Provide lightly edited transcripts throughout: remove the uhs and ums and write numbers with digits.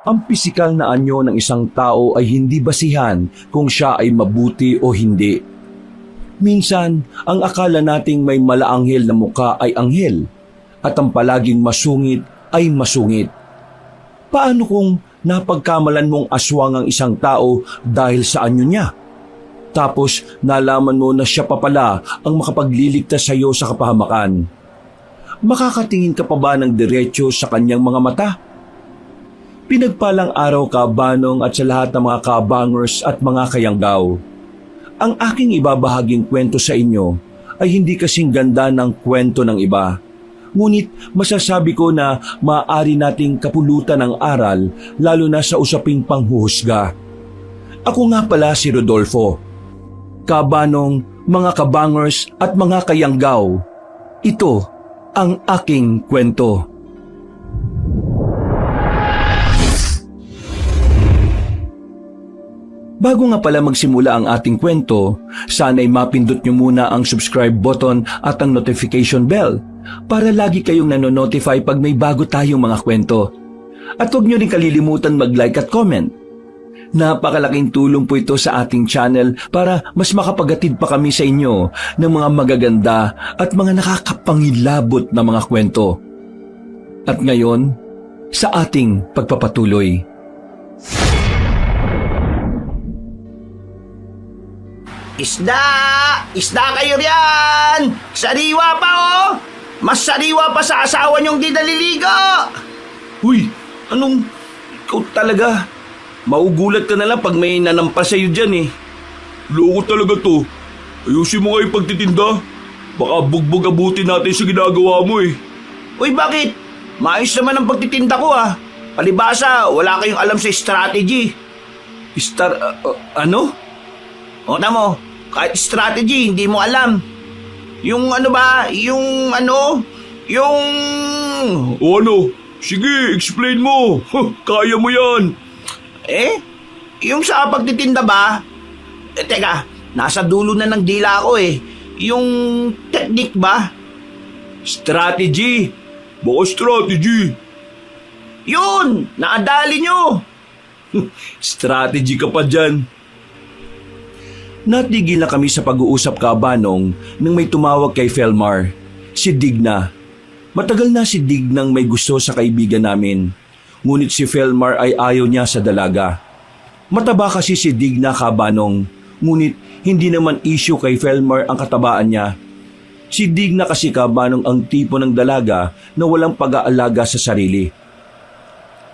Ang pisikal na anyo ng isang tao ay hindi basihan kung siya ay mabuti o hindi. Minsan, ang akala nating may malaanghel na muka ay anghel at ang palaging masungit ay masungit. Paano kung napagkamalan mong aswang ang isang tao dahil sa anyo niya? Tapos nalaman mo na siya pa pala ang makapagliligtas sa iyo sa kapahamakan. Makakatingin ka pa ba ng diretsyo sa kanyang mga mata? Pinagpalang araw ka, Banong, at sa lahat ng mga kabangers at mga kayanggaw. Ang aking ibabahaging kwento sa inyo ay hindi kasing ganda ng kwento ng iba. Ngunit masasabi ko na maaari nating kapulutan ng aral lalo na sa usaping panghuhusga. Ako nga pala si Rodolfo. Kabanong, mga kabangers at mga kayanggaw, ito ang aking kwento. Bago nga pala magsimula ang ating kwento, sana'y mapindot nyo muna ang subscribe button at ang notification bell para lagi kayong nanonotify pag may bago tayong mga kwento. At huwag nyo rin kalilimutan mag-like at comment. Napakalaking tulong po ito sa ating channel para mas makapagatid pa kami sa inyo ng mga magaganda at mga nakakapangilabot na mga kwento. At ngayon, sa ating pagpapatuloy. Isda! Isda kayo riyan! Sariwa pa oh! Mas sariwa pa sa asawa niyong di naliligo! Uy, anong... Ikaw talaga. Maugulat ka na lang pag may nanampas sa'yo dyan eh. Loko talaga to. Ayusin mo nga yung pagtitinda. Baka bugbog abutin natin sa ginagawa mo eh. Uy, bakit? Maayos naman ang pagtitinda ko ah. Palibasa, wala kayong alam sa strategy. Ano? O tamo, kahit strategy, hindi mo alam. Yung ano ba, yung ano, yung... O ano? Sige, explain mo. Kaya mo yan. Yung sa pagtitinda ba? Teka, nasa dulo na ng dila ko eh. Yung technique ba? Strategy. Baka strategy. Yun, naadali nyo. Strategy ka pa dyan. Natigil na kami sa pag-uusap, Kabanong, nang may tumawag kay Felmar, si Digna. Matagal na si Dignang may gusto sa kaibigan namin. Ngunit si Felmar ay ayaw niya sa dalaga. Mataba kasi si Digna, Kabanong, ngunit hindi naman issue kay Felmar ang katabaan niya. Si Digna kasi, Kabanong, ang tipo ng dalaga na walang pag-aalaga sa sarili.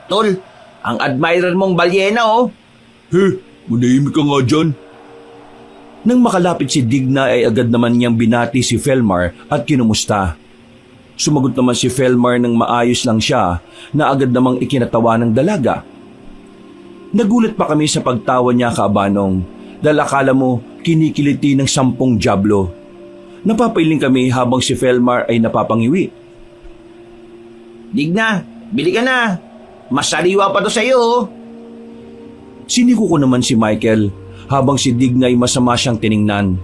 Tol, ang admirer mong balyena oh. Manahimik ka nga dyan. Nang makalapit si Digna ay agad naman niyang binati si Felmar at kinumusta. Sumagot naman si Felmar ng maayos lang siya na agad namang ikinatawa ng dalaga. Nagulat pa kami sa pagtawa niya, Kabanong, dahil akala mo kinikiliti ng 10 dyablo. Napapailing kami habang si Felmar ay napapangiwi. Digna, bili ka na. Mas sariwa pa to sa'yo oh. Siniko ko naman si Michael habang si Digna ay masama siyang tiningnan.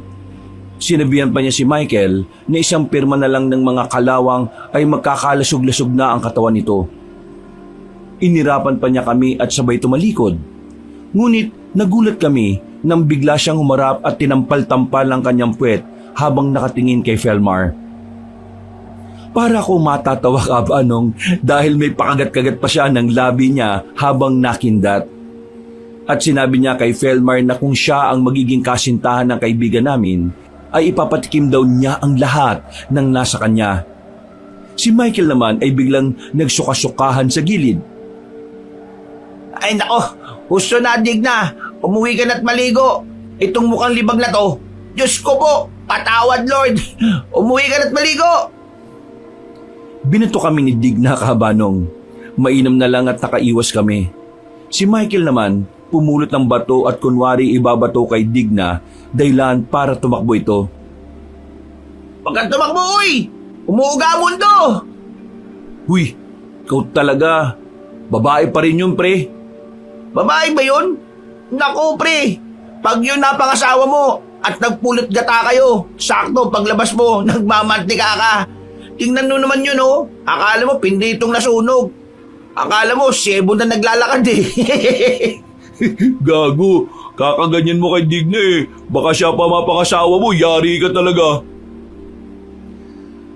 Sinabihan pa niya si Michael na isang pirma na lang ng mga kalawang ay magkakalasog-lasog na ang katawan nito. Inirapan pa niya kami at sabay tumalikod. Ngunit nagulat kami nang bigla siyang humarap at tinampal-tampal ang kanyang puwet habang nakatingin kay Felmar. Para ko matatawa, Kabanong, dahil may pakagat-kagat pa siya ng labi niya habang nakindat. At sinabi niya kay Felmar na kung siya ang magiging kasintahan ng kaibigan namin, ay ipapatikim daw niya ang lahat ng nasa kanya. Si Michael naman ay biglang nagsuka-sukahan sa gilid. Ay nako, gusto na Digna. Umuwi ka na't maligo. Itong mukhang libag na to. Diyos ko po, patawad Lord. Umuwi ka na't maligo. Binato kami ni Digna, Kabanong. Mainam na lang at nakaiwas kami. Si Michael naman, pumulot ng bato at kunwari ibabato kay Digna, dahilan para tumakbo ito. Huwag kang tumakbo, uy! Umuuga ang mundo! Huy, ikaw talaga. Babae pa rin yun, pre. Babae ba yun? Naku, pre! Pag yun napangasawa mo at nagpulot gata kayo, sakto paglabas mo, nagmamantika ka. Tingnan mo naman yun, oh. Akala mo pinditong nasunog. Akala mo, Cebu na naglalakad eh. Gago, kakaganyan mo kay Digna eh. Baka siya pa mapangasawa mo, yari ka talaga.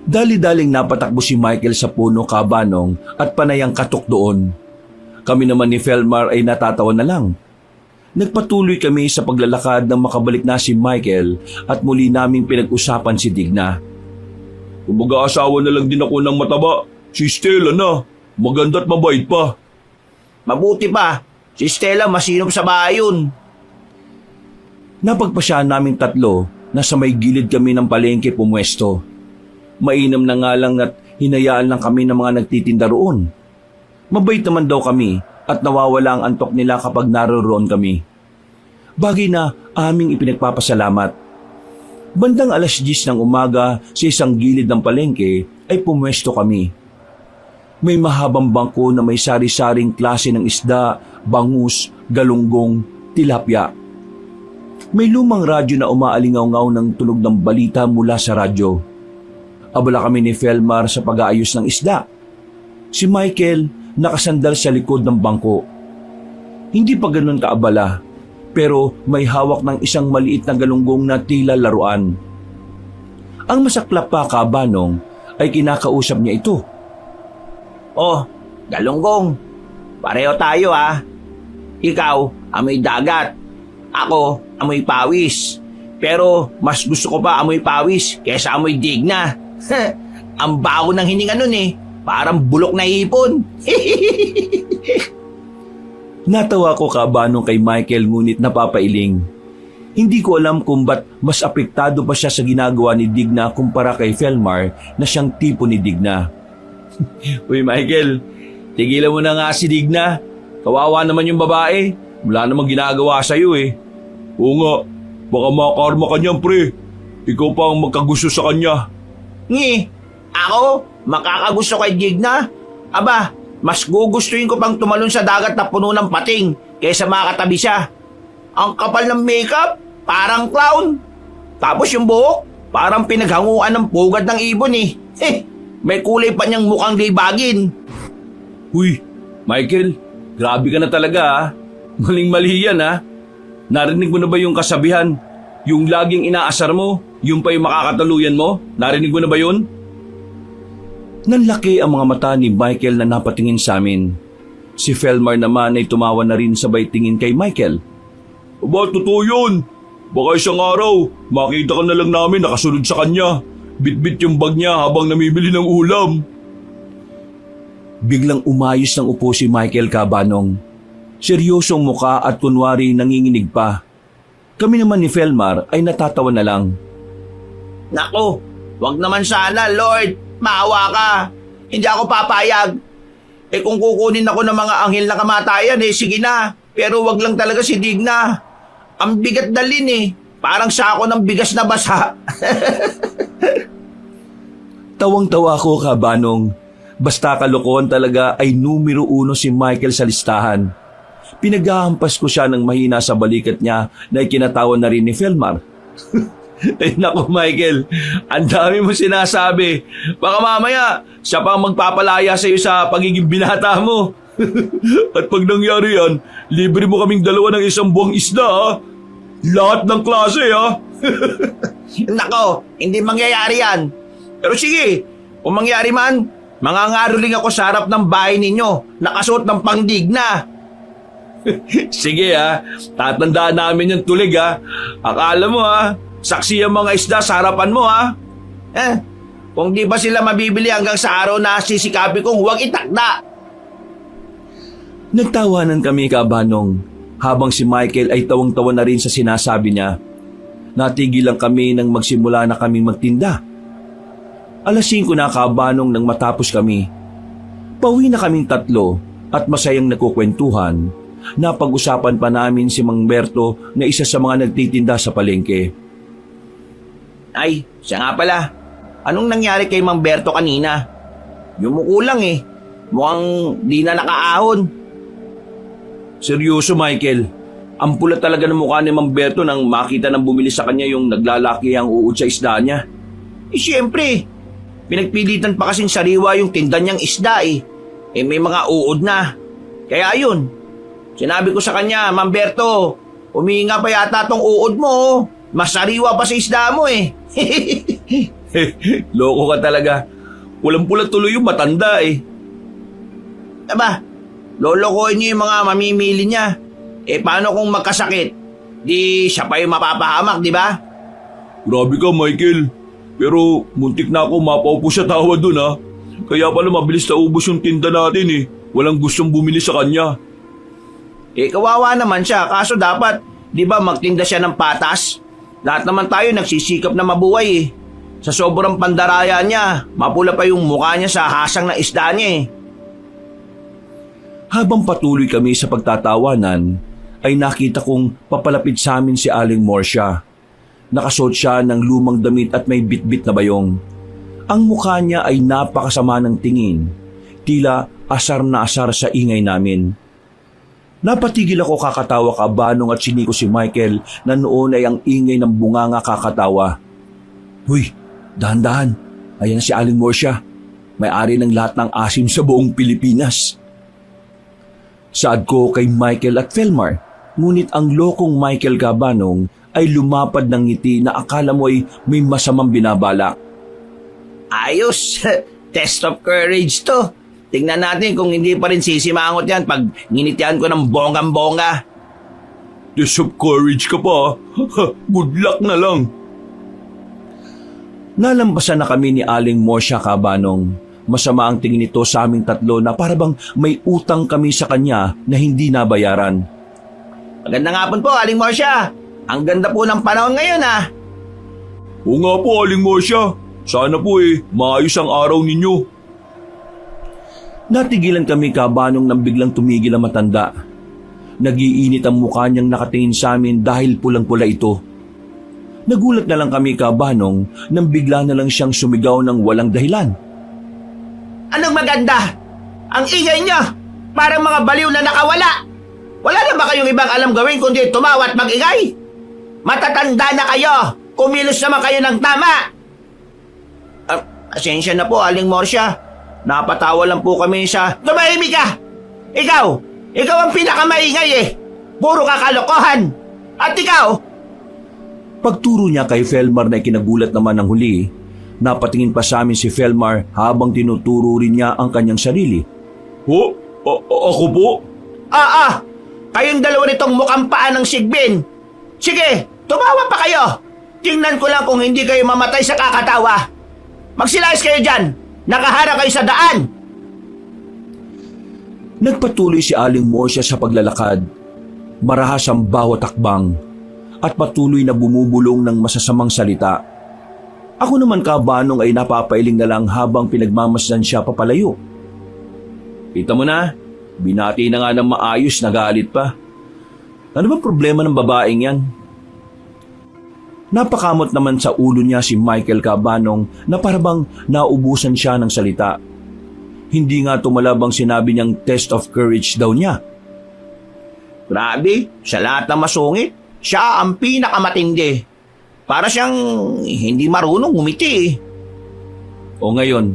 Dali-daling napatakbo si Michael sa puno kabanong at panayang katok doon. Kami naman ni Felmar ay natatawa na lang. Nagpatuloy kami sa paglalakad nang makabalik na si Michael at muli naming pinag-usapan si Digna. Kung mag-aasawa na lang din ako ng mataba, si Stella na. Maganda at mabait pa. Mabuti pa, si Stella masinop sa bahay yun. Napagpasyahan naming tatlo na sa may gilid kami ng palengke pumwesto. Mainam na nga lang at hinayaan lang kami ng mga nagtitinda roon. Mabait naman daw kami at nawawala ang antok nila kapag naroroon kami. Bagay na aming ipinagpapasalamat. Bandang 10:00 ng umaga sa isang gilid ng palengke ay pumwesto kami. May mahabang bangko na may sari-saring klase ng isda, bangus, galunggong, tilapia. May lumang radyo na umaalingaw-ngaw ng tunog ng balita mula sa radyo. Abala kami ni Felmar sa pag-aayos ng isda. Si Michael nakasandal sa likod ng bangko. Hindi pa ganun kaabala, pero may hawak ng isang maliit na galunggong na tila laruan. Ang masaklap pa kabanong ay kinakausap niya ito. Oh, galunggong. Pareho tayo ah. Ikaw, amoy dagat. Ako, amoy pawis. Pero mas gusto ko pa amoy pawis kaysa amoy Digna. Ang baho ng hininga nun eh. Parang bulok na ipon. Natawa ko kabanong kay Michael ngunit napapailing. Hindi ko alam kung ba't mas apektado pa siya sa ginagawa ni Digna kumpara kay Felmar na siyang tipo ni Digna. Uy Michael, tigilan mo na nga si Digna. Kawawa naman yung babae. Wala namang ginagawa sa'yo eh. Oo nga, baka makarma ka niyan pre. Ikaw pa ang magkagusto sa kanya. Ngi, ako, makakagusto kay Digna? Aba, mas gugustuhin ko pang tumalon sa dagat na puno ng pating kaysa makatabi siya. Ang kapal ng makeup, parang clown. Tapos yung buhok, parang pinaghanguan ng pugad ng ibon eh. May kulay pa niyang mukhang libagin. Uy, Michael, grabe ka na talaga ah. Maling-mali yan ah. Narinig mo na ba yung kasabihan? Yung laging inaasar mo, yung pa yung makakataluyan mo? Narinig mo na ba yun? Nanlaki ang mga mata ni Michael na napatingin sa amin. Si Felmar naman ay tumawa na rin sabay tingin kay Michael. Aba, totoo yun. Baka isang araw, makita ka na lang namin nakasunod sa kanya. Bit-bit yung bag niya habang namimili ng ulam. Biglang umayos ng upo si Michael kabanong. Seryosong muka at kunwari nanginginig pa. Kami naman ni Felmar ay natatawa na lang. Nako, wag naman sana, Lord. Maawa ka. Hindi ako papayag. Eh kung kukunin ako ng mga anghel na kamatayan, eh sige na. Pero wag lang talaga si Digna. Ang bigat dalin eh. Parang sako ng bigas na basa. Tawang-tawa ko kabanong. Basta kalokohan talaga ay numero 1 si Michael sa listahan. Pinaghahampas ko siya ng mahina sa balikat niya na ikinatawan na rin ni Felmar. Ay naku Michael, ang dami mo sinasabi. Baka mamaya siya pang magpapalaya sa iyo sa pagiging binata mo. At pag nangyari yan, libre mo kaming dalawa ng isang buwang isda ha. Lahat ng klase ha. Nako, hindi mangyayari yan. Pero sige, kung mangyari man, mangangaroling ako sa harap ng bahay ninyo, nakasuot ng pangdigna. Sige ha, tatandaan namin yung tulig ha. Akala mo ha, saksi ang mga isda sa harapan mo ha. Kung di ba sila mabibili hanggang sa araw na sisikapi kong huwag itakda. Nagtawanan kami kabanong habang si Michael ay tawang-tawa na rin sa sinasabi niya. Natigil lang kami nang magsimula na kaming magtinda. 5:00 na kabanong nang matapos kami. Pauwi na kaming tatlo at masayang nagkukwentuhan. Napag-usapan pa namin si Mang Berto na isa sa mga nagtitinda sa palengke. Ay, siya nga pala. Anong nangyari kay Mang Berto kanina? Yumuko lang eh. Mukhang di na nakaahon. Seryoso Michael, ang pula talaga ng mukha ni Mang Berto nang makita ng bumili sa kanya yung naglalaki ang uod sa isda niya. Eh siyempre, pinagpilitan pa kasing sariwa yung tinda niyang isda eh. may mga uod na. Kaya ayun, sinabi ko sa kanya, Ma'am Berto, humihinga pa yata tong uod mo. Mas sariwa pa sa isda mo eh. Loko ka talaga. Pulang-pula tuloy yung matanda eh. Aba, lolokohin niyo yung mga mamimili niya. Paano kung magkasakit? Di siya pa yung mapapahamak, di ba? Grabe ka, Michael. Pero muntik na ako mapaupo sa tawa dun ha. Kaya pala mabilis na ubos yung tinda natin eh. Walang gustong bumili sa kanya. Kawawa naman siya. Kaso dapat, di ba magtinda siya ng patas? Lahat naman tayo nagsisikap na mabuhay eh. Sa sobrang pandaraya niya, mapula pa yung mukha niya sa hasang na isda niya eh. Habang patuloy kami sa pagtatawanan, ay nakita kong papalapit sa amin si Aling Morsia. Nakasuot siya ng lumang damit at may bitbit na bayong. Ang mukha niya ay napakasama ng tingin. Tila asar na asar sa ingay namin. Napatigil ako kakatawa kabanong at siniko si Michael na noon ay ang ingay ng bunganga kakatawa. Huy, dahan-dahan. Ayan si Aling Morsia. May-ari ng lahat ng asim sa buong Pilipinas. Saad ko kay Michael at Felmar, ngunit ang lokong Michael Cabanong ay lumapad ng ngiti na akala mo ay may masamang binabalak. Ayos! Test of courage to. Tingnan natin kung hindi pa rin sisimangot yan pag nginitian ko ng bonggang-bongga. Test of courage ka pa. Good luck na lang. Nalampasan na kami ni Aling Morsia Cabanong. Masama ang tingin nito sa aming tatlo na parabang may utang kami sa kanya na hindi nabayaran. Magandang hapon po, Aling Morsia. Ang ganda po ng panahon ngayon ah. Oo nga po, Aling Morsia. Sana po maayos ang araw ninyo. Natigilan kami kabanong nang biglang tumigil ang matanda. Nagiinit ang mukha niyang nakatingin sa amin dahil pulang-pula ito. Nagulat na lang kami kabanong nang bigla na lang siyang sumigaw ng walang dahilan. Anong maganda? Ang ingay niyo! Parang mga baliw na nakawala! Wala na ba kayong ibang alam gawin kundi tumawa at mag-ingay? Matatanda na kayo! Kumilos naman kayo ng tama! Asensya na po, Aling Morsia. Napatawa lang po kami sa... Tumahimik ka! Ikaw ang pinakamaingay eh! Puro kakalokohan! At ikaw... Pagturo niya kay Felmar na ikinagulat naman ng huli, napatingin pa sa amin si Felmar habang tinuturo rin niya ang kanyang sarili. Ho? Ako po? Kayong dalawa nitong mukhang paa ng sigbin. Sige, tumawa pa kayo. Tingnan ko lang kung hindi kayo mamatay sa kakatawa. Magsilayas kayo dyan. Nakahara kayo sa daan. Nagpatuloy si Aling Morsia sa paglalakad. Marahas ang bawat takbang at patuloy na bumubulong ng masasamang salita. Ako naman kabanong ay napapailing na lang habang pinagmamasdan siya papalayo. Kita mo na, binati na nga ng maayos, nagalit pa. Ano ba problema ng babaeng yan? Napakamot naman sa ulo niya si Michael Cabanong na parabang naubusan siya ng salita. Hindi nga tumalabang sinabi niyang test of courage daw niya. Grabe, sa lahat ng masungit, siya ang pinakamatindi. Para siyang hindi marunong umiti eh. O ngayon,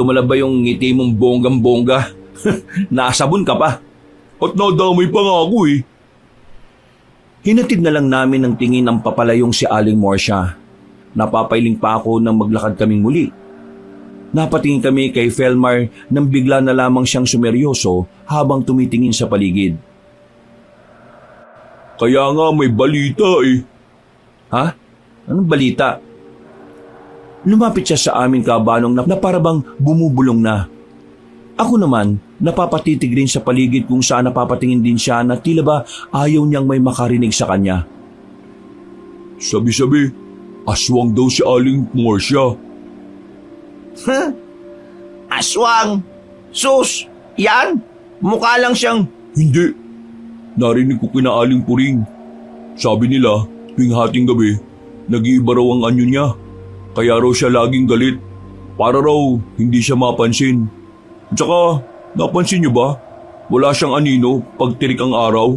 tumalab ba yung ngiti mong bonggang-bongga? Nasabon ka pa. At nadamay pa nga ako eh. Hinatid na lang namin ng tingin ang papalayong si Aling Morsia. Napapailing pa ako nang maglakad kaming muli. Napatingin kami kay Felmar nang bigla na lamang siyang sumeryoso habang tumitingin sa paligid. Kaya nga may balita eh. Ha? Anong balita? Lumapit siya sa amin kabanong na parabang bumubulong na. Ako naman, napapatitig rin sa paligid kung saan napapatingin din siya na tila ba ayaw niyang may makarinig sa kanya. Sabi-sabi, aswang daw si Aling Morsia. Aswang? Sus, yan? Mukha lang siyang... Hindi. Narinig ko kina Aling Puring. Sabi nila, tuwing hating gabi, nag-iiba raw ang anyo niya. Kaya raw siya laging galit. Para raw hindi siya mapansin. Tsaka, napansin niyo ba? Wala siyang anino pag tirik ang araw.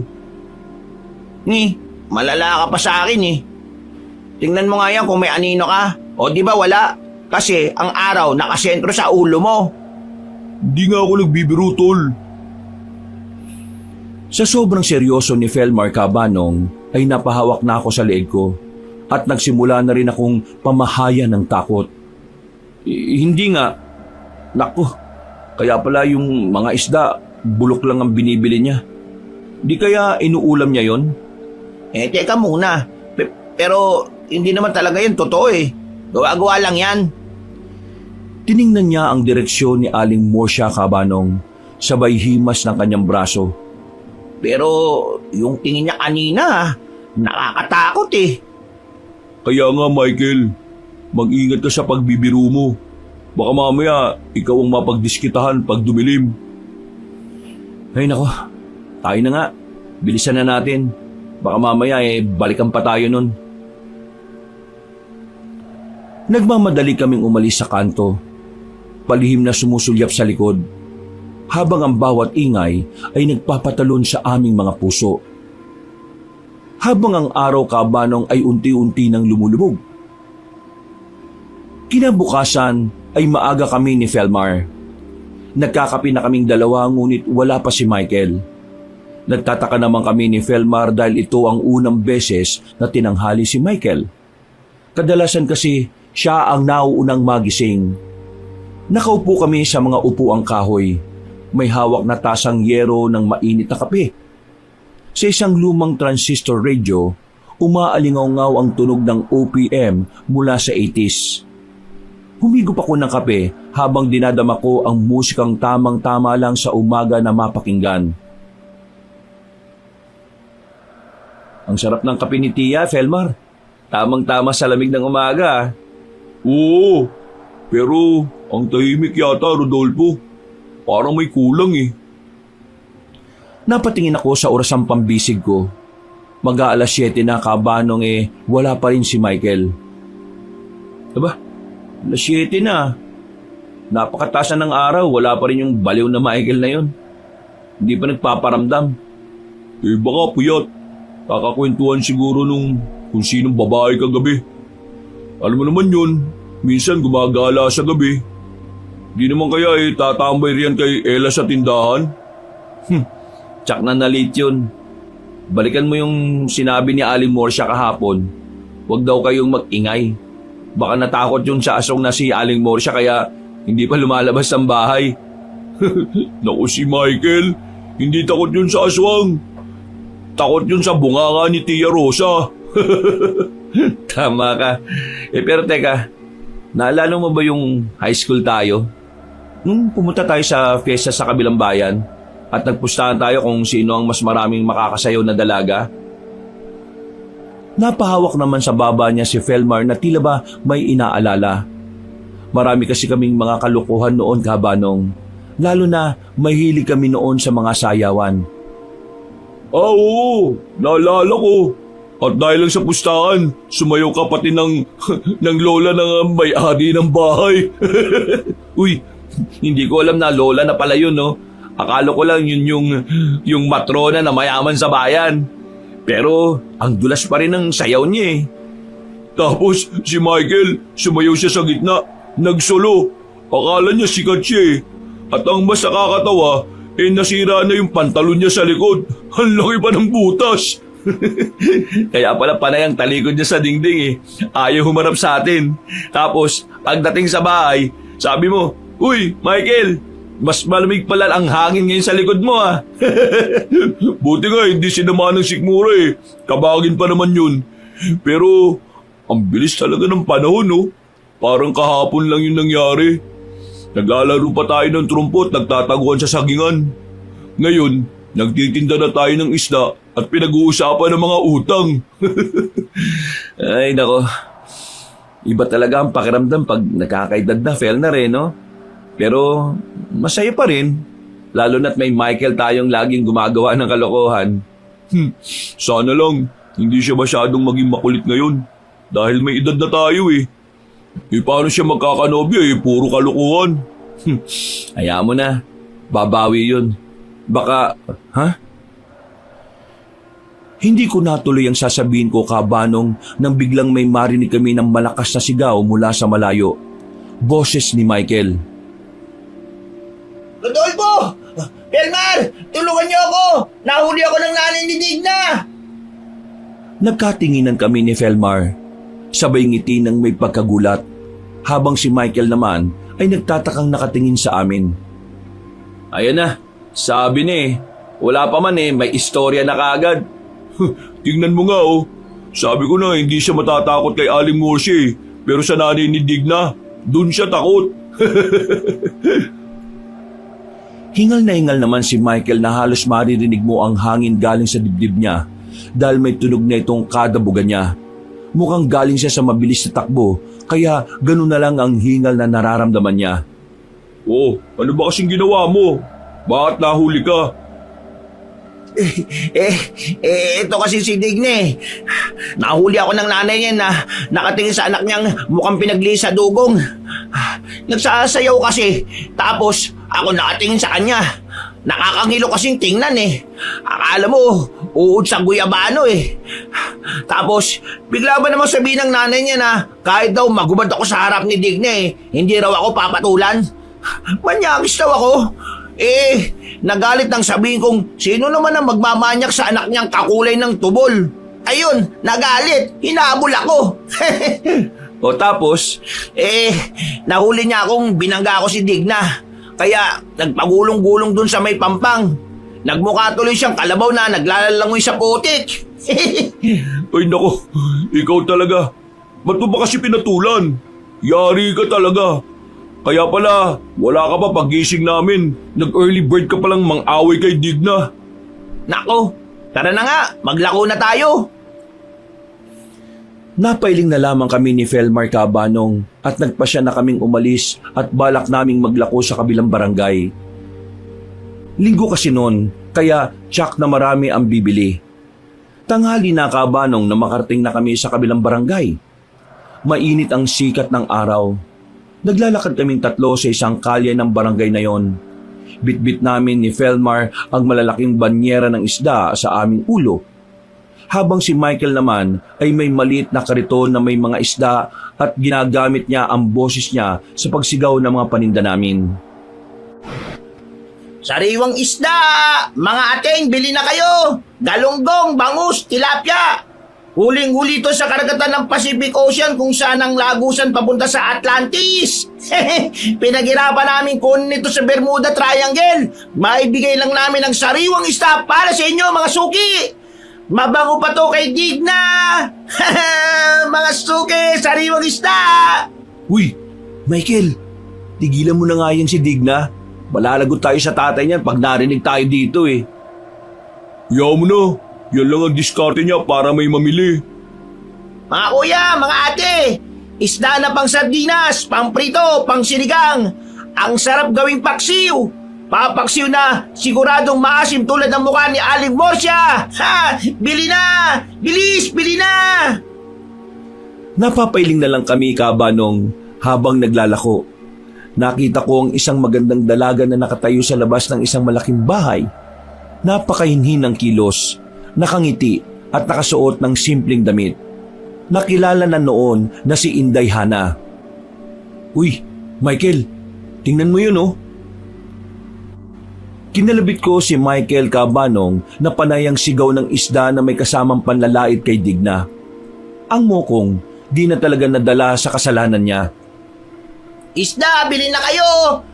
Malala ka pa sa akin eh. Tingnan mo nga yan kung may anino ka. O di ba wala? Kasi ang araw nakasentro sa ulo mo. Di nga ako nagbibiro, tol. Sa sobrang seryoso ni Felmar Cabanong ay napahawak na ako sa leeg ko at nagsimula na rin akong pamahayan ng takot. Hindi nga. Naku, kaya pala yung mga isda, bulok lang ang binibili niya. Di kaya inuulam niya yon? Teka muna. Pero hindi naman talaga yan totoo eh. Gawa-gawa lang yan. Tiningnan niya ang direksyon ni Aling Morsha Cabanong, sabay himas ng kanyang braso. Pero yung tingin niya kanina, nakakatakot eh. Kaya nga, Michael, mag-ingat ka sa pagbibiro mo. Baka mamaya, ikaw ang mapagdiskitahan pag dumilim. Ay nako, tayo na nga. Bilisan na natin. Baka mamaya balikan pa tayo nun. Nagmamadali kaming umalis sa kanto. Palihim na sumusulyap sa likod. Habang ang bawat ingay ay nagpapatalon sa aming mga puso. Habang ang araw Cabanong ay unti-unti nang lumulubog. Kinabukasan ay maaga kami ni Felmar. Nagkakape na kaming dalawa ngunit wala pa si Michael. Nagtataka naman kami ni Felmar dahil ito ang unang beses na tinanghali si Michael. Kadalasan kasi siya ang nauunang magising. Nakaupo kami sa mga upuang kahoy. May hawak na tasang yero ng mainit na kape. Sa isang lumang transistor radio, umaalingaw-ngaw ang tunog ng OPM mula sa 80s. Humigop ako ng kape habang dinadama ko ang musikang tamang-tama lang sa umaga na mapakinggan. Ang sarap ng kape ni Tia, Felmar. Tamang-tama sa lamig ng umaga. Oo, pero ang tahimik yata, Rodolfo. Parang may kulang eh. Napatingin ako sa orasang pambisig ko. Mag-aalas 7 na Cabanong wala pa rin si Michael. Aba, alas 7 na. Napakatasan ng araw, wala pa rin yung baliw na Michael na yon. Hindi pa nagpaparamdam. Baka puyat. Kakakwentuhan siguro nung kung sinong babae kagabi. Alam mo naman yun, minsan gumagala sa gabi. Di naman kaya tatambay riyan kay Ella sa tindahan? Tsak na late yun. Balikan mo yung sinabi ni Aling Morsha kahapon. Huwag daw kayong mag-ingay. Baka natakot yun sa asong na si Aling Morsha kaya hindi pa lumalabas ng bahay. Naku si Michael, hindi takot yun sa aswang. Takot yun sa bunganga ni Tia Rosa. Tama ka. Pero teka, naalala mo ba yung high school tayo? Nung pumunta tayo sa fiesta sa kabilang bayan at nagpustahan tayo kung sino ang mas maraming makakasayaw na dalaga? Napahawak naman sa baba niya si Felmar na tila ba may inaalala. Marami kasi kaming mga kalukuhan noon, Cabanong. Lalo na mahilig kami noon sa mga sayawan. Oo, naalala ko. At dahil lang sa pustahan, sumayaw ka pati ng, ng lola ng may-ari ng bahay. Uy, hindi ko alam na lola na pala yun, no? Akala ko lang yun yung matrona na mayaman sa bayan. Pero ang dulas pa rin ng sayaw niya eh. Tapos si Michael, sumayaw siya sa gitna, nagsolo. Akala niya sikat siya eh. At ang mas nakakatawa, nasira na yung pantalon niya sa likod. Ang laki pa ng butas. Kaya pala panay ang talikod niya sa dingding eh. Ayaw humarap sa atin. Tapos pagdating sa bahay, sabi mo, "Uy, Michael, mas malamig pala ang hangin ngayon sa likod mo ah." Buti nga hindi sinama ng sikmura eh. Kabagin pa naman yun. Pero ang bilis talaga ng panahon no. Parang kahapon lang yun nangyari. Naglalaro pa tayo ng trumpot, nagtataguan sa sagingan. Ngayon, nagtitinda na tayo ng isda at pinag-uusapan ng mga utang. Ay nako, iba talaga ang pakiramdam pag nakakaedad na, Felnar no? Pero masaya pa rin, lalo na't may Michael tayong laging gumagawa ng kalokohan. Sana lang, hindi siya masyadong maging makulit ngayon. Dahil may edad na tayo eh. Paano siya magkakanobya puro kalokohan. Hayaan mo na, babawi yun. Baka, ha? Hindi ko natuloy ang sasabihin ko, Cabanong, nang biglang may marinig kami ng malakas na sigaw mula sa malayo. Boses ni Michael. Rodolfo! Pelmar! Tulungan niyo ako! Nahuli ako ng nanay ni Digna! Nagkatinginan kami ni Felmar. Sabay ngiti ng may pagkagulat, habang si Michael naman ay nagtatakang nakatingin sa amin. Ayan na, sabi ni wala pa man may istorya na kaagad. Tingnan mo nga oh. Sabi ko na hindi siya matatakot kay Aling Morsie, pero sa nanay ni Digna, dun siya takot. Hingal na hingal naman si Michael na halos maririnig mo ang hangin galing sa dibdib niya dahil may tunog na itong kadabugan niya. Mukhang galing siya sa mabilis na takbo, kaya ganun na lang ang hingal na nararamdaman niya. Oh, ano ba kasing ginawa mo? Bakit nahuli ka? Ito kasi si Digna. Nahuli ako ng nanay niya na nakatingin sa anak niyang mukhang pinagli sa dugong. Nagsasayaw kasi, tapos ako nakatingin sa kanya. Nakakangilo kasing tingnan Akala mo, uod sa guyabano Tapos, bigla ba naman sabihin ng nanay niya na kahit daw magubad ako sa harap ni Digna hindi raw ako papatulan. Manyakis daw ako. Nagalit nang sabihin kong sino naman ang magmamanyak sa anak niyang kakulay ng tubol. Ayun, nagalit. Hinabol ako. O tapos, nahuli niya akong binangga ako si Digna. Kaya nagpagulong-gulong dun sa may pampang. Nagmukha tuloy siyang kalabaw na naglalalangoy sa putik. Ay nako, ikaw talaga. Ba't mo ba kasi pinatulan? Yari ka talaga. Kaya pala, wala ka pa pagising namin. Nag-early bird ka palang mang-away kay Digna. Nako, tara na nga, maglako na tayo. napailing na lamang kami ni Felmar Cabanong at nagpasya na kaming umalis at balak naming maglako sa kabilang barangay. Linggo kasi noon, kaya tsak na marami ang bibili. Tanghali na Cabanong na makarating na kami sa kabilang barangay. Mainit ang sikat ng araw. Naglalakad kaming tatlo sa isang kalye ng barangay na yon. Bitbit namin ni Felmar ang malalaking banyera ng isda sa aming ulo. Habang si Michael naman ay may maliit na kariton na may mga isda at ginagamit niya ang boses niya sa pagsigaw ng mga paninda namin. Sariwang isda! Mga ating, bili na kayo! Galunggong, bangus, tilapia! Huling-huli ito sa karagatan ng Pacific Ocean kung saan ang lagusan papunta sa Atlantis. Pinaghirapan namin kunin ito sa Bermuda Triangle. Maibigay lang namin ang sariwang isda para sa inyo mga suki. Mabango pa to kay Digna. Mga suki, sariwang isda. Uy, Michael, tigilan mo na nga yan si Digna. Malalagot tayo sa tatay niyan pag narinig tayo dito eh. Yaw mo na. Yan lang ang diskarte niya para may mamili. Mga kuya, mga ate, isda na pang sardinas, pang prito, pang sinigang. Ang sarap gawing paksiw. Papaksiw na siguradong maasim tulad ng mukha ni Aling Morsia. Ha! Bili na! Bilis! Bili na! Napapailing na lang kami Cabanong habang naglalako. Nakita ko ang isang magandang dalaga na nakatayo sa labas ng isang malaking bahay. Napakahinhin ng kilos, nakangiti at nakasuot ng simpleng damit. Nakilala na noon na si Inday Hana. Uy, Michael, tingnan mo yun oh. Kinalabit ko si Michael Cabanong na panayang sigaw ng isda na may kasamang panlalait kay Digna. Ang mokong di na talaga nadala sa kasalanan niya. Isda, bili na kayo!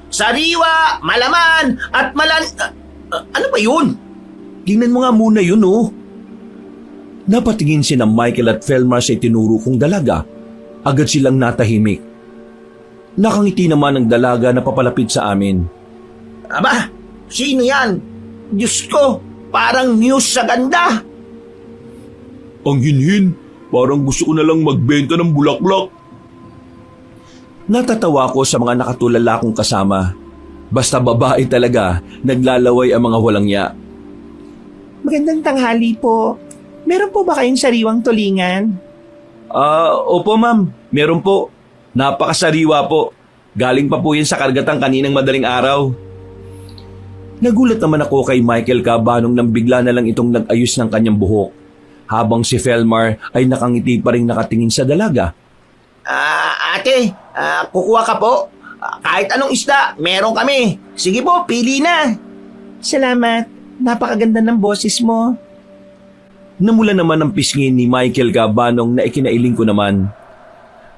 Sariwa, malaman, at ano ba yun? Tingnan mo nga muna yun oh. Napatingin si Michael at Felmar sa itinuro kong dalaga. Agad silang natahimik. Nakangiti naman ang dalaga na papalapit sa amin. Aba, sino yan? Diyos ko, parang news sa ganda. Ang hinhin, parang gusto ko na lang magbenta ng bulaklak. Natatawa ko sa mga nakatulala kong kasama. Basta babae talaga, naglalaway ang mga walang ya. Magandang tanghali po. Meron po ba kayong sariwang tulingan? Opo ma'am, meron po. Napakasariwa po. Galing pa po yan sa karagatan kaninang madaling araw. Nagulat naman ako kay Michael Cabanong nang bigla na lang itong nag-ayos ng kanyang buhok. Habang si Felmar ay nakangiti pa rin nakatingin sa dalaga. Ate, kukuha ka po? Kahit anong isda, meron kami. Sige po, pili na. Salamat. Napakaganda ng boses mo. Namula naman ang pisngin ni Michael Kabanong na ikinailing ko naman.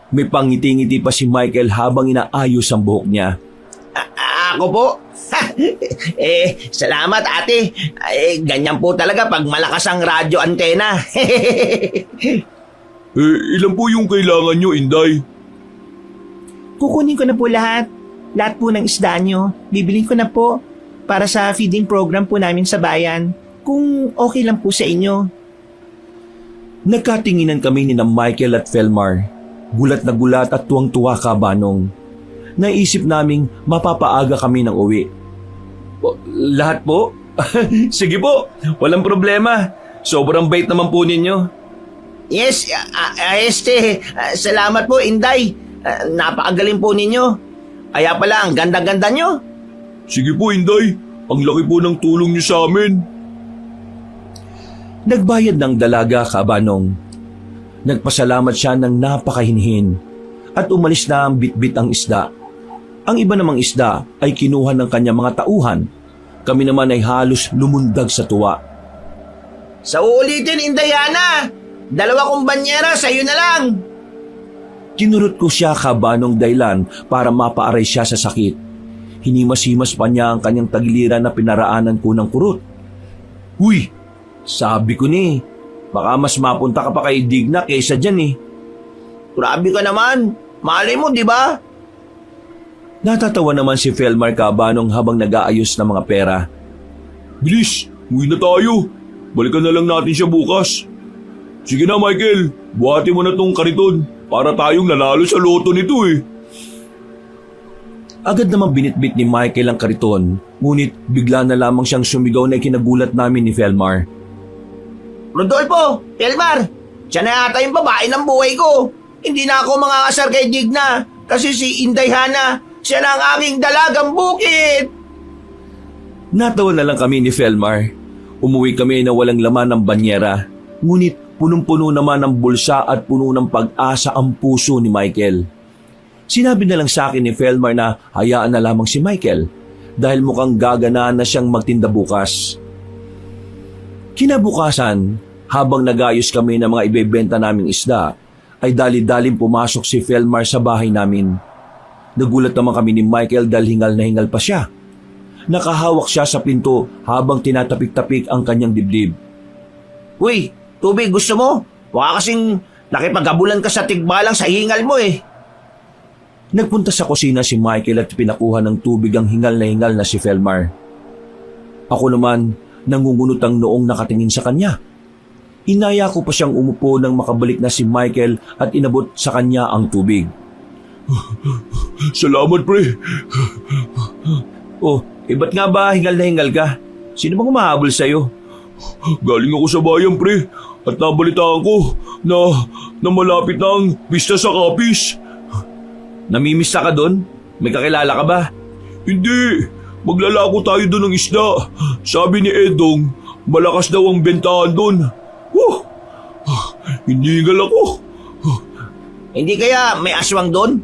May pangiti-ngiti pa si Michael habang inaayos ang buhok niya. Ako po? Salamat ate. Ganyan po talaga pag malakas ang radyo antena. Ilan po yung kailangan nyo, Inday? Kukunin ko na po lahat. Lahat po ng isda nyo. Bibilin ko na po para sa feeding program po namin sa bayan. Kung okay lang po sa inyo. Nagkatinginan kami ni na Michael at Felmar. Gulat na gulat at tuwang-tuwa Kabanong. Naisip naming mapapaaga kami ng uwi. Lahat po? Sige po, walang problema. Sobrang bait naman po ninyo. Yes, salamat po Inday. Napakagaling po ninyo. Kaya pala ang ganda-ganda nyo. Sige po, Inday. Ang laki po ng tulong nyo sa amin. Nagbayad ng dalaga Kabanong. Nagpasalamat siya ng napakahinhin at umalis na ang bitbit ang isda. Ang iba namang isda ay kinuha ng kanyang mga tauhan. Kami naman ay halos lumundag sa tuwa. Sa uulitin Indayana, 2 kong banyera sa'yo na lang. Kinurot ko siya Kabanong dahilan para mapaaray siya sa sakit. Hinimas-himas pa niya ang kanyang tagiliran na pinaraanan ko ng kurot. Uy, sabi ko ni, baka mas mapunta ka pa kay Digna kaysa dyan eh. Grabe ka naman. Malay mo, di ba? Natatawa naman si Felmar Kabanong habang nag-aayos ng mga pera. Bilis, uwi na tayo. Balikan na lang natin siya bukas. Sige na, Michael. Buhati mo na tong kariton para tayong nanalo sa loto nito eh. Agad namang binitbit ni Michael ang kariton, ngunit bigla na lamang siyang sumigaw na ikinagulat namin ni Felmar. Rodolfo, Felmar, siya na yata yung babae ng buhay ko. Hindi na ako mangangasar kay Digna kasi si Indayana, siya na ang aking dalagang bukid. Natawa na lang kami ni Felmar. Umuwi kami na walang laman ng banyera, ngunit punong-puno naman ng bulsa at puno ng pag-asa ang puso ni Michael. Sinabi na lang sa akin ni Felmar na hayaan na lamang si Michael dahil mukhang gaganaan na siyang magtinda bukas. Kinabukasan, habang nagayos kami ng mga ibebenta naming isda, ay dali-daling pumasok si Felmar sa bahay namin. Nagulat naman kami ni Michael dahil hingal na hingal pa siya. Nakahawak siya sa pinto habang tinatapik-tapik ang kanyang dibdib. Uy, tubig gusto mo? Baka kasing nakipaghabulan ka sa tigbalang sa hingal mo eh. Nagpunta sa kusina si Michael at pinakuha ng tubig ang hingal na si Felmar. Ako naman, nangungunot ang noong nakatingin sa kanya. Inaya ko pa siyang umupo nang makabalik na si Michael at inabot sa kanya ang tubig. Salamat, pre. Oh, ba't nga ba hingal na hingal ka? Sino bang humahabol sa'yo? Galing ako sa bayan, pre. At nabalitaan ko na malapit na ang pista sa Capiz. Namimista ka doon? May kakilala ka ba? Hindi. Maglalako tayo doon ng isda. Sabi ni Edong, malakas daw ang bentahan doon. Hinihingal ako. Hindi kaya may aswang doon?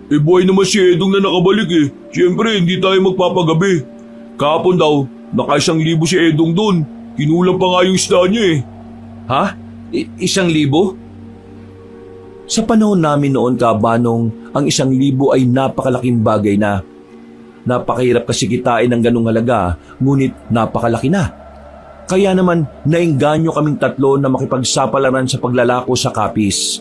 Buhay naman si Edong na nakabalik eh. Siyempre, hindi tayo magpapagabi. Kahapon daw, naka-1,000 si Edong doon. Kinulang pa nga yung isda niya eh. Ha? 1,000? Sa panahon namin noon Kabanong, ang 1,000 ay napakalaking bagay na. Napakahirap kasi kitain ng ganung halaga, ngunit napakalaki na. Kaya naman naengganyo kaming 3 na makipagsapalaran sa paglalako sa Capiz.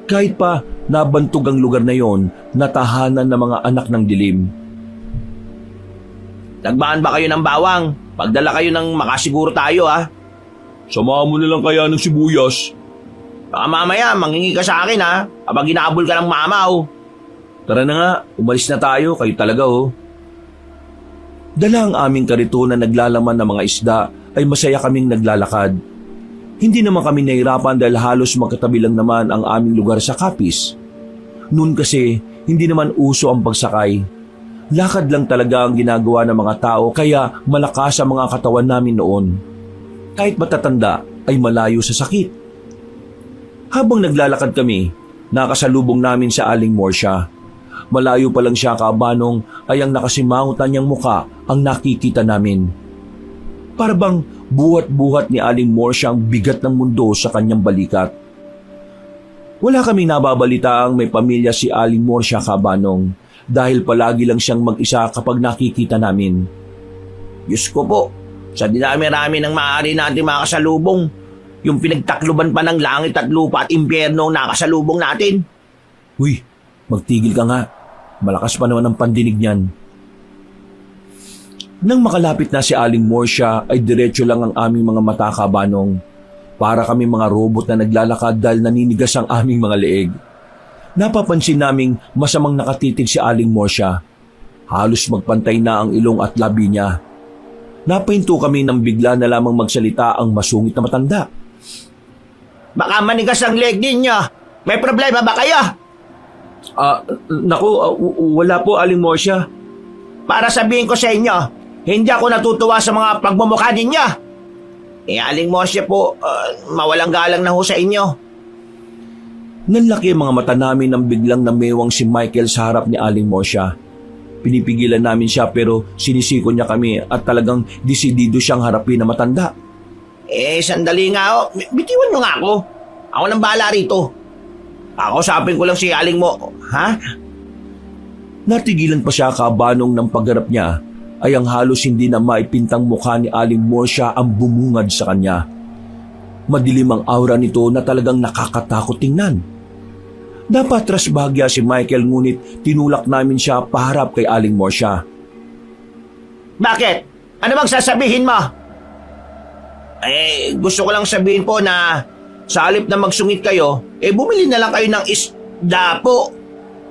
Kahit pa nabantog ang lugar na yon, natahanan ng mga anak ng dilim. Nagbaan ba kayo ng bawang? Pagdala kayo ng makasiguro tayo ha. Samahan mo na lang kaya ng sibuyas. Baka mamaya mangingi ka sa akin ha. Habang ginaabol ka ng mamaw. Tara na nga, umalis na tayo, kayo talaga oh. Dala ang aming karito na naglalaman ng mga isda ay masaya kaming naglalakad. Hindi naman kami nahirapan dahil halos magkatabi lang naman ang aming lugar sa Capiz. Noon kasi hindi naman uso ang pagsakay. Lakad lang talaga ang ginagawa ng mga tao kaya malakas ang mga katawan namin noon. Kahit matatanda ay malayo sa sakit. Habang naglalakad kami, nakasalubong namin sa Aling Morsha. malayo pa lang siya Kabanong ay ang nakasimangutan niyang muka ang nakikita namin. Para bang buhat-buhat ni Aling Morsia ang bigat ng mundo sa kanyang balikat. Wala kaming nababalitaang may pamilya si Aling Morsia Kabanong dahil palagi lang siyang mag-isa kapag nakikita namin. Diyos ko po, sa dinami-rami ng maaari natin makasalubong, yung pinagtakluban pa ng langit at lupa at impyerno ang nakasalubong natin. Uy, magtigil ka nga. Malakas pa naman ang pandinig niyan. Nang makalapit na si Aling Morsia ay diretso lang ang aming mga mata Kabanong. Para kami mga robot na naglalakad dahil naninigas ang aming mga leeg. Napapansin naming masamang nakatitig si Aling Morsia. Halos magpantay na ang ilong at labi niya. Napahinto kami nang bigla na lamang magsalita ang masungit na matanda. Baka manigas ang leg ninyo. May problema ba kayo? Naku, wala po Aling Morsia. Para sabihin ko sa inyo, hindi ako natutuwa sa mga pagmumukha ninyo. Aling Morsia po, mawalang galang na ho sa inyo. Nanlaki ang mga mata namin nang biglang namewang si Michael sa harap ni Aling Morsia. Pinipigilan namin siya pero sinisiko niya kami at talagang desidido siyang harapin na matanda. Sandali nga ho. Bitiwan nyo nga ako. Ako nang bahala rito. Kakausapin ko lang si Aling mo. Ha? Natigilan pa siya Kabanong ng pagharap niya ay ang halos hindi na maipintang mukha ni Aling Morsia ang bumungad sa kanya. Madilim ang aura nito na talagang nakakatakot tingnan. Napatras bahagya si Michael ngunit tinulak namin siya paharap kay Aling Morsia. Bakit? Ano bang sasabihin mo? Gusto ko lang sabihin po na sa halip na magsungit kayo, bumili na lang kayo ng isda po.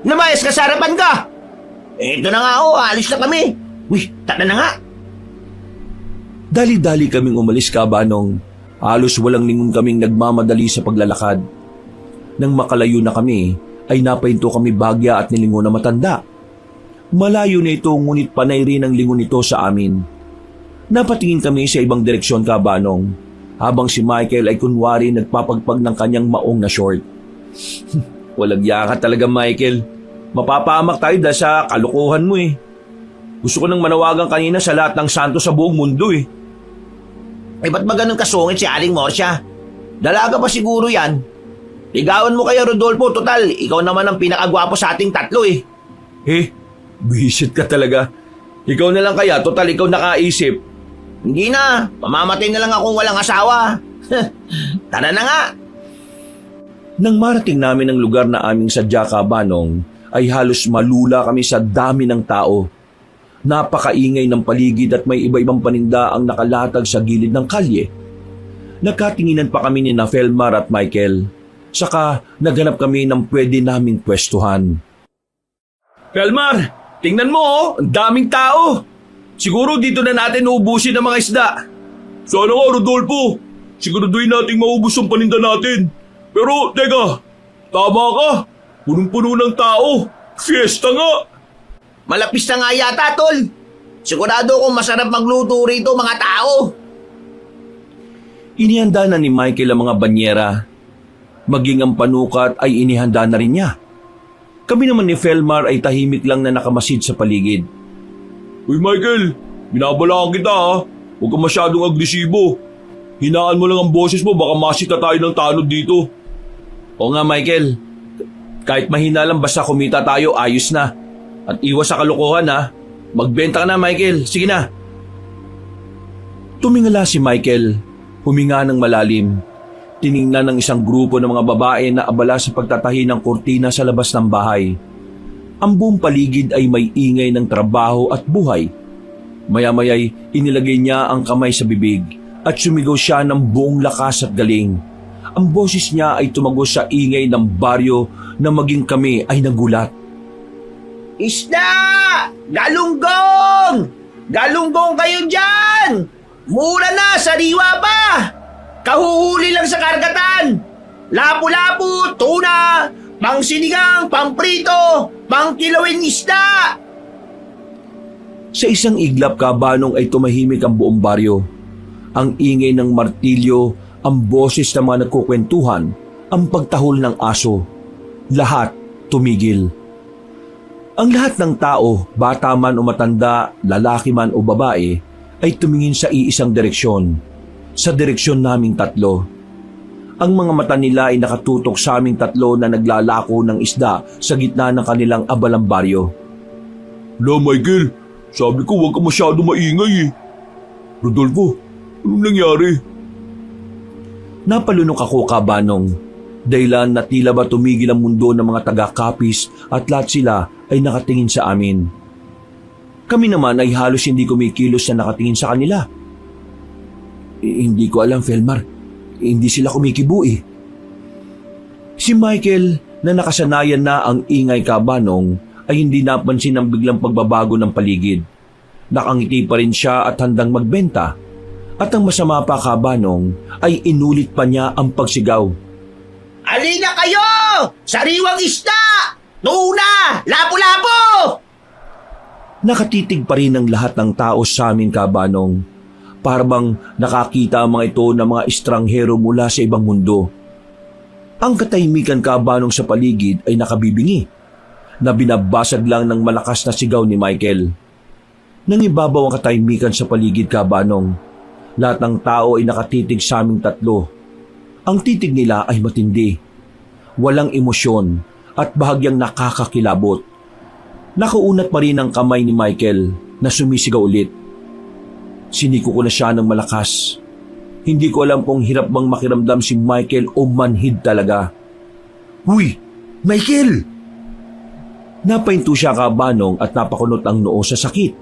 Namayas ka sa harapan ka! Ito na nga alis na kami. Uy, tara na nga. Dali-dali kaming umalis Kabanong. Halos walang lingon kaming nagmamadali sa paglalakad. Nang makalayo na kami, ay napahinto kami bahagya at nilingon na matanda. Malayo na ito ngunit panay rin ang lingon nito sa amin. Napatingin kami sa ibang direksyon Kabanong, habang si Michael ay kunwari nagpapagpag ng kanyang maong na short. Walang yaka talaga Michael. Mapapahamak tayo dahil sa kalukuhan mo eh. Gusto ko nang manawagan kanina sa lahat ng santo sa buong mundo eh. Ba't ba ganun kasungit si Aling Morsia? Dalaga pa siguro yan. Ligawan mo kaya Rodolfo, total, ikaw naman ang pinakagwapo sa ating tatlo eh. Bisit ka talaga. Ikaw na lang kaya, total ikaw nakaisip. Hindi na, pamamatay na lang akong walang asawa. Tara na nga. Nang marating namin ang lugar na aming sadya Kabanong, ay halos malula kami sa dami ng tao. Napakaingay ng paligid at may iba-ibang paninda ang nakalatag sa gilid ng kalye. Nagkatinginan pa kami ni Felmar at Michael. Saka naghanap kami ng pwede naming pwestuhan. Felmar, tingnan mo ang daming tao. Siguro dito na natin uubusin ang mga isda. Sana nga, Rodolfo. Siguraduhin nating maubos ang paninda natin. Pero, teka, tama ka. Punong-puno ng tao. Fiesta nga. Malapis na nga yata, tol. Sigurado kong masarap magluto rito mga tao. Inihanda na ni Michael ang mga banyera. Maging ang panukat ay inihanda na rin niya. Kami naman ni Felmar ay tahimik lang na nakamasid sa paligid. Uy Michael, binabalaan kita ha. Huwag ka masyadong agresibo. Hinaan mo lang ang boses mo, baka masita tayo ng tanod dito. Oo nga Michael, kahit mahina lang basta kumita tayo ayos na. At iwas sa kalokohan ha. Magbenta ka na Michael, sige na. Tumingala si Michael, huminga ng malalim. Tiningnan ng isang grupo ng mga babae na abala sa pagtatahi ng kurtina sa labas ng bahay. Ang buong paligid ay may ingay ng trabaho at buhay. Maya-maya'y inilagay niya ang kamay sa bibig at sumigaw siya ng buong lakas at galing. Ang boses niya ay tumagos sa ingay ng baryo na maging kami ay nagulat. Isda! Galunggong! Galunggong kayo dyan! Mura na, sariwa pa! Kahuhuli lang sa karagatan! Lapu-lapu, tuna, pangsinigang, pangprito, pangkilawin isda! Sa isang iglap Kabanong ay tumahimik ang buong baryo. Ang ingay ng martilyo, ang boses ng mga nagkukwentuhan, ang pagtahol ng aso. Lahat tumigil. Ang lahat ng tao, bata man o matanda, lalaki man o babae, ay tumingin sa iisang direksyon, sa direksyon naming tatlo. Ang mga mata nila ay nakatutok sa aming tatlo na naglalako ng isda sa gitna ng kanilang abalang baryo. La, Michael, sabi ko huwag ka masyado maingay eh. Rodolfo, anong nangyari? Napalunok ako, Kabanong, dahilan na tila ba tumigil ang mundo ng mga taga-Kapis at lahat sila ay nakatingin sa amin. Kami naman ay halos hindi kumikilos na nakatingin sa kanila. Hindi ko alam, Felmar. Hindi sila kumikibo eh. Si Michael, na nakasanayan na ang ingay, Kabanong, ay hindi napansin ang biglang pagbabago ng paligid. Nakangiti pa rin siya at handang magbenta. At ang masama pa, Kabanong, ay inulit pa niya ang pagsigaw. Alina kayo! Sariwang isda! Tuna! Lapo-lapo! Nakatitig pa rin ang lahat ng tao sa amin, Kabanong. Parang nakakita ang mga ito ng mga estranghero mula sa ibang mundo. Ang katahimikan, Kabanong, sa paligid ay nakabibingi, na binabasag lang ng malakas na sigaw ni Michael. Nangibabaw ang katahimikan sa paligid, Kabanong. Lahat ng tao ay nakatitig sa aming tatlo. Ang titig nila ay matindi, walang emosyon at bahagyang nakakakilabot. Nakaunat pa rin ang kamay ni Michael na sumisigaw ulit. Siniko ko na siya ng malakas. Hindi ko alam kung hirap bang makiramdam si Michael o manhid talaga. Huy! Michael! Napahinto siya, Kabanong, at napakunot ang noo sa sakit.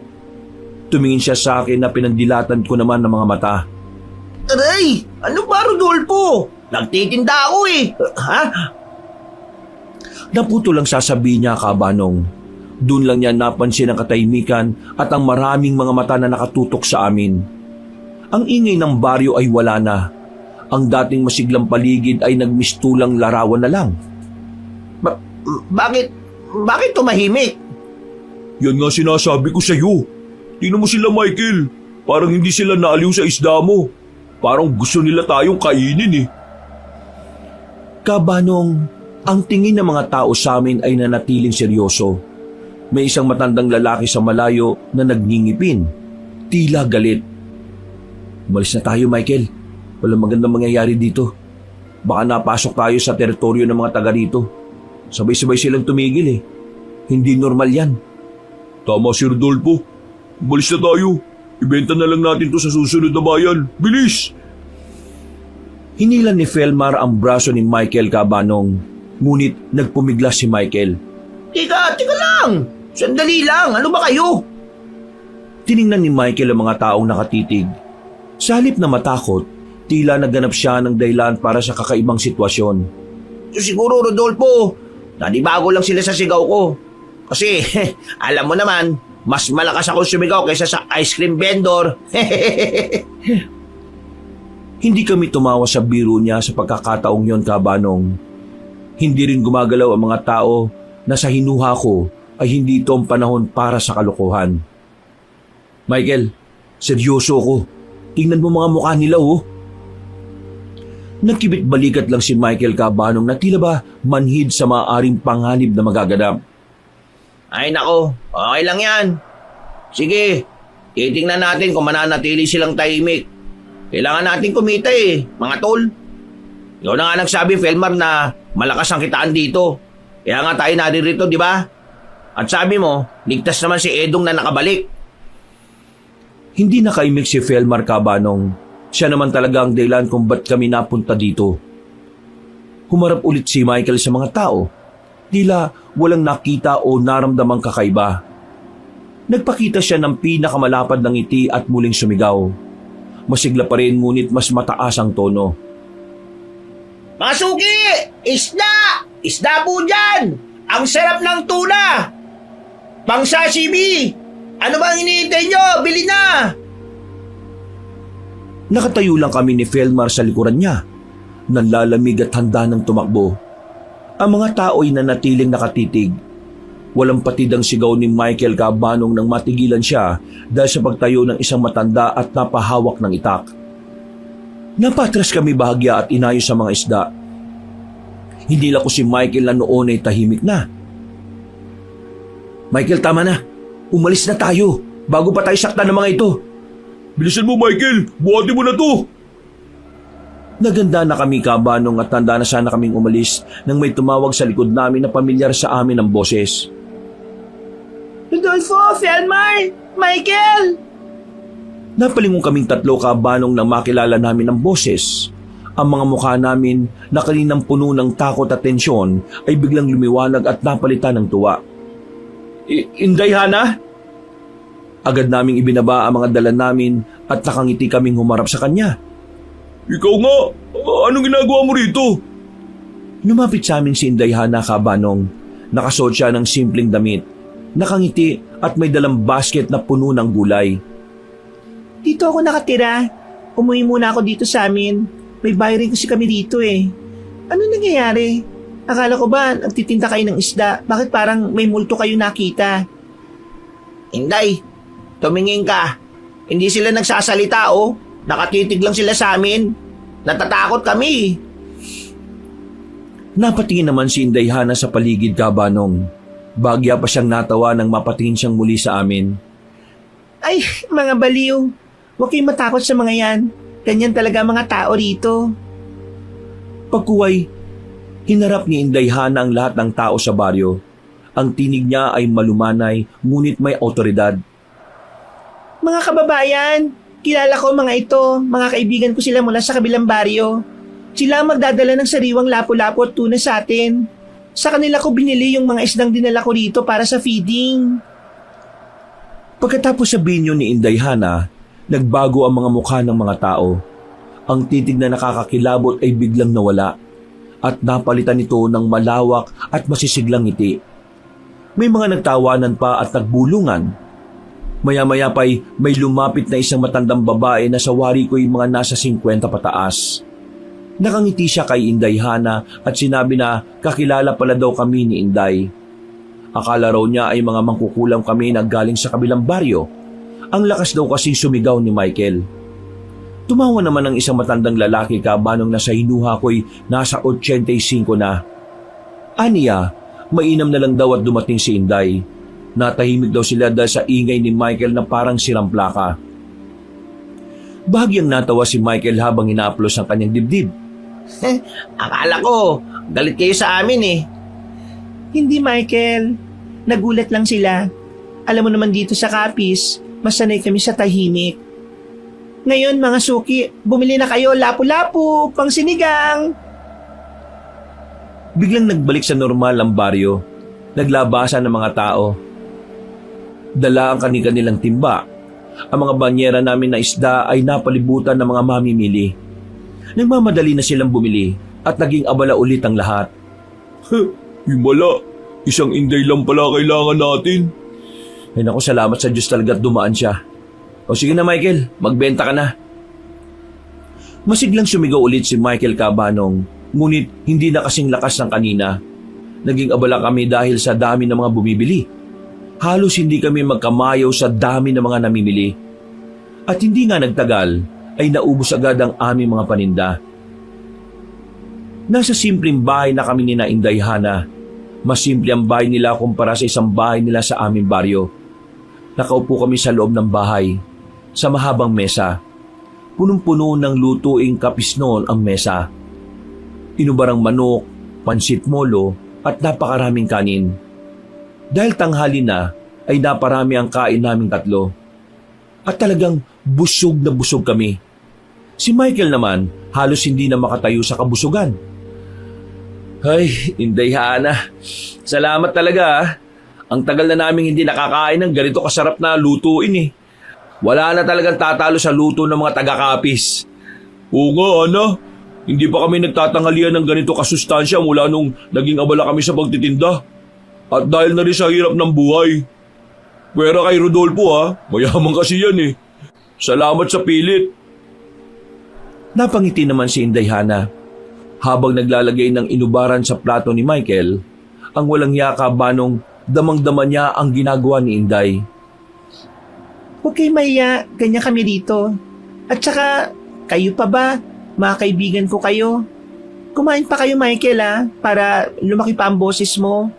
Tumingin siya sa akin na pinandilatan ko naman ng mga mata. Aray! Ano ba, Rodolfo? Nagtitinda ako eh. Ha? Naputo lang sasabihin niya, Kabanong. Doon lang niya napansin ang katahimikan at ang maraming mga mata na nakatutok sa amin. Ang ingay ng baryo ay wala na. Ang dating masiglang paligid ay nagmistulang larawan na lang. Bakit tumahimik? Yan nga sinasabi ko sa'yo. Tingnan mo sila, Michael. Parang hindi sila naaliw sa isda mo. Parang gusto nila tayong kainin eh. Kabanong, ang tingin ng mga tao sa amin ay nanatiling seryoso. May isang matandang lalaki sa malayo na nagngingipin. Tila galit. Umalis na tayo, Michael. Walang magandang mangyayari dito. Baka napasok tayo sa teritoryo ng mga taga rito. Sabay-sabay silang tumigil eh. Hindi normal yan. Tama si Rodolfo. Umalis na tayo. Ibenta na lang natin to sa susunod na bayan. Bilis! Hinilan ni Felmar ang braso ni Michael, Kabanong. Ngunit nagpumiglas si Michael. Teka lang! Sandali lang! Ano ba kayo? Tiningnan ni Michael ang mga taong nakatitig. Sa halip na matakot, tila nagganap siya ng dahilan para sa kakaibang sitwasyon. So siguro, Rodolfo, nanibago lang sila sa sigaw ko. Kasi, alam mo naman, mas malakas ako sumigaw kaysa sa ice cream vendor. Hindi kami tumawa sa biro niya sa pagkakataong yon, Kabanong. Hindi rin gumagalaw ang mga tao na sa hinuha ko ay hindi ito ang panahon para sa kalokohan. Michael, seryoso ako. Tingnan mo mga mukha nila, oh. Nagkibit balikat lang si Michael, Kabanong, na tila ba manhid sa maaaring panganib na magaganap. Ay nako, okay lang yan. Sige, titingnan natin kung mananatili silang tahimik. Kailangan natin kumita eh, mga tol. Ikaw na nga nagsabi, Felmar, na malakas ang kitaan dito. Kaya nga tayo naririto, di ba? At sabi mo, ligtas naman si Edong na nakabalik. Hindi nakaimik si Felmar, Kabanong. Siya naman talaga ang dahilan kung ba't kami napunta dito. Humarap ulit si Michael sa mga tao. Tila walang nakita o naramdamang kakaiba. Nagpakita siya ng pinakamalapad ng ngiti at muling sumigaw. Masigla pa rin ngunit mas mataas ang tono. Mga suki! Isda! Isda po dyan! Ang sarap ng tuna! Pang sashimi! Ano bang iniintay nyo? Bili na! Nakatayo lang kami ni Felmar sa likuran niya. Nanlalamig at handa ng tumakbo. Ang mga tao ay nanatiling nakatitig. Walang patid ang sigaw ni Michael, Kabanong, nang matigilan siya dahil sa pagtayo ng isang matanda at napahawak ng itak. Napatras kami bahagya at inayos sa mga isda. Hindi lang ko si Michael na noon ay tahimik na. Michael, tama na. Umalis na tayo bago pa tayo saktan ng mga ito. Bilisan mo, Michael! Buhatin mo na to! Naganda na kami, Kabanong, at tanda na sana kaming umalis nang may tumawag sa likod namin na pamilyar sa amin ang boses. Rodolfo, Felmar, Michael! Napalingon kaming tatlo, Kabanong, nang makilala namin ang boses. Ang mga mukha namin na kaninang puno ng takot at tensyon ay biglang lumiwanag at napalitan ng tuwa. Inday, Hana? Agad naming ibinaba ang mga dala namin at nakangiti kaming humarap sa kanya. Ikaw nga! Anong ginagawa mo rito? Lumapit sa amin si Inday Hana, Kabanong. Nakasuot siya ng simpleng damit, nakangiti at may dalang basket na puno ng gulay. Dito ako nakatira. Umuwi muna ako dito sa amin. May bahay rin kasi kami dito eh. Ano nangyayari? Akala ko ba nagtitinda kayo ng isda? Bakit parang may multo kayo nakita? Inday, tumingin ka. Hindi sila nagsasalita oh. Nakatitig lang sila sa amin. Natatakot kami. Napatingin naman si Inday Hana sa paligid, Kabanong. Bagya pa siyang natawa nang mapatingin siyang muli sa amin. Ay, mga baliw. Huwag kayong matakot sa mga yan. Ganyan talaga mga tao rito. Pagkuway, hinarap ni Inday Hana ang lahat ng tao sa baryo. Ang tinig niya ay malumanay, ngunit may awtoridad. Mga kababayan, kilala ko mga ito. Mga kaibigan ko sila mula sa kabilang baryo. Sila ang magdadala ng sariwang lapu-lapu at tuna sa atin. Sa kanila ko binili yung mga isdang dinala ko rito para sa feeding. Pagkatapos sabihin ni Inday Hana, nagbago ang mga mukha ng mga tao. Ang titig na nakakakilabot ay biglang nawala at napalitan ito ng malawak at masisiglang ngiti. May mga nagtawanan pa at nagbulungan. Maya-maya pa'y may lumapit na isang matandang babae na sa wari ko'y mga nasa 50 pataas. Nakangiti siya kay Inday Hana at sinabi na kakilala pala daw kami ni Inday. Akala raw niya ay mga mangkukulam kami na galing sa kabilang baryo. Ang lakas daw kasi sumigaw ni Michael. Tumawa naman ang isang matandang lalaki, Kabanong, na sa hinuha ko'y nasa 85 na. Aniya, mainam na lang daw at dumating si Inday. Natahimik daw sila dahil sa ingay ni Michael na parang sirang plaka. Bahagyang natawa si Michael habang inaaplos ang kanyang dibdib. Akala ko, galit kayo sa amin eh. Hindi, Michael. Nagulat lang sila. Alam mo naman dito sa Capiz, masanay kami sa tahimik. Ngayon mga suki, bumili na kayo lapu-lapu, pang sinigang. Biglang nagbalik sa normal ang baryo. Naglabasan ng mga tao. Dala ang kanilang timba. Ang mga banyera namin na isda ay napalibutan ng mga mamimili. Nagmamadali na silang bumili at naging abala ulit ang lahat. Himala, isang Inday lang pala kailangan natin. Ay naku, salamat sa Diyos talaga at dumaan siya. O sige na Michael, magbenta ka na. Masiglang sumigaw ulit si Michael, Kabanong, ngunit hindi na kasing lakas ng kanina. Naging abala kami dahil sa dami ng mga bumibili. Halos hindi kami magkamayaw sa dami ng mga namimili. At hindi nga nagtagal ay naubos agad ang aming mga paninda. Nasa simpleng bahay na kami ni na Inday Hana. Mas simple ang bahay nila kumpara sa isang bahay nila sa aming baryo. Nakaupo kami sa loob ng bahay, sa mahabang mesa. Punong-puno ng lutuing kapisnon ang mesa. Inubarang manok, pansit molo at napakaraming kanin. Dahil tanghali na ay naparami ang kain naming tatlo. At talagang busog na busog kami. Si Michael naman halos hindi na makatayo sa kabusugan. Ay, Inday Hana, salamat talaga ah. Ang tagal na namin hindi nakakain ng ganito kasarap na lutuin eh. Wala na talagang tatalo sa luto ng mga taga-Capiz. Oo nga, Ana. Hindi pa kami nagtatanghalian ng ganito kasustansya mula nung naging abala kami sa pagtitinda. At dahil na rin sa hirap ng buhay. Pwera kay Rodolfo ha, mayaman kasi yan eh. Salamat sa pilit. Napangiti naman si Inday Hana. Habang naglalagay ng inubaran sa plato ni Michael, ang walang yaka Banong damang-dama niya ang ginagawa ni Inday. Huwag kayo mahiya, ganyan kami dito. At saka, kayo pa ba? Mga kaibigan ko kayo. Kumain pa kayo, Michael para lumaki pa ang boses mo.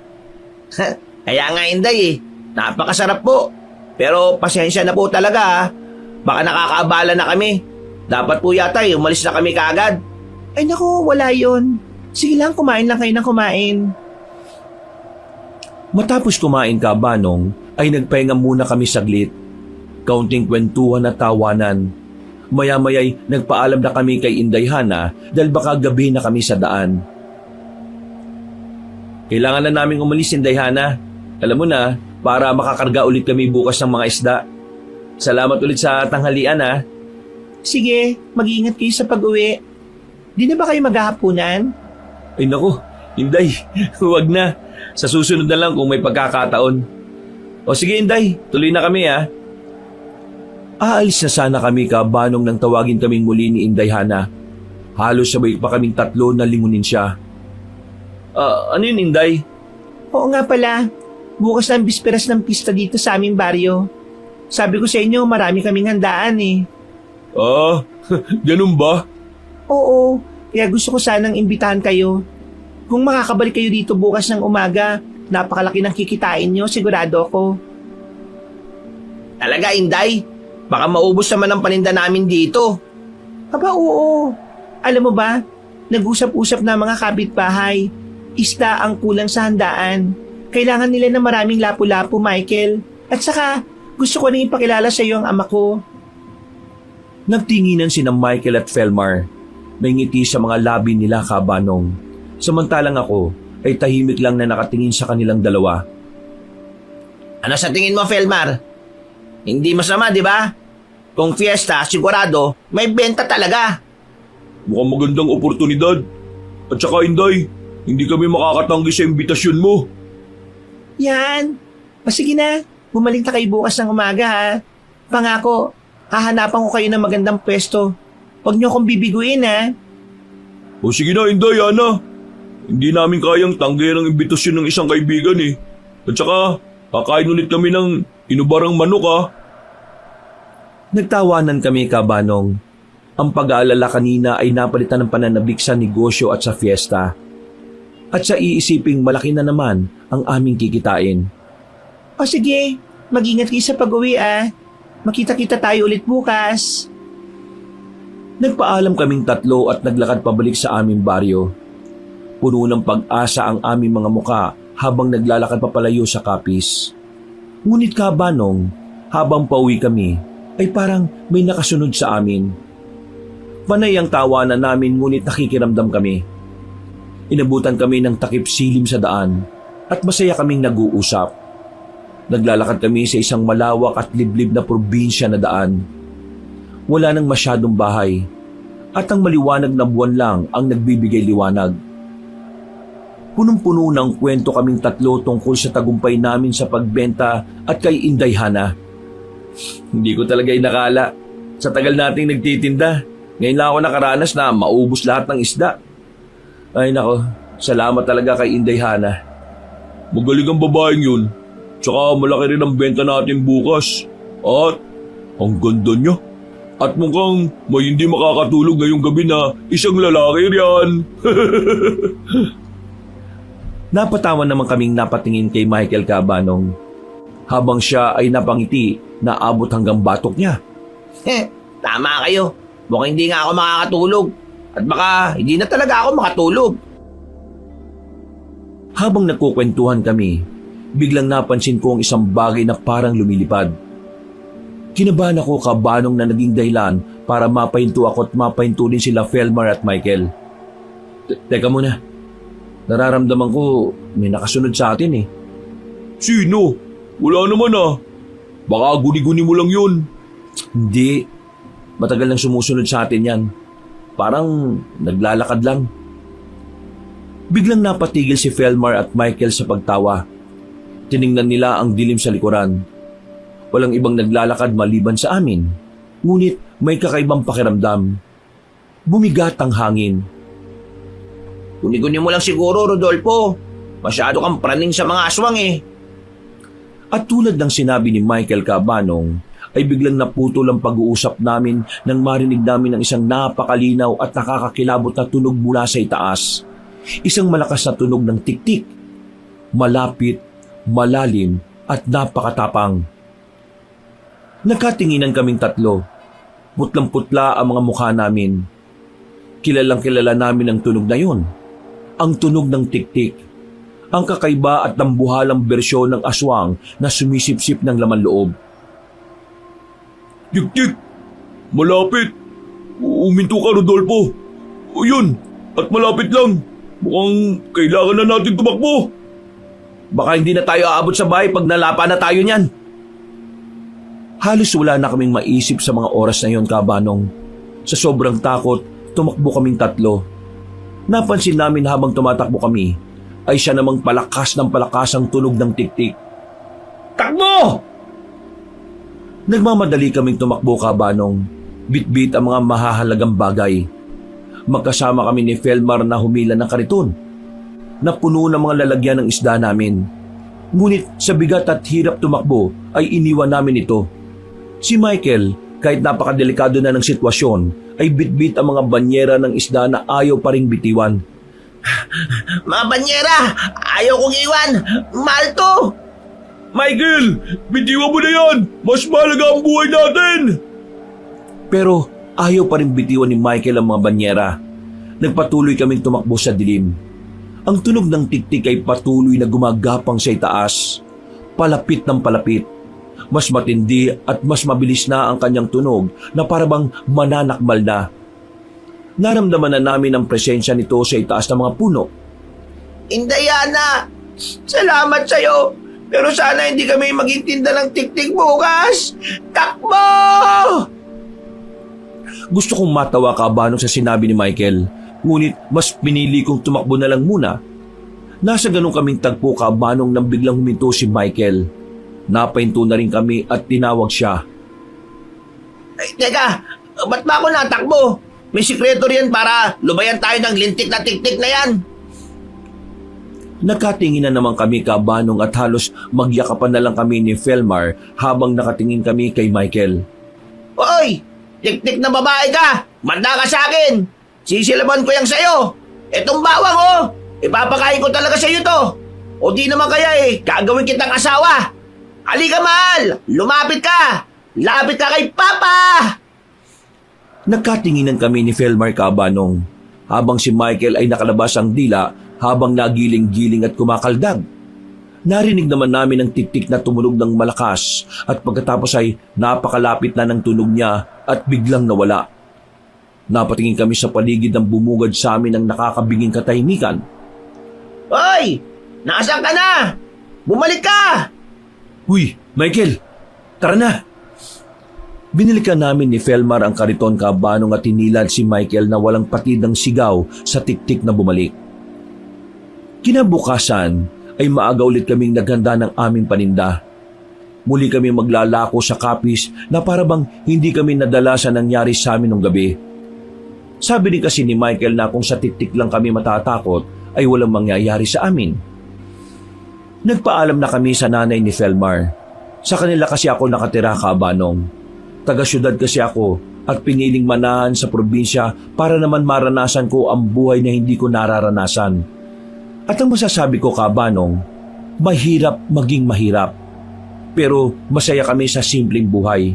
Kaya nga Inday eh, Napakasarap po. Pero pasensya na po talaga ha. Baka nakakaabala na kami. Dapat po yata umalis na kami kaagad. Ay naku, wala yon. Sige lang, kumain lang kayo ng kumain. Matapos kumain Kabanong, ay nagpahinga muna kami saglit. Kaunting kwentuhan at tawanan. Maya-maya'y nagpaalam na kami kay Inday Hana dahil baka gabi na kami sa daan. Kailangan na naming umalis, Inday Hana. Alam mo na, para makakarga ulit kami bukas ng mga isda. Salamat ulit sa tanghalian ha. Sige, mag-iingat kayo sa pag-uwi. Di na ba kayo maghahapunan? Ay naku, Inday, huwag na. Sa susunod na lang kung may pagkakataon. O sige Inday, tuloy na kami ha. Aalis na sana kami Kabanong nang tawagin kaming muli ni Inday Hana. Halos sabay pa kaming tatlo na lingunin siya. Ano yun Inday? Oo nga pala, bukas na ang bisperas ng pista dito sa aming baryo. Sabi ko sa inyo, marami kaming handaan eh. Ganun ba? Oo, kaya gusto ko sanang imbitahan kayo. Kung makakabalik kayo dito bukas ng umaga, napakalaki ng kikitain nyo, sigurado ako. Talaga, Inday? Baka maubos naman ang paninda namin dito. Aba oo, alam mo ba, nag-usap-usap na mga kapitbahay. Isda ang kulang sa handaan. Kailangan nila ng maraming lapu-lapu, Michael. At saka, gusto ko rin ipakilala sa iyo ang ama ko. Nagtinginan sina Michael at Felmar. May ngiti sa mga labi nila Kabanong. Samantalang ako ay tahimik lang na nakatingin sa kanilang dalawa. Ano sa tingin mo, Felmar? Hindi masama, di ba? Kung fiesta, sigurado, may benta talaga. Mukhang magandang oportunidad. At saka Inday, hindi kami makakatanggi sa imbitasyon mo. Yan. O sige na, bumalik na kayo bukas ng umaga ha. Pangako, hahanapan ko kayo ng magandang pwesto. Huwag niyo akong bibiguin ha. O sige na Inday, Hana. Hindi namin kayang tanggihan ang imbitasyon ng isang kaibigan eh. At saka, kakain ulit kami ng inubarang manok ha. Nagtawanan kami Kabanong. Ang pag-aalala kanina ay napalitan ng pananabik sa negosyo at sa fiesta. At sa iisiping malaki na naman ang aming kikitain. O sige, mag-ingat kayo sa pag-uwi ah. Makita-kita tayo ulit bukas. Nagpaalam kaming tatlo at naglakad pabalik sa aming baryo. Puno ng pag-asa ang aming mga muka habang naglalakad papalayo sa kapis. Ngunit Kabanong, habang pauwi kami, ay parang may nakasunod sa amin. Panay ang tawanan namin ngunit nakikiramdam kami. Inabutan kami ng takip silim sa daan at masaya kaming nag-uusap. Naglalakad kami sa isang malawak at liblib na probinsya na daan. Wala nang masyadong bahay at ang maliwanag na buwan lang ang nagbibigay liwanag. Punong-puno ng kwento kaming tatlo tungkol sa tagumpay namin sa pagbenta at kay Inday Hana. Hindi ko talaga inakala. Sa tagal nating nagtitinda, ngayon lang ako nakaranas na maubos lahat ng isda. Ay nako, salamat talaga kay Inday Hana. Magaling ang babaeng yun. Tsaka malaki rin ang benta natin bukas. At ang ganda niya. At mukhang may hindi makakatulog ngayong gabi na isang lalaki riyan. Napatawan naman kaming napatingin kay Michael Kabanong. Habang siya ay napangiti na abot hanggang batok niya. Tama kayo. Mukhang hindi nga ako makakatulog. At baka hindi na talaga ako makatulog. Habang nagkukwentuhan kami, biglang napansin ko ang isang bagay na parang lumilipad. Kinabahan ako Kabanong na naging dahilan para mapahinto ako at mapahinto din sila Felmar at Michael. Teka muna, nararamdaman ko may nakasunod sa atin eh. Sino? Wala naman ah. Baka guni-guni mo lang yun. Hindi, matagal nang sumusunod sa atin yan. Parang naglalakad lang. Biglang napatigil si Felmar at Michael sa pagtawa. Tiningnan nila ang dilim sa likuran. Walang ibang naglalakad maliban sa amin. Ngunit may kakaibang pakiramdam. Bumigat ang hangin. Guni-guni mo lang siguro, Rodolfo. Masyado kang praning sa mga aswang eh. At tulad ng sinabi ni Michael Kabanong, ay biglang naputol ang pag-uusap namin nang marinig namin ang isang napakalinaw at nakakakilabot na tunog mula sa itaas. Isang malakas na tunog ng tik-tik. Malapit, malalim at napakatapang. Nagkatinginan kaming tatlo. Putlang-putla ang mga mukha namin. Kilalang-kilala namin ang tunog na yun. Ang tunog ng tiktik. Ang kakaiba at tambuhalang bersyon ng aswang na sumisipsip ng laman loob. Tik-tik! Malapit! Uminto ka, Rodolfo! O yun! At malapit lang! Mukhang kailangan na natin tumakbo! Baka hindi na tayo aabot sa bahay pag nalapa na tayo niyan. Halos wala na kaming maisip sa mga oras na yon, Kabanong. Sa sobrang takot, tumakbo kaming tatlo. Napansin namin habang tumatakbo kami, ay siya namang palakas ng palakas ang tunog ng tiktik. Takbo! Nagmamadali kaming tumakbo, Kabanong. Bit-bit ang mga mahahalagang bagay. Magkasama kami ni Felmar na humila ng kariton, na puno ng mga lalagyan ng isda namin. Ngunit sa bigat at hirap tumakbo ay iniwan namin ito. Si Michael, kahit napakadelikado na ng sitwasyon, ay bitbit ang mga banyera ng isda na ayaw pa ring bitiwan. Mga banyera, ayaw kong iwan. Mahal to. Michael! Bitiwan mo na yan! Mas mahalaga ang buhay natin! Pero ayaw pa rin bitiwan ni Michael ang mga banyera. Nagpatuloy kaming tumakbo sa dilim. Ang tunog ng tiktik ay patuloy na gumagapang sa itaas. Palapit ng palapit. Mas matindi at mas mabilis na ang kanyang tunog na parabang mananakmal na. Naramdaman na namin ang presensya nito sa itaas ng mga puno. Indayana, salamat sa'yo. Pero sana hindi kami maging tinda ng tiktik bukas. Takbo! Gusto kong matawa, Kabanong, sa sinabi ni Michael. Ngunit mas pinili kong tumakbo na lang muna. Nasa ganun kaming tagpo, Kabanong, nang biglang huminto si Michael. Napahinto na rin kami at tinawag siya. Ay, teka, ba't ba ako natakbo? May sikreto riyan para lubayan tayo ng lintik na tiktik na yan. Nakatingin na naman kami, Kabanong, at halos magyakapan na lang kami ni Felmar habang nakatingin kami kay Michael. Hoy! Tik-tik na babae ka! Manda ka sa akin! Sisilaban ko yang sa'yo! Etong bawang oh! Ipapakain ko talaga sa'yo to! O di naman kaya gagawin kitang asawa! Halika, mahal! Lumapit ka! Lapit ka kay Papa! Nagkatinginan kami ni Felmar, Kabanong, habang si Michael ay nakalabas ang dila habang nagiling-giling at kumakaldag. Narinig naman namin ang tiktik na tumunog ng malakas at pagkatapos ay napakalapit na ng tunog niya at biglang nawala. Napatingin kami sa paligid ng bumugad sa amin ng nakakabinging katahimikan. Hoy! Nasaan ka na? Bumalik ka! Huy, Michael! Tara na! Binilikan namin ni Felmar ang kariton, Kabanong, at tinilad si Michael na walang patid ng sigaw sa tiktik na bumalik. Kinabukasan ay maaga ulit kaming naghanda ng aming paninda. Muli kami maglalako sa kapis na parabang hindi kami nadala sa nangyari sa amin nung gabi. Sabi din kasi ni Michael na kung sa tiktik lang kami matatakot ay walang mangyayari sa amin. Nagpaalam na kami sa nanay ni Felmar. Sa kanila kasi ako nakatira, Kabanong. Taga-syudad kasi ako at piniling manahan sa probinsya para naman maranasan ko ang buhay na hindi ko nararanasan. At ang masasabi ko, Kabanong, mahirap maging mahirap. Pero masaya kami sa simpleng buhay.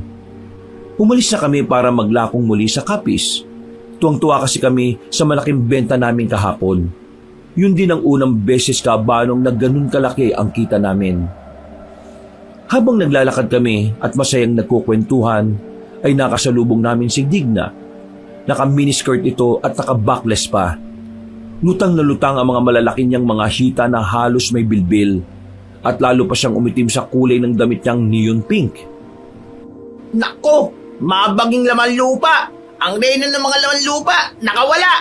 Umalis na kami para maglakong muli sa kapis. Tuwang-tuwa kasi kami sa malaking benta namin kahapon. Yun din ang unang beses, Kabanong, na ganun kalaki ang kita namin. Habang naglalakad kami at masayang nagkukwentuhan, ay nakasalubong namin si Digna. Naka-miniskirt ito at naka-backless pa. Lutang na lutang ang mga malalaki niyang mga hita na halos may bilbil at lalo pa siyang umitim sa kulay ng damit niyang neon pink. Nako! Mabaging laman lupa! Ang reyna ng mga laman lupa! Nakawala!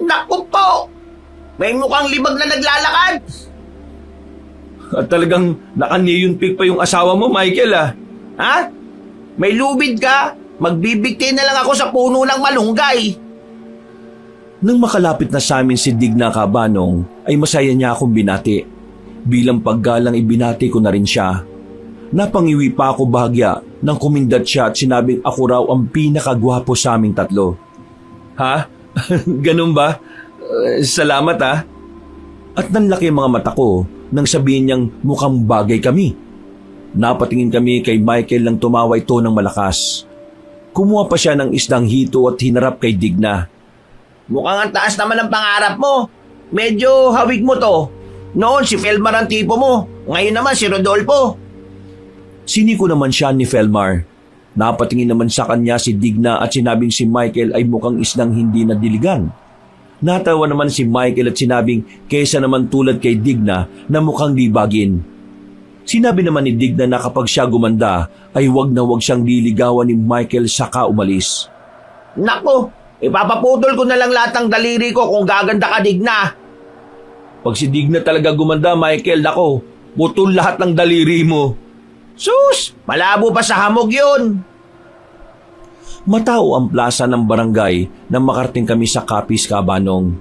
Naku po! May mukhang libag na naglalakad! At talagang naka-neon pink pa yung asawa mo, Michael, ah. Ha? May lubid ka? Magbibigti na lang ako sa puno ng malunggay. Nang makalapit na sa amin si Digna, Kabanong, ay masaya niya akong binati. Bilang paggalang ibinati ko na rin siya. Napangiwi pa ako bahagya nang kumindat siya at sinabing ako raw ang pinakagwapo sa aming tatlo. Ha? Ganun ba? Salamat, ha? At nanlaki ang mga mata ko nang sabihin niyang mukhang bagay kami. Napatingin kami kay Michael nang tumawa ito ng malakas. Kumuha pa siya ng isdang hito at hinarap kay Digna. Mukhang ang taas naman ng pangarap mo. Medyo hawig mo to. Noon si Felmar ang tipo mo. Ngayon naman si Rodolfo. Siniko naman siya ni Felmar. Napatingin naman sa kanya si Digna at sinabing si Michael ay mukhang isdang hindi nadiligan. Natawa naman si Michael at sinabing kaysa naman tulad kay Digna na mukhang libagin. Sinabi naman ni Digna na kapag siya gumanda ay wag na wag siyang liligawan ni Michael saka umalis. Nako, ipapaputol ko na lang lahat ng daliri ko kung gaganda ka, Digna. Pag si Digna talaga gumanda, Michael, nako, putol lahat ng daliri mo. Sus, malabo pa sa hamog yun. Matao ang plaza ng barangay nang makarating kami sa Capiz, Cabanong.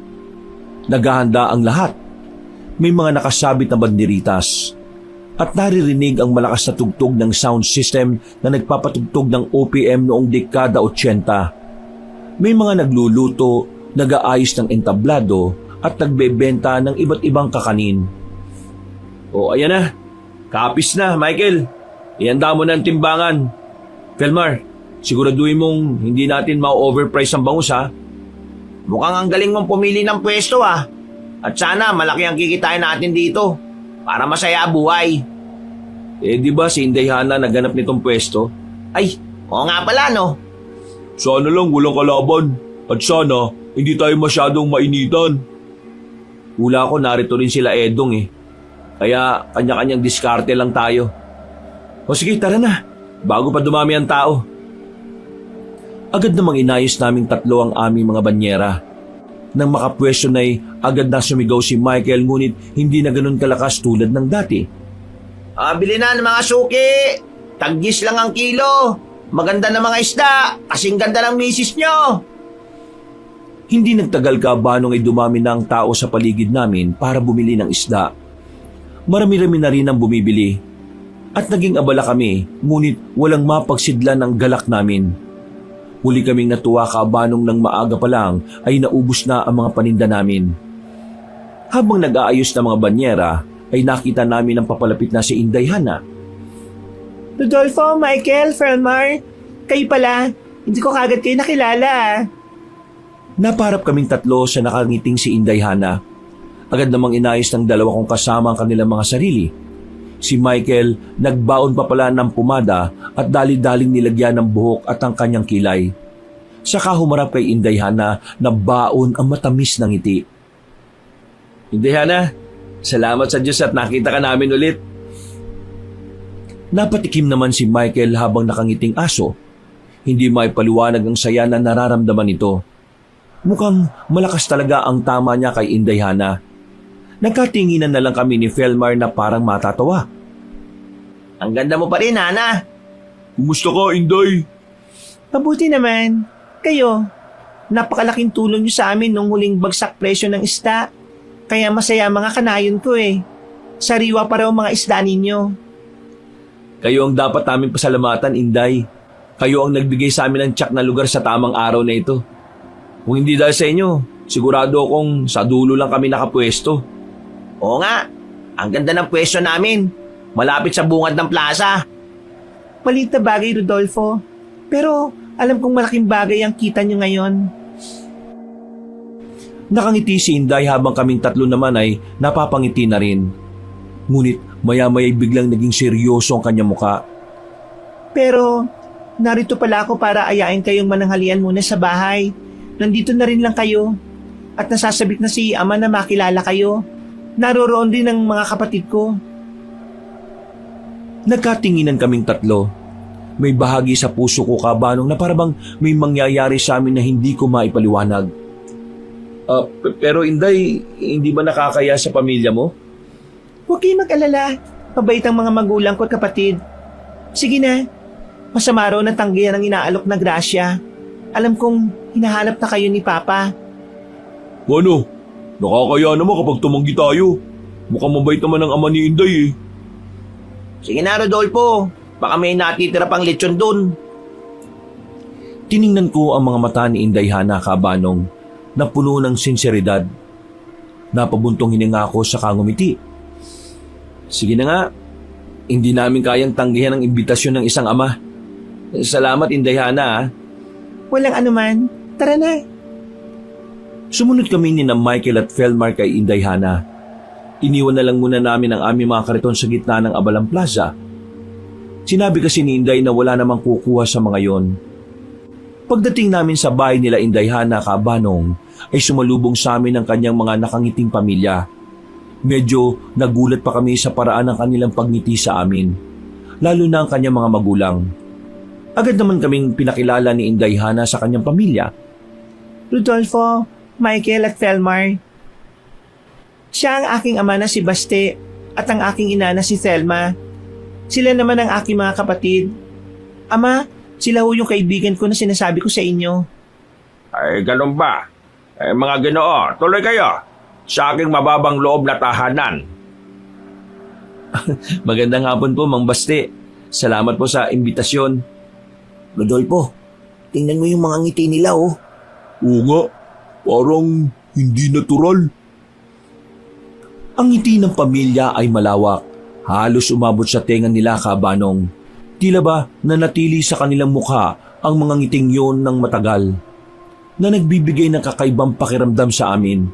Naghahanda ang lahat. May mga nakasabit na banderitas. At naririnig ang malakas na tugtog ng sound system na nagpapatugtog ng OPM noong dekada 80. May mga nagluluto, nag-aayos ng entablado at nagbebenta ng iba't ibang kakanin. O ayan na, Capiz na, Michael. Ihanda mo na ang timbangan. Felmar, siguraduhin mong hindi natin ma-overprice ang bangus ha. Mukhang ang galing mong pumili ng pwesto ah. At sana malaki ang kikitain natin dito. Para masaya buhay. Eh di ba si Inday Hana naganap nitong pwesto? Ay, oo nga pala no. Sana lang walang kalaban. At sana, hindi tayo masyadong mainitan. Hula ko narito rin sila Edong eh. Kaya kanya-kanyang diskarte lang tayo. O sige, tara na. Bago pa dumami ang tao. Agad namang inayos naming tatlo ang aming mga banyera. Nang makapwesto na'y agad na sumigaw si Michael ngunit hindi na ganun kalakas tulad ng dati. Bili na ng mga suki. Taggis lang ang kilo. Maganda na mga isda. Kasing ganda ng misis nyo. Hindi nagtagal ka banong ay dumami na ang tao sa paligid namin para bumili ng isda. Marami-rami na rin ang bumibili. At naging abala kami, ngunit walang mapagsidlan ng galak namin. Huli kaming natuwa kabanong ng maaga pa lang ay naubos na ang mga paninda namin. Habang nag-aayos ng mga banyera, ay nakita namin ang papalapit na si Inday Hana. Rodolfo, Michael, Felmar, kayo pala. Hindi ko kagad kayo nakilala ah. Naparap kaming tatlo sa nakangiting si Inday Hana. Agad namang inayos ng dalawa kong kasama ang kanilang mga sarili. Si Michael nagbaon pa pala ng pumada at dali-daling nilagyan ng buhok at ang kanyang kilay. Saka humarap kay Inday Hana na baon ang matamis ng ngiti. Inday Hana, salamat sa Diyos at nakita ka namin ulit. Napatikim naman si Michael habang nakangiting aso. Hindi maipaliwanag ang saya na nararamdaman nito. Mukhang malakas talaga ang tama niya kay Inday Hana. Nagkatinginan na lang kami ni Felmar na parang matatawa. Ang ganda mo pa rin, Hana. Kumusta ka, Inday? Mabuti naman. Kayo, napakalaking tulong niyo sa amin nung huling bagsak presyo ng isda. Kaya masaya mga kanayon ko eh. Sariwa pa raw mga isda ninyo. Kayo ang dapat namin pasalamatan, Inday. Kayo ang nagbigay sa amin ng tsak na lugar sa tamang araw na ito. Kung hindi dahil sa inyo, sigurado akong sa dulo lang kami nakapwesto. Oo nga, ang ganda ng pwesto namin. Malapit sa bungad ng plaza. Maliit na bagay, Rodolfo. Pero alam kong malaking bagay ang kita niyo ngayon. Nakangiti si Inday habang kaming tatlo naman ay napapangiti na rin. Ngunit maya-maya biglang naging seryoso ang kanyang muka. Pero narito pala ako para ayain kayong mananghalian muna sa bahay. Nandito na rin lang kayo. At nasasabik na si Ama na makilala kayo. Naroroon din ang mga kapatid ko. Nagkatinginan kaming tatlo. May bahagi sa puso ko kabanong na parabang may mangyayari sa amin na hindi ko maipaliwanag. Pero Inday, hindi ba nakakaya sa pamilya mo? Huwag kayong mag-alala. Mabait ang mga magulang ko at kapatid. Sige na. Masama raw na tanggihan ang inaalok na grasya. Alam kong hinahanap na kayo ni Papa. Ano? Nakakaya naman kapag tumanggi tayo. Mukhang mabait naman ang ama ni Inday eh. Sige na, Rodolfo. Baka may natitira pang lechon dun. Tiningnan ko ang mga mata ni Inday Hana kabanong na puno ng sinseridad. Napabuntong hininga ako sa kangumiti. Sige na nga, Hindi namin kayang tanggihan ang imbitasyon ng isang ama. Salamat, Inday Hana ah. Walang anuman. Tara na. Sumunod kami ni na Michael at Felmar kay Inday Hana. Iniwan na lang muna namin ang aming mga kariton sa gitna ng Abalang Plaza. Sinabi kasi ni Inday na wala namang kukuha sa mga yon. Pagdating namin sa bahay nila Inday Hana Kabanong, ay sumalubong sa amin ang kanyang mga nakangiting pamilya. Medyo nagulat pa kami sa paraan ng kanilang pagngiti sa amin, lalo na ang kanyang mga magulang. Agad naman kaming pinakilala ni Inday Hana sa kanyang pamilya. Rodolfo, Michael at Felmar. Siya ang aking ama na si Baste at ang aking ina na si Thelma. Sila naman ang aking mga kapatid. Ama, sila ho yung kaibigan ko na sinasabi ko sa inyo. Ay, ganun ba? Mga Ginoo, tuloy kayo sa aking mababang loob na tahanan. Magandang hapon po, Mang Baste. Salamat po sa imbitasyon. Rodolfo, tingnan mo yung mga ngiti nila oh. Oo nga, parang hindi natural. Ang ngiti ng pamilya ay malawak. Halos umabot sa tenga nila, Kabanong. Tila ba nanatili sa kanilang mukha ang mga ngiting yon ng matagal, na nagbibigay ng kakaibang pakiramdam sa amin.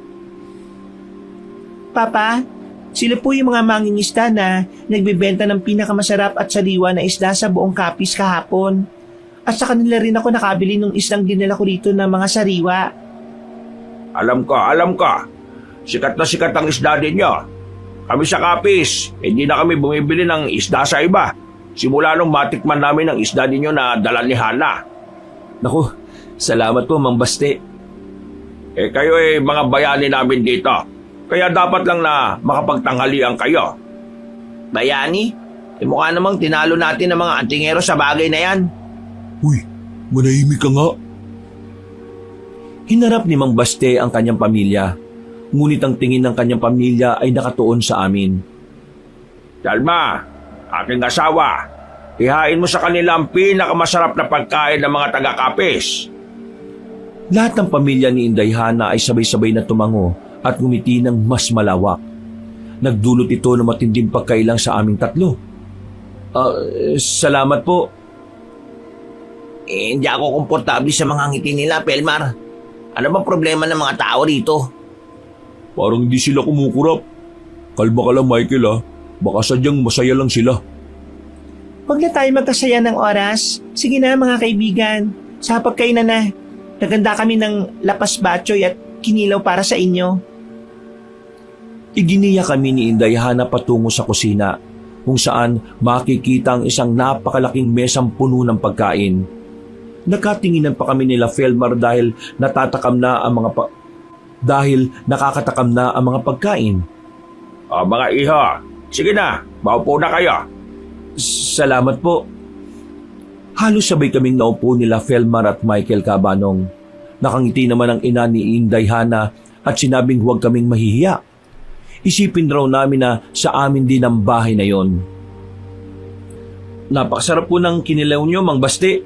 Papa, sila po yung mga mangingisda na nagbebenta ng pinakamasarap at sariwa na isda sa buong Capiz kahapon. At sa kanila rin ako nakabili ng islang dinala ko rito na mga sariwa. Alam ko. Sikat na sikat ang isda din nyo. Kami sa Capiz, hindi na kami bumibili ng isda sa iba. Simula nung matikman namin ang isda ninyo na dala ni Hana. Naku, salamat po, Mang Baste. Kayo mga bayani namin dito. Kaya dapat lang na makapagtanghalian kayo. Bayani? Mukha namang tinalo natin ang mga antingero sa bagay na yan. Uy, manahimik ka nga. Hinarap ni Mang Baste ang kanyang pamilya, ngunit ang tingin ng kanyang pamilya ay nakatuon sa amin. Thelma, aking asawa, ihain mo sa kanila ang pinakamasarap na pagkain ng mga taga-Capiz. Lahat ng pamilya ni Inday Hana ay sabay-sabay na tumango at ngumiti ng mas malawak. Nagdulot ito ng matinding pagkailang sa aming tatlo. Salamat po. Hindi ako komportable sa mga ngiti nila, Felmar. Ano bang problema ng mga tao rito? Parang hindi sila kumukurap. Kalma ka lang, Michael ah. Baka sadyang masaya lang sila. Huwag na tayo magkasaya ng oras. Sige na mga kaibigan, sa pagkainan na. Naganda kami ng lapas batchoy at kinilaw para sa inyo. Iginiya kami ni Inday Hana patungo sa kusina, kung saan makikita ang isang napakalaking mesang puno ng pagkain. Nakatinginan pa kami nila Felmar dahil nakakatakam na ang mga pagkain. Mga iho, sige na, maupo na kayo. Salamat po. Halos sabay kaming naupo nila Felmar at Michael Kabanong. Nakangiti naman ang ina ni Inday Hana at sinabing huwag kaming mahihiya. Isipin raw namin na sa amin din ang bahay na yon. Napakasarap po ng kinilaw nyo, Mang Baste.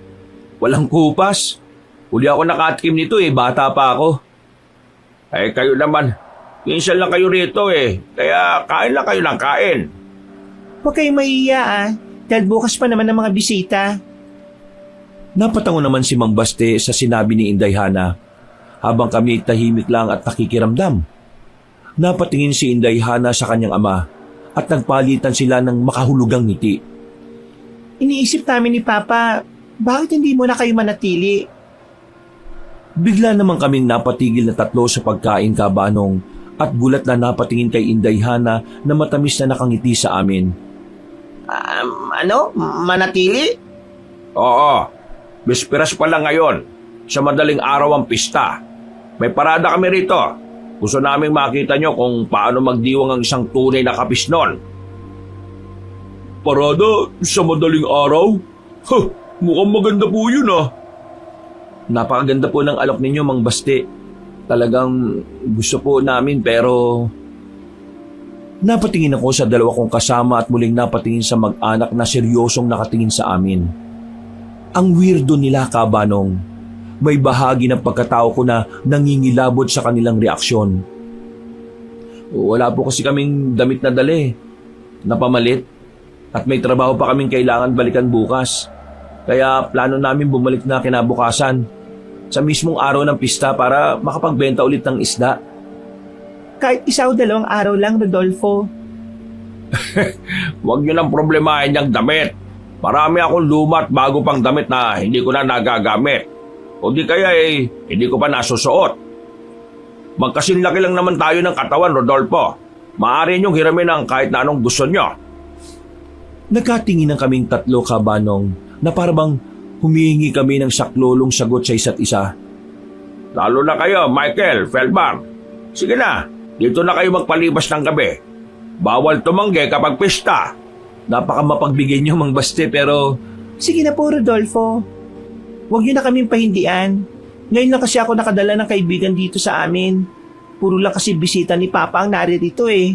Walang kupas. Huli ako nakatikim nito bata pa ako. Kayo naman, minsan lang kayo rito kaya kain lang kayo ng kain. Huwag kayong mahihiya dahil bukas pa naman ang mga bisita. Napatango naman si Mang Baste sa sinabi ni Inday Hana, habang kami tahimik lang at nakikiramdam. Napatingin si Inday Hana sa kanyang ama at nagpalitan sila ng makahulugang ngiti. Iniisip namin ni Papa, bakit hindi mo na kayo manatili? Bigla naman kaming napatigil na tatlo sa pagkain, Kabanong, at gulat na napatingin kay Inday Hana na matamis na nakangiti sa amin. Manatili? Oo, bisperas pa lang ngayon. Sa madaling araw ang pista. May parada kami rito. Gusto naming makita nyo kung paano magdiwang ang isang tunay na Capiz noon. Parada sa madaling araw? Mukhang maganda po yun ah. Napakaganda po ng alok ninyo, Mang Baste. Talagang gusto po namin pero... Napatingin ako sa dalawa kong kasama at muling napatingin sa mag-anak na seryosong nakatingin sa amin. Ang weirdo nila, Kabanong. May bahagi ng pagkatao ko na nangingilabot sa kanilang reaksyon. Wala po kasi kaming damit na dali. Napamalit. At may trabaho pa kaming kailangan balikan bukas. Kaya plano namin bumalik na kinabukasan sa mismong araw ng pista para makapagbenta ulit ng isda. Kahit 1 o 2 araw lang, Rodolfo. Huwag niyo nang problemahin yung damit. Marami akong lumat bago pang damit na hindi ko na nagagamit. O di kaya hindi ko pa nasusuot. Magkasinlaki lang naman tayo ng katawan, Rodolfo. Maaari niyong hiramin ang kahit na anong gusto niyo. Nagkatingin ng kaming 3 kabanong na parabang humihingi kami ng saklolong sagot sa isa't isa. Lalo na kayo, Michael, Feldman. Sige na, dito na kayo magpalibas ng gabi. Bawal tumanggi kapag pista. Napaka mapagbigay niyo, Mang Baste, pero Sige na po, Rodolfo. Huwag niyo na kaming pahindian. Ngayon lang kasi ako nakadala ng kaibigan dito sa amin. Puro lang kasi bisita ni Papa ang naririto eh.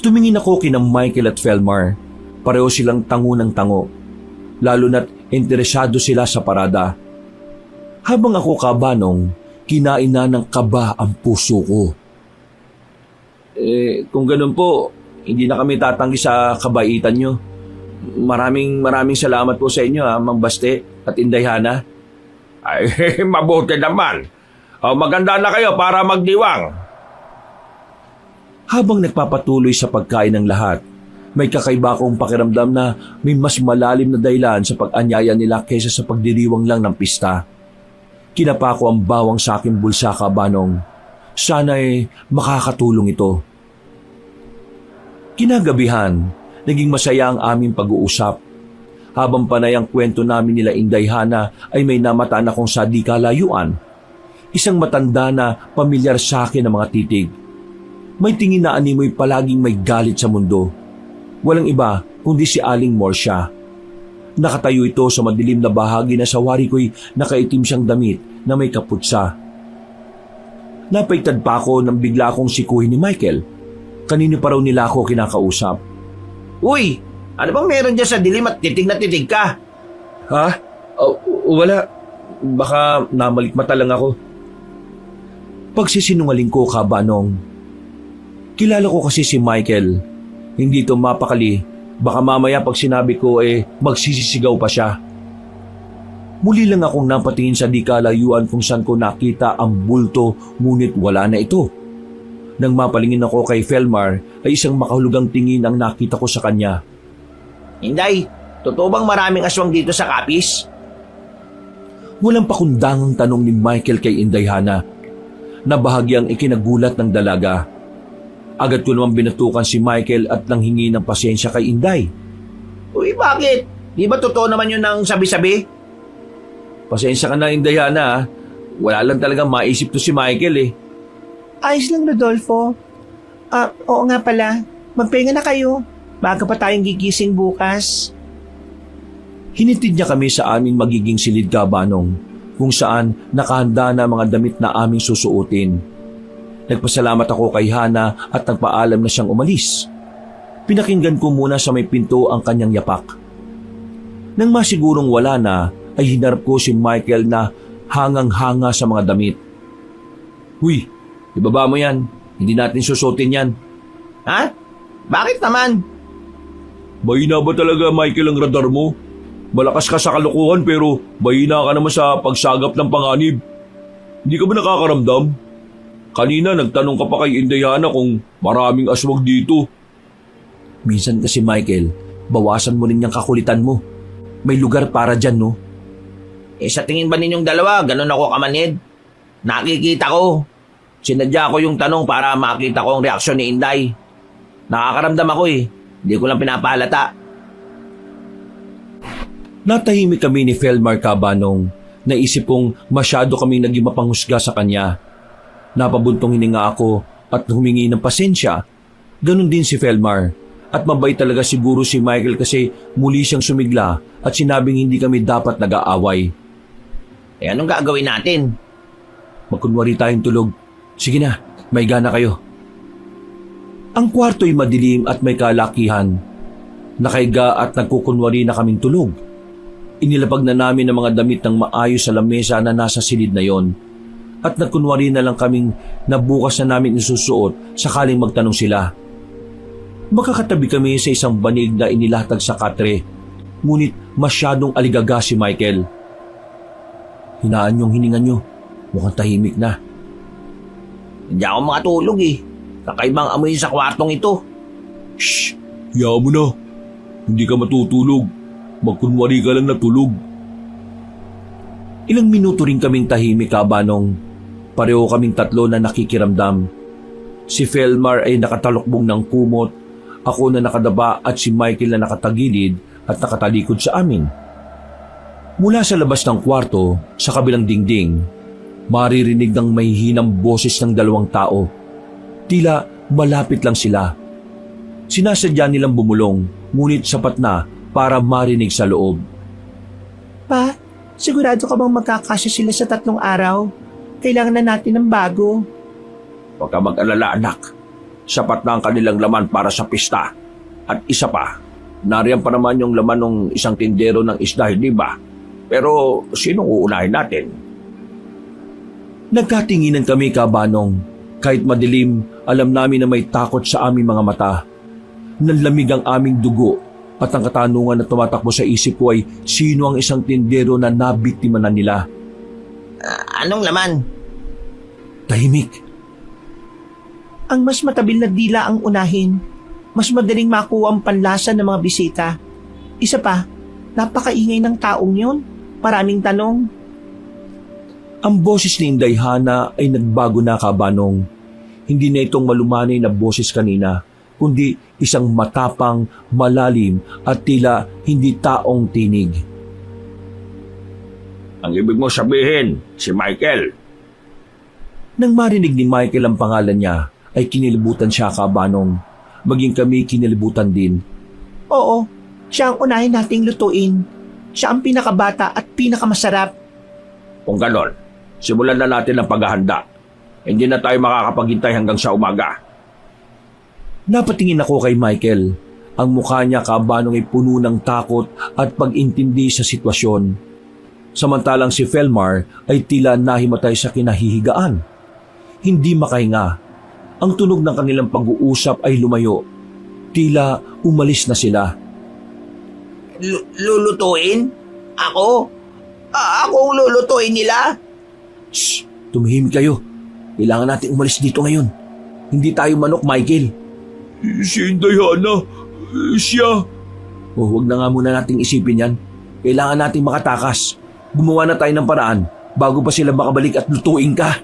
tumingin ako kina Michael at Felmar. Pareho silang tango ng tango. Lalo na't interesado sila sa parada. Habang ako kabanong, kinain na ng kaba ang puso ko. Kung ganun po, hindi na kami tatanggi sa kabaitan nyo. Maraming salamat po sa inyo, Mang Baste at Inday Hana. Ay, mabuti naman. O, maganda na kayo para magdiwang. Habang nagpapatuloy sa pagkain ng lahat, may kakaiba akong pakiramdam na may mas malalim na dahilan sa pag-anyaya nila kaysa sa pagdiriwang lang ng pista. Kinapa ko ang bawang sa aking bulsa, kabanong. Sana'y makakatulong ito. Kinagabihan, naging masaya ang aming pag-uusap. Habang panay ang kwento namin nila Inday Hana ay may namataan akong sa di kalayuan. Isang matanda na pamilyar sa akin ang mga titig. May tingin na animoy palaging may galit sa mundo. Walang iba kundi si Aling Morsha. Nakatayo ito sa madilim na bahagi na sa wari ko'y nakaitim siyang damit na may kaputsa. Napaitad pa ako nang bigla akong sikuhin ni Michael. Kanino pa raw nila ako kinakausap. Uy, ano bang meron dyan sa dilim at titig na titig ka? Ha? Wala. Baka namalikmata lang ako. Pagsisinungaling ko, kabanong. Kilala ko kasi si Michael. Hindi to mapakali. Baka mamaya pag sinabi ko magsisisigaw pa siya. Muli lang akong napatingin sa di kalayuan kung saan ko nakita ang bulto ngunit wala na ito. Nang mapalingin ako kay Felmar ay isang makahulugang tingin ang nakita ko sa kanya. Inday, totoo bang maraming aswang dito sa Kapis? Walang pakundangang tanong ni Michael kay Inday Hana na bahagyang ikinagulat ng dalaga. Agad ko naman binatukan si Michael at nanghingi ng pasensya kay Inday. Uy, bakit? Di ba totoo naman yun ng sabi-sabi? Pasensya ka na, Inday Hana. Wala lang talagang maisip to si Michael. Ayos lang, Rodolfo. Oo nga pala. Magpahinga na kayo. Baga pa tayong gigising bukas. Hinitid niya kami sa aming magiging silid, kabanong, kung saan nakahanda na mga damit na aming susuotin. Nagpasalamat ako kay Hana at nagpaalam na siyang umalis. Pinakinggan ko muna sa may pinto ang kanyang yapak. Nang masigurong wala na, ay hinarap ko si Michael na hangang-hanga sa mga damit. Huy, ibaba mo yan. Hindi natin susuotin yan. Ha? Bakit naman? Mahina ba talaga, Michael, ang radar mo? Malakas ka sa kalokohan pero mahina ka naman sa pagsagap ng panganib. Hindi ka ba nakakaramdam? Kanina nagtanong ka pa kay Inday Hana kung maraming aswang dito. Minsan kasi, Michael, bawasan mo rin yung kakulitan mo. May lugar para dyan, no? Sa tingin ba ninyong dalawa, ganun ako kamanid? Nakikita ko. Sinadya ko yung tanong para makita ko ang reaksyon ni Inday. Nakakaramdam ako Hindi ko lang pinapahalata. Natahimik kami ni Felmar, kabanong. Naisip kong masyado kaming naging mapanghusga sa kanya. Napabuntong hininga ako at humingi ng pasensya. Ganon din si Felmar. At mabait talaga siguro si Michael kasi muli siyang sumigla at sinabing hindi kami dapat nag-aaway. Anong gagawin natin? Magkunwari tayong tulog. Sige na, may gana kayo. Ang kwarto'y madilim at may kalakihan. Nakaiga at nagkukunwari na kaming tulog. Inilapag na namin ang mga damit ng maayos sa lamesa na nasa silid na yon. At nagkunwari na lang kaming na bukas na namin isusuot sakaling magtanong sila. Makakatabi kami sa isang banig na inilatag sa katre, ngunit masyadong aligaga si Michael. Hinaan yung hininga nyo, mukhang tahimik na. Hindi ako makatulog eh. Kakaibang amoy sa kwartong ito. Shh! Hayaan mo na. Hindi ka matutulog. Magkunwari ka lang natulog. Ilang minuto rin kaming tahimik, Kabanong. Pareho kaming tatlo na nakikiramdam. Si Felmar ay nakatalokbong ng kumot, ako na nakadaba at si Michael na nakatagilid at nakatalikod sa amin. Mula sa labas ng kwarto, sa kabilang dingding, maririnig ng may hinang boses ng dalawang tao. Tila malapit lang sila. Sinasadya nilang bumulong, ngunit sapat na para marinig sa loob. Pa, sigurado ka bang magkakasya sila sa 3 araw? Kailangan na natin ng bago. Huwag ka mag-alala, anak. Sapat na ang kanilang laman para sa pista. At isa pa, nariyan pa naman yung laman ng isang tindero ng isda, hindi ba? Pero sinong uunahin natin? Nagkatinginan kami, Kabanong. Kahit madilim, alam namin na may takot sa aming mga mata. Nanlamig ang aming dugo at ang katanungan na tumatakbo sa isip ko ay sino ang isang tindero na nabiktima na nila. Anong laman? Tahimik. Ang mas matabil na dila ang unahin. Mas madaling makuha ang panlasa ng mga bisita. Isa pa, napakaingay ng taong yun. Maraming tanong. Ang boses ni Inday Hana ay nagbago na, Kabanong. Hindi na itong malumanay na boses kanina, kundi isang matapang, malalim at tila hindi taong tinig. Ang ibig mo sabihin, si Michael. Nang marinig ni Michael ang pangalan niya, ay kinilibutan siya, Kabanong. Maging kami kinilibutan din. Oo, siya ang unahin nating lutuin. Siya ang pinakabata at pinakamasarap. Kung ganon, simulan na natin ang paghahanda. Hindi na tayo makakapaghintay hanggang sa umaga. Napatingin ako kay Michael. Ang mukha niya, Kabanong, ay puno ng takot at pag-intindi sa sitwasyon. Samantalang si Felmar ay tila nahimatay sa kinahihigaan. Hindi makahinga. Ang tunog ng kanilang pag-uusap ay lumayo. Tila umalis na sila. Lulutuin? Ako? Ako ang lulutuin nila? Shh! Tumihimik kayo. Kailangan natin umalis dito ngayon. Hindi tayo manok, Michael. Si Inday Hana, siya. Oh, huwag na nga muna nating isipin yan. Kailangan nating makatakas. Gumawa na tayo ng paraan bago pa sila makabalik at lutuin ka.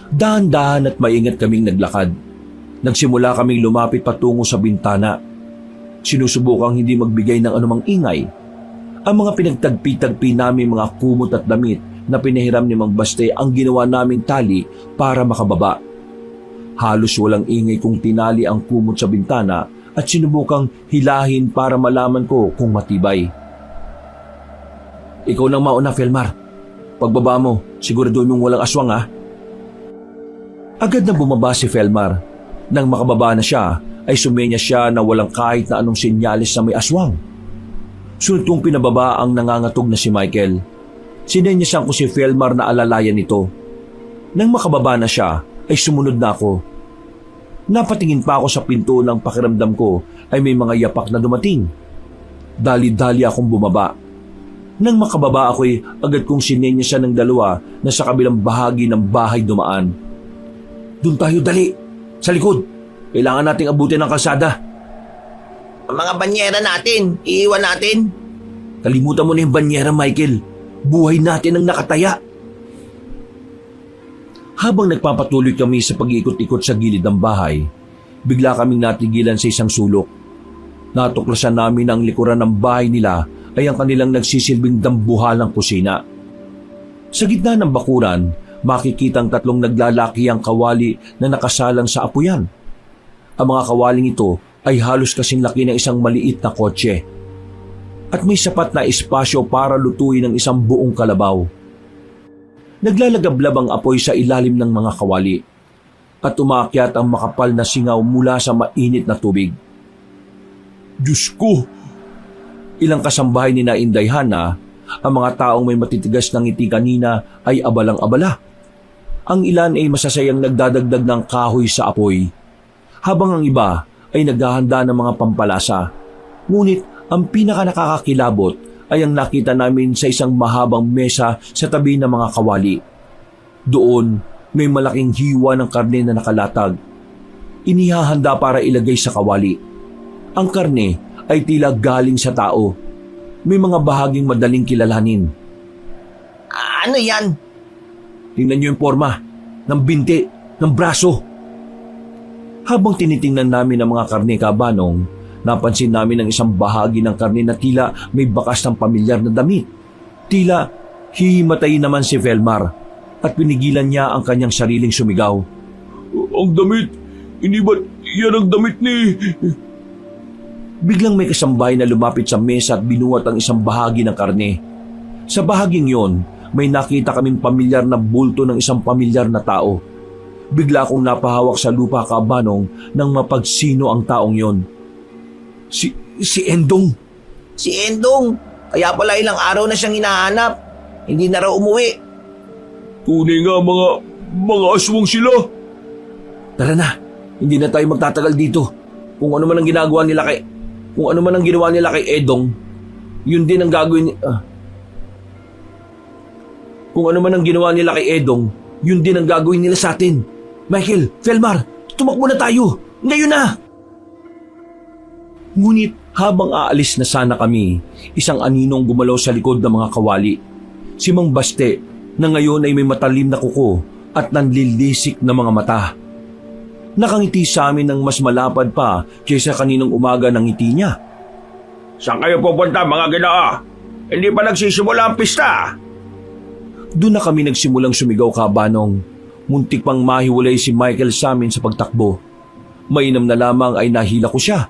Dahan-dahan at maingat kaming naglakad. Nagsimula kaming lumapit patungo sa bintana. Sinusubukang hindi magbigay ng anumang ingay. Ang mga pinagtagpi-tagpi namin mga kumot at damit na pinahiram ni Mang Baste ang ginawa naming tali para makababa. Halos walang ingay kung tinali ang kumot sa bintana at sinubukang hilahin para malaman ko kung matibay. Ikaw nang mauna, Felmar. Pagbaba mo, siguraduhin mong walang aswang, ha? Agad na bumaba si Felmar. Nang makababa na siya, ay sumenya siya na walang kahit na anong sinyalis na may aswang. Sunod kong pinababa ang nangangatog na si Michael. Sinenyasan ko si Felmar na alalayan nito. Nang makababa na siya, ay sumunod na ako. Napatingin pa ako sa pinto ng pakiramdam ko ay may mga yapak na dumating. Dali-dali akong bumaba. Nang makababa ako ay agad kong sinenyasan ng dalawa na sa kabilang bahagi ng bahay dumaan. Doon tayo, dali! Sa likod! Kailangan nating abutin ang kalsada. Ang mga banyera natin, iiwan natin. Kalimutan mo na yung banyera, Michael. Buhay natin ang nakataya. Habang nagpapatuloy kami sa pag-ikot-ikot sa gilid ng bahay, bigla kaming natigilan sa isang sulok. Natuklasan namin na ang likuran ng bahay nila ay ang kanilang nagsisilbing dambuhalang kusina. Sa gitna ng bakuran, makikitang 3 naglalaki ang kawali na nakasalang sa apuyan. Ang mga kawaling ito ay halos kasing laki ng isang maliit na kotse. At may sapat na espasyo para lutuin ang isang buong kalabaw. Naglalagablab ang apoy sa ilalim ng mga kawali at umakyat ang makapal na singaw mula sa mainit na tubig. Diyos ko! Ilang kasambahay ni Inday Hana, ang mga taong may matitigas ng ngiti kanina ay abalang-abala. Ang ilan ay masasayang nagdadagdag ng kahoy sa apoy. habang ang iba ay naghahanda ng mga pampalasa. Ngunit ang pinaka nakakakilabot ay ang nakita namin sa isang mahabang mesa sa tabi ng mga kawali. Doon may malaking hiwa ng karne na nakalatag. Inihahanda para ilagay sa kawali. Ang karne ay tila galing sa tao. May mga bahaging madaling kilalanin. Ano yan? Tingnan niyo yung forma ng binti, ng braso. Habang tinitingnan namin ang mga karne, Kabanong, napansin namin ang isang bahagi ng karne na tila may bakas ng pamilyar na damit. Tila hihimatay naman si Felmar at pinigilan niya ang kanyang sariling sumigaw. Ang damit! Hindi ba yan ang damit ni... Biglang may kasambahay na lumapit sa mesa at binuhat ang isang bahagi ng karne. Sa bahaging yon, may nakita kaming pamilyar na bulto ng isang pamilyar na tao. Bigla akong napahawak sa lupa, Kabanong, nang mapagsino ang taong yon. Si Endong. Si Endong. Kaya pala ilang araw na siyang hinahanap. Hindi na raw umuwi. Tunay nga mga aswang sila. Tara na, hindi na tayo magtatagal dito. Kung ano man ang ginagawa nila kay... Kung ano man ang ginawa nila kay Edong, yun din ang gagawin... Kung ano man ang ginawa nila kay Edong, yun din ang gagawin nila sa atin. Michael, Felmar, tumakbo na tayo! Ngayon na! Ngunit habang aalis na sana kami, isang aninong gumalaw sa likod ng mga kawali. Si Mang Baste, na ngayon ay may matalim na kuko at nanlilisik na mga mata. Nakangiti sa amin ng mas malapad pa kaysa kaninong umaga ng ngiti niya. Saan kayo pupunta mga ginoo? Hindi pa nagsisimula ang pista. Doon na kami nagsimulang sumigaw, Kabanong. Muntik pang mahiwalay si Michael sa amin sa pagtakbo. Mainam na lamang ay nahila ko siya.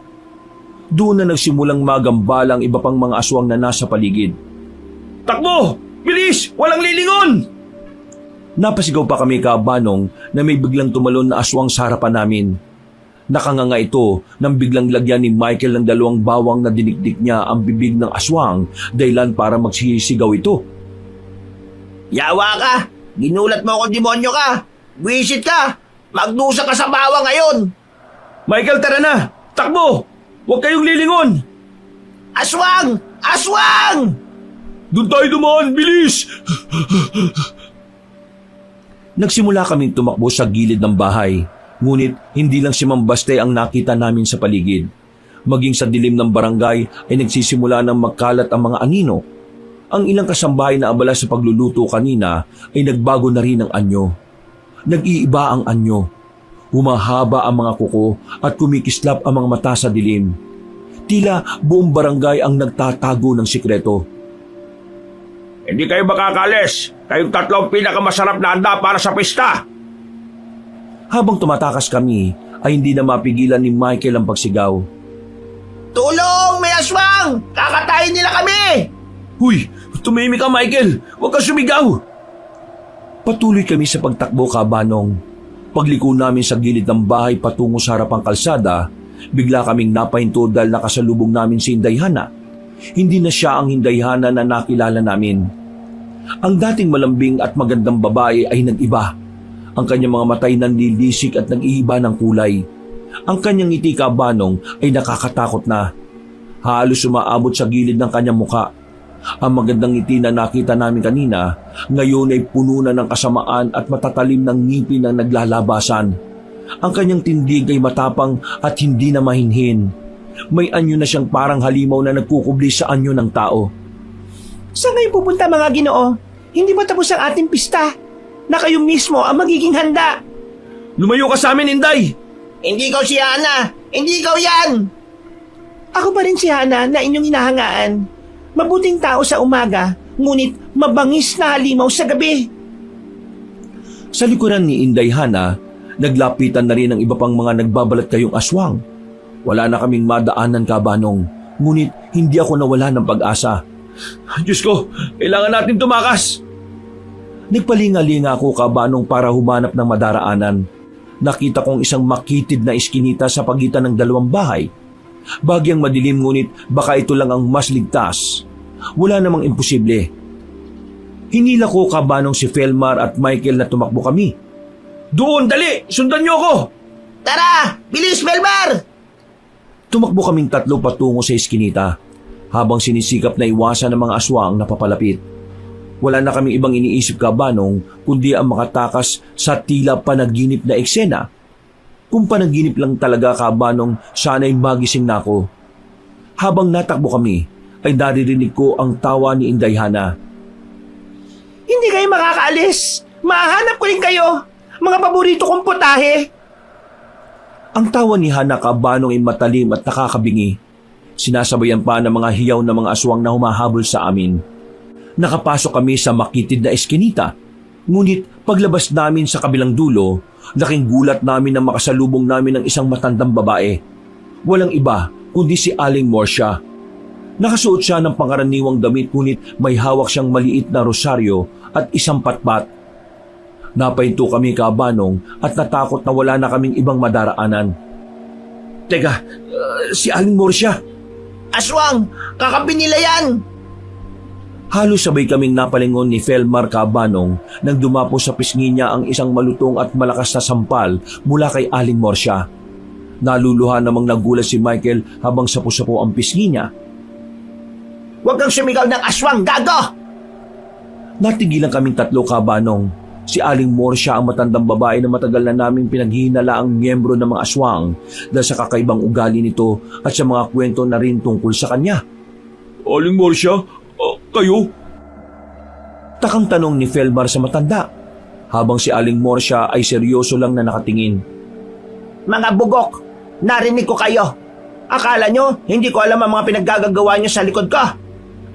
Doon na nagsimulang magambala ang iba pang mga aswang na nasa paligid. Takbo! Bilis! Walang lilingon! Napasigaw pa kami, Kabanong, na may biglang tumalon na aswang sa harapan namin. Nakanganga ito nang biglang lagyan ni Michael ng dalawang bawang na dinikdik niya ang bibig ng aswang dahilan para magsisigaw ito. Yawa ka! Ginulat mo ako, demonyo ka! Wisit ka! Magdusa ka sa bawang ngayon! Michael, tara na! Takbo! Huwag kayong lilingon! Aswang! Aswang! Doon tayo dumaan! Bilis! Nagsimula kaming tumakbo sa gilid ng bahay. Ngunit hindi lang si Mang Baste ang nakita namin sa paligid. Maging sa dilim ng barangay ay nagsisimula ng magkalat ang mga anino. Ang ilang kasambahay na abala sa pagluluto kanina ay nagbago na rin ang anyo. Nag-iiba ang anyo. Humahaba ang mga kuko at kumikislap ang mga mata sa dilim. Tila buong barangay ang nagtatago ng sikreto. Hindi kayo makakalis. Kayong tatlong pinakamasarap na handa para sa pista. Habang tumatakas kami, ay hindi na mapigilan ni Michael ang pagsigaw. Tulong! May aswang! Kakatayin nila kami! Huy! Tumimik ka, Michael! Huwag kang sumigaw! Patuloy kami sa pagtakbo, Kabanong. Pagliko namin sa gilid ng bahay patungo sa harapang kalsada, bigla kaming napahinto dahil nakasalubong namin si Indayhana. Hindi na siya ang Indayhana na nakilala namin. Ang dating malambing at magandang babae ay nag-iba. Ang kanyang mga matay nanlilisik at nag-iiba ng kulay. Ang kanyang ngiti, Kabanong, ay nakakatakot na. Halos umaabot sa gilid ng kanyang muka. Ang magandang ngiti na nakita namin kanina, ngayon ay puno na ng kasamaan at matatalim ng ngipin na naglalabasan. Ang kanyang tindig ay matapang at hindi na mahinhin. May anyo na siyang parang halimaw na nagkukubli sa anyo ng tao. Saan kayo pupunta mga ginoo? Hindi ba tapos ang ating pista? Na kayo mismo ang magiging handa. Lumayo ka sa amin, Inday! Hindi ikaw si Hana! Hindi ikaw yan! Ako pa rin si Hana na inyong hinahangaan. Mabuting tao sa umaga, ngunit mabangis na halimaw sa gabi. Sa likuran ni Indayhana, naglapitan na rin ang iba pang mga nagbabalat kayong aswang. Wala na kaming madaanan, Kabanong, ngunit hindi ako nawala ng pag-asa. Diyos ko, kailangan natin tumakas. Nagpalinga-linga ako, Kabanong, para humanap ng madaraanan. Nakita kong isang makitid na iskinita sa pagitan ng dalawang bahay. Bagyang madilim ngunit baka ito lang ang mas ligtas. Wala namang imposible. Hinila ko, Kabanong, si Felmar at Michael na tumakbo kami. Doon, dali! Sundan niyo ako! Tara! Bilis, Melbar! Tumakbo kaming tatlo patungo sa iskinita habang sinisikap na iwasan ng mga aswang na papalapit. Wala na kaming ibang iniisip, Kabanong, kundi ang makatakas sa tila panaginip na eksena. Kung panaginip lang talaga, Kabanong, sana'y magising na ako. Habang natakbo kami, ay naririnig ko ang tawa ni Inday Hana. Hindi kayo makakaalis. Mahanap ko rin kayo. Mga paborito kong putahe. Ang tawa ni Hana, Kabanong, ay matalim at nakakabingi. Sinasabayan pa ng mga hiyaw na mga aswang na humahabol sa amin. Nakapasok kami sa makitid na eskinita. Ngunit paglabas namin sa kabilang dulo, laking gulat namin na makasalubong namin ng isang matandang babae. Walang iba kundi si Aling Morsia. Nakasuot siya ng pangaraniwang damit ngunit may hawak siyang maliit na rosaryo at isang patpat. Napahinto kami, Kabanong, at natakot na wala na kaming ibang madaraanan. Teka, si Aling Morsia! Aswang! Kakapi nila yan! Halos sabay kaming napalingon ni Felmar, Kabanong, nang dumapo sa pisngi niya ang isang malutong at malakas na sampal mula kay Aling Morsia. Naluluha namang nagulat si Michael habang sapo-sapo ang pisngi niya. Huwag kang sumigaw ng aswang, gago! Natigilan kaming tatlo, Kabanong. Si Aling Morsia ang matandang babae na matagal na naming pinaghihinala ang miyembro ng mga aswang dahil sa kakaibang ugali nito at sa mga kwento na rin tungkol sa kanya. Aling Morsia, kayo? Takang tanong ni Felmar sa matanda, habang si Aling Morsia ay seryoso lang na nakatingin. Mga bugok, narinig ko kayo. Akala nyo, hindi ko alam ang mga pinaggagawa nyo sa likod ko.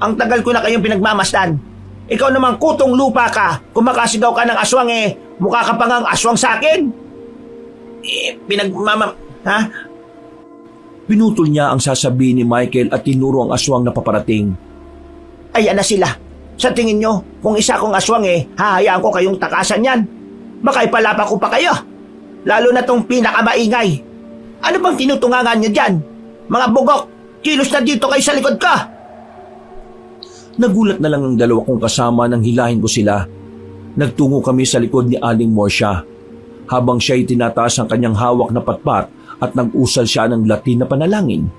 Ang tagal ko na kayong pinagmamasdan. Ikaw namang kutong lupa ka. Kung makasigaw ka ng aswang mukha ka pa ngang aswang sa akin. Ha? Pinutol niya ang sasabihin ni Michael at tinuro ang aswang na paparating. Ayan na sila. Sa tingin nyo, kung isa kong aswang hahayaan ko kayong takasan yan. Baka ipalapa ko pa kayo. Lalo na tong pinakamaingay. Ano bang tinutungangan nyo dyan? Mga bugok, kilos na dito kayo sa likod ka. Nagulat na lang ang dalawa kong kasama nang hilahin ko sila. Nagtungo kami sa likod ni Aling Morsia. Habang siya'y tinataas ang kanyang hawak na patpat at nag-usal siya ng Latin na panalangin.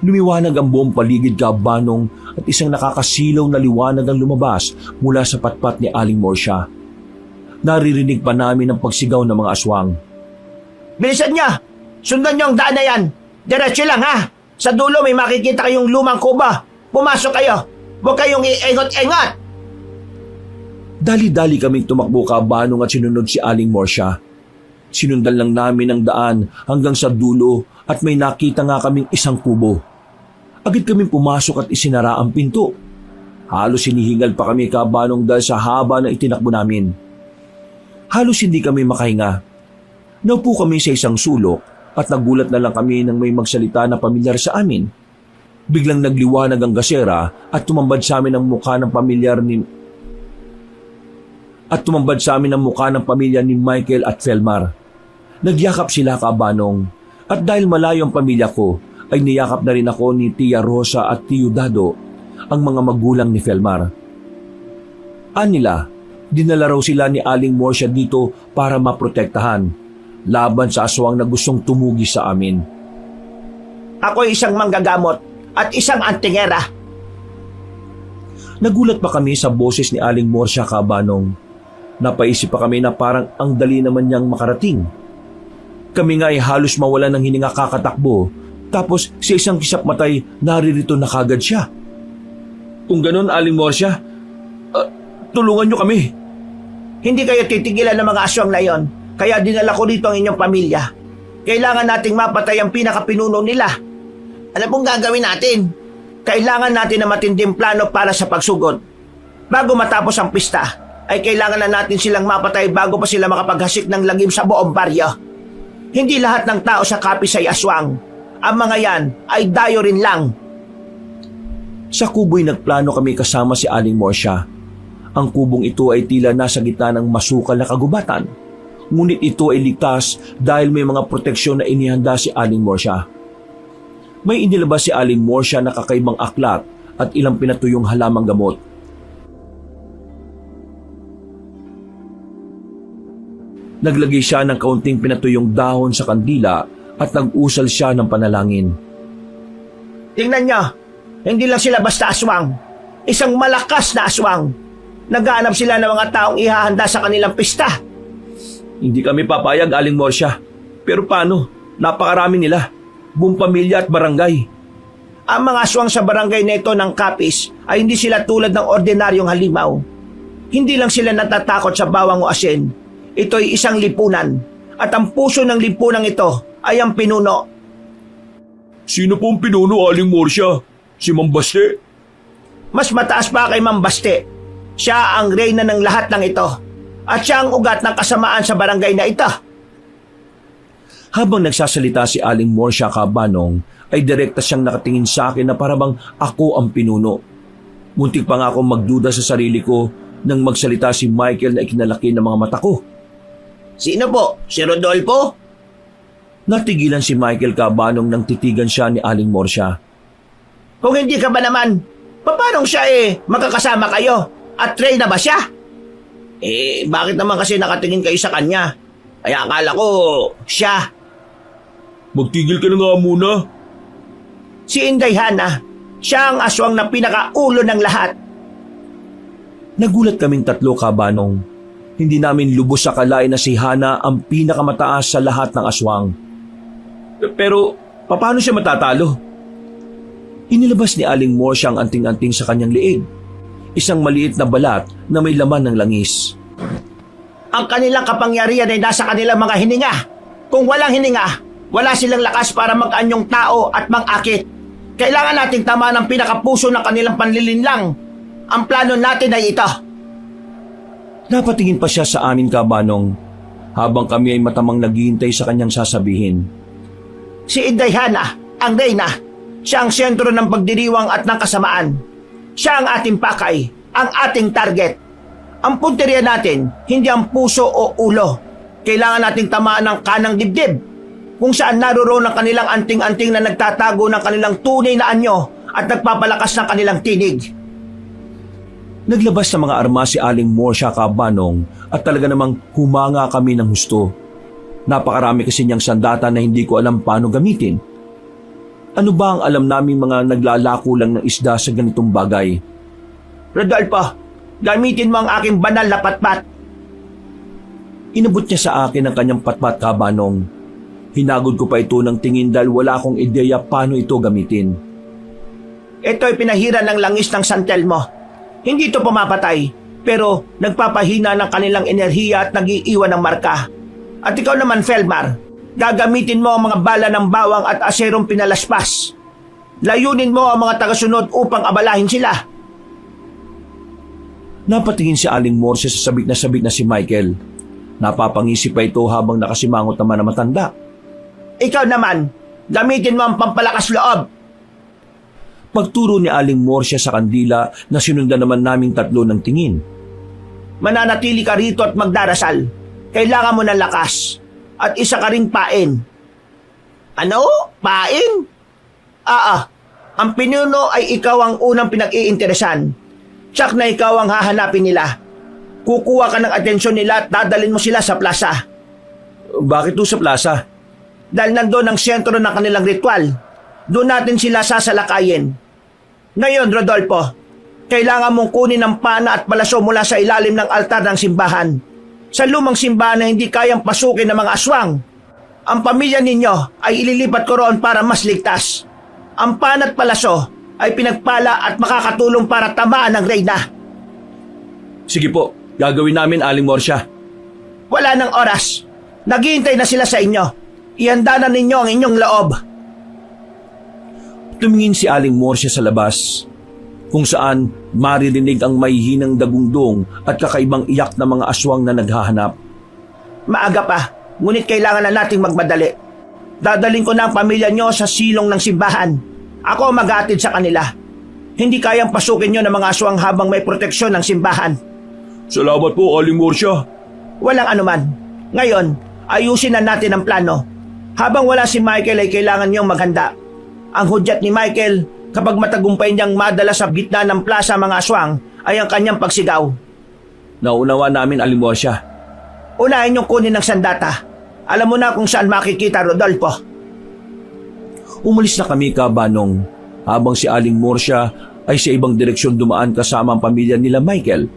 Lumiwanag ang buong paligid, Kabanong, at isang nakakasilaw na liwanag ang lumabas mula sa patpat ni Aling Morsia. Naririnig pa namin ang pagsigaw ng mga aswang. Bilisan niya! Sundan niyo ang daan na yan! Diretso lang ha! Sa dulo may makikita kayong lumang kuba. Pumasok kayo! Huwag kayong iengot-engot! Dali-dali kaming tumakbo, Kabanong, at sinunod si Aling Morsia. Sinundan lang namin ang daan hanggang sa dulo at may nakita nga kaming isang kubo. Agad kaming pumasok at isinara ang pinto. Halos hinihingal pa kami, Kabanong, dahil sa haba na itinakbo namin. Halos hindi kami makahinga. Naupo kami sa isang sulok at nagulat na lang kami nang may magsalita na pamilyar sa amin. Biglang nagliwanag ang gasera at tumambad sa amin ang mukha ng pamilya ni Michael at Felmar. Nagyakap sila, Kabanong, at dahil malayo ang pamilya ko, ay niyakap na rin ako ni Tia Rosa at Tio Dado, ang mga magulang ni Felmar. Anila, dinala raw sila ni Aling Morsia dito para maprotektahan, laban sa aswang na gustong tumugi sa amin. Ako'y isang manggagamot at isang antingera. Nagulat pa kami sa boses ni Aling Morsia, Kabanong. Napaisip pa kami na parang ang dali naman niyang makarating. Kami nga ay halos mawala ng hininga kakatakbo, tapos sa isang kisap matay naririto na kagad siya. Kung ganon, Aling Morsia, tulungan niyo kami. Hindi kayo titigilan ng mga aswang na yon, kaya dinala ko rito ang inyong pamilya. Kailangan nating mapatay ang pinakapinuno nila. Ano pong gagawin natin? Kailangan natin na matinding plano para sa pagsugod. Bago matapos ang pista, ay kailangan na natin silang mapatay bago pa sila makapaghasik ng lagim sa buong baryo. Hindi lahat ng tao sa Kapis ay aswang. Ang mga yan ay dayo rin lang. Sa kubo'y nagplano kami kasama si Aling Morsia. Ang kubong ito ay tila nasa gitna ng masukal na kagubatan. Ngunit ito ay ligtas dahil may mga proteksyon na inihanda si Aling Morsia. May inilabas si Aling Morsia na kakaibang aklat at ilang pinatuyong halamang gamot. Naglagay siya ng kaunting pinatuyong dahon sa kandila at nag-usal siya ng panalangin. Tingnan nyo, hindi lang sila basta aswang. Isang malakas na aswang. Naghahanap sila ng mga taong ihahanda sa kanilang pista. Hindi kami papayag, Aling Morsia. Pero paano? Napakarami nila. Buong pamilya at barangay. Ang mga aswang sa barangay na ito ng Kapis ay hindi sila tulad ng ordinaryong halimaw. Hindi lang sila natatakot sa bawang o asin. Ito'y isang lipunan. At ang puso ng lipunan ito ay ang pinuno. Sino pong pinuno, Aling Morsia? Si Mambaste? Mas mataas pa kay Mambaste. Siya ang reyna ng lahat ng ito. At siya ang ugat ng kasamaan sa barangay na ito. Habang nagsasalita si Aling Morsia Cabanong, ay direkta siyang nakatingin sa akin na parabang ako ang pinuno. Muntik pa nga akong magduda sa sarili ko nang magsalita si Michael na ikinalaki ng mga mata ko. Sino po? Si Rodolfo? Natigilan si Michael Cabanong nang titigan siya ni Aling Morsia. Kung hindi ka ba naman, paano siya magkakasama kayo? At reyna ba siya? Bakit naman kasi nakatingin kayo sa kanya? Ay akala ko siya. Magtigil ka na nga muna. Si Inday Hana, siya ang aswang na pinakaulo ng lahat. Nagulat kaming tatlo, Cabanong. Hindi namin lubos sa kalain na si Hana ang pinakamataas sa lahat ng aswang. Pero, paano siya matatalo? Inilabas ni Aling Morsia ang anting-anting sa kanyang liig. Isang maliit na balat na may laman ng langis. Ang kanilang kapangyarihan ay nasa kanilang mga hininga. Kung walang hininga, wala silang lakas para mag-anyong tao at mang-akit. Kailangan nating tamaan ang pinakapuso ng kanilang panlilinlang. Ang plano natin ay ito. Napatingin pa siya sa amin, Cabanong, habang kami ay matamang naghihintay sa kanyang sasabihin. Si Inday Hana, ang reyna. Siya ang sentro ng pagdiriwang at ng kasamaan. Siya ang ating pakay, ang ating target. Ang punteriya natin, hindi ang puso o ulo. Kailangan nating tamaan ng kanang dibdib, kung saan naroon ang kanilang anting-anting na nagtatago ng kanilang tunay na anyo at nagpapalakas ng kanilang tinig. Naglabas ng mga armas si Aling Morsia Cabanong at talaga namang humanga kami ng husto. Napakarami kasi niyang sandata na hindi ko alam paano gamitin. Ano ba ang alam namin mga naglalako lang ng isda sa ganitong bagay? Rodolfo, gamitin mo ang aking banal na patpat. Inabot niya sa akin ang kanyang patpat, Cabanong. Hinagod ko pa ito ng tingin dahil wala akong ideya paano ito gamitin. Ito ay pinahira ng langis ng santel mo. Hindi ito pumapatay, pero nagpapahina ng kanilang enerhiya at nag-iiwan ng marka. At ikaw naman, Felmar, gagamitin mo ang mga bala ng bawang at aserong pinalaspas. Layunin mo ang mga tagasunod upang abalahin sila. Napatingin si Aling Morsia sa sabik na si Michael. Napapangisip pa ito habang nakasimangot naman na matanda. Ikaw naman, gamitin mo ang pampalakas loob. Pagturo ni Aling Morsia sa kandila na sinundan naman naming tatlo ng tingin. Mananatili ka rito at magdarasal. Kailangan mo ng lakas. At isa ka ring pain. Ano? Pain? Ang pinuno ay ikaw ang unang pinag-iinteresan. Tsak na ikaw ang hahanapin nila. Kukuha ka ng atensyon nila at dadalhin mo sila sa plaza. Bakit to sa plaza? Dahil nandun ang sentro ng kanilang ritual. Doon natin sila sasalakayin. Ngayon, Rodolfo, kailangan mong kunin ang pana at palaso mula sa ilalim ng altar ng simbahan. Sa lumang simbahan na hindi kayang pasukin ng mga aswang. Ang pamilya ninyo ay ililipat ko roon para mas ligtas. Ang pana at palaso ay pinagpala at makakatulong para tamaan ng reyna. Sige po, gagawin namin, Aling Morsia. Wala nang oras. Naghihintay na sila sa inyo. Ihanda na ninyo ang inyong loob. Tumingin si Aling Morsia sa labas, kung saan maririnig ang mahihinang dagundong at kakaibang iyak ng mga aswang na naghahanap. Maaga pa, ngunit kailangan na nating magmadali. Dadaling ko na ang pamilya nyo sa silong ng simbahan. Ako ang mag-aatid sa kanila. Hindi kayang pasukin nyo ng mga aswang habang may proteksyon ng simbahan. Salamat po, Aling Morsia. Walang anuman. Ngayon, ayusin na natin ang plano. Habang wala si Michael ay kailangan niyong maghanda. Ang hudyat ni Michael, kapag matagumpay niyang madala sa gitna ng plaza mga aswang, ay ang kanyang pagsigaw. Naunawa namin, Aling Morsia. Unahin niyong kunin ng sandata. Alam mo na kung saan makikita, Rodolfo. Umalis na kami, Kabanong, habang si Aling Morsia ay sa ibang direksyon dumaan kasama ang pamilya nila Michael.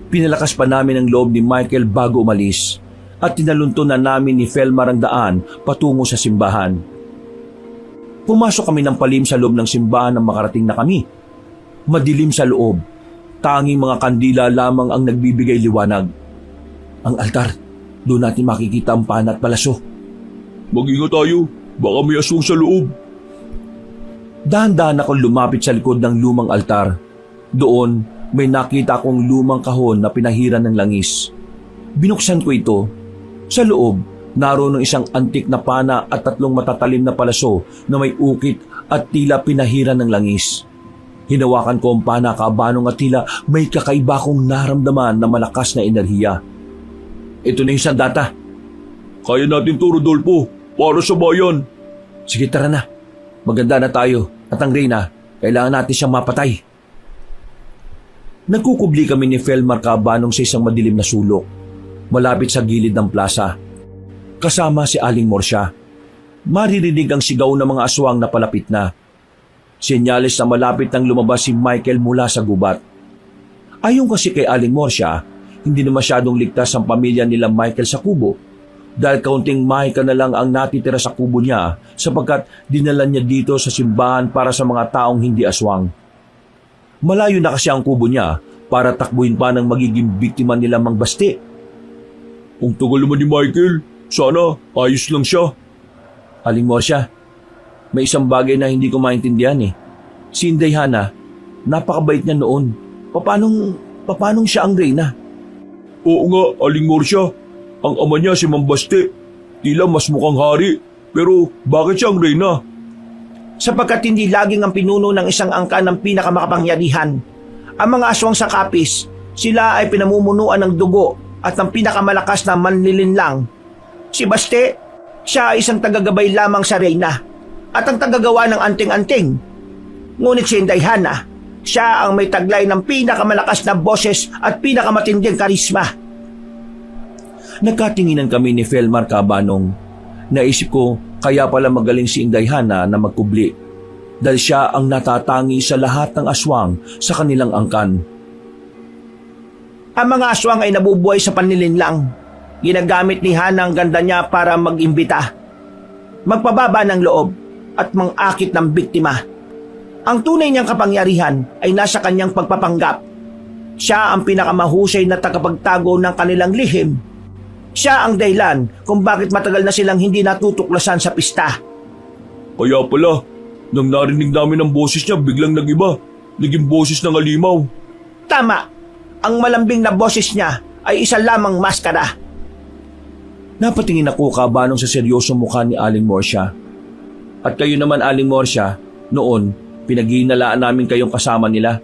Pinalakas pa namin ang loob ni Michael bago umalis at tinalunto na namin ni Felmar ang daan patungo sa simbahan. Pumasok kami ng palim sa loob ng simbahan nang makarating na kami. Madilim sa loob, tanging mga kandila lamang ang nagbibigay liwanag. Ang altar, doon natin makikita ang pana at palaso. Mag-ingat tayo, baka may aswang sa loob. Dahan-dahan akong lumapit sa likod ng lumang altar. Doon, may nakita akong lumang kahon na pinahiran ng langis. Binuksan ko ito. Sa loob, naroon ng isang antik na pana at 3 matatalim na palaso na may ukit at tila pinahiran ng langis. Hinawakan ko ang pana, Kabanong, at tila may kakaiba kong naramdaman na malakas na enerhiya. Ito na yung sandata. Kaya natin to, Rodolfo, para sa bayan. Sige, tara na. Maganda na tayo. At ang Reyna, kailangan natin siyang mapatay. Nagkukubli kami ni Felmar, Kabanong, sa isang madilim na sulok, malapit sa gilid ng plaza. Kasama si Aling Morsia. Maririnig ang sigaw ng mga aswang na palapit na. Senyales na malapit nang lumabas si Michael mula sa gubat. Ayon kasi kay Aling Morsia, hindi na masyadong ligtas ang pamilya nila Michael sa kubo dahil kaunting mahika na lang ang natitira sa kubo niya sapagkat dinala niya dito sa simbahan para sa mga taong hindi aswang. Malayo na kasi ang kubo niya para takbuhin pa ng magiging biktima nila Mang Basti. Ang tagal naman ni Michael, sana ayos lang siya. Aling Morsia, may isang bagay na hindi ko maintindihan eh. Si Inday Hana, napakabait niya noon. Papanong siya ang Reyna? Oo nga, Aling Morsia. Ang ama niya si Mambaste. Tila mas mukhang hari. Pero bakit siya ang Reyna? Sapagkat hindi laging ang pinuno ng isang angkan ng pinakamakapangyarihan. Ang mga aswang sa kapis, sila ay pinamumunuan ng dugo at ng pinakamalakas na manlilinlang. Si Baste, siya ay isang tagagabay lamang sa Reyna at ang tagagawa ng anting-anting. Ngunit si Inday Hana, siya ang may taglay ng pinakamalakas na boses at pinakamatinding karisma. Nagkatinginan kami ni Felmar, Kabanong. Naisip ko, kaya pala magaling si Inday Hana na magkubli. Dahil siya ang natatangi sa lahat ng aswang sa kanilang angkan. Ang mga aswang ay nabubuhay sa panlilinlang. Ginagamit ni Hana ang ganda niya para mag-imbita, magpababa ng loob at mangakit ng biktima. Ang tunay niyang kapangyarihan ay nasa kanyang pagpapanggap. Siya ang pinakamahusay na tagapagtago ng kanilang lihim. Siya ang dahilan kung bakit matagal na silang hindi natutuklasan sa pista. Kaya pala, nang narinig namin ang boses niya, biglang nag-iba. Naging boses ng alimaw. Tama, ang malambing na boses niya ay isa lamang maskara. Napatingin ako, Kabanong, sa seryosong mukha ni Aling Morsia. At kayo naman, Aling Morsia, noon, pinaghihinalaan namin kayong kasama nila.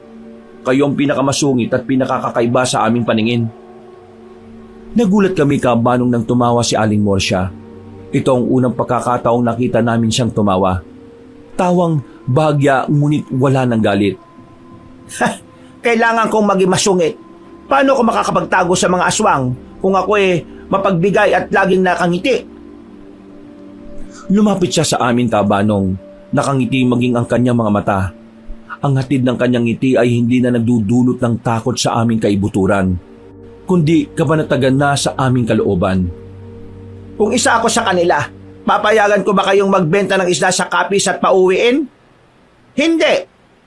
Kayo ang pinakamasungit at pinakakakaiba sa aming paningin. Nagulat kami, Kabanong, nang tumawa si Aling Morsia. Ito ang unang pagkakataong nakita namin siyang tumawa. Tawang bahagya ngunit wala ng galit. Kailangan kong maging masungit. Paano ko makakapagtago sa mga aswang kung ako mapagbigay at laging nakangiti? Lumapit siya sa amin, Kabanong. Nakangiti maging ang kanyang mga mata. Ang hatid ng kanyang ngiti ay hindi na nagdudulot ng takot sa aming kaibuturan, kundi kabanatagan na sa aming kalooban. Kung isa ako sa kanila, papayagan ko ba kayong magbenta ng isda sa kapis at pauwiin? Hindi,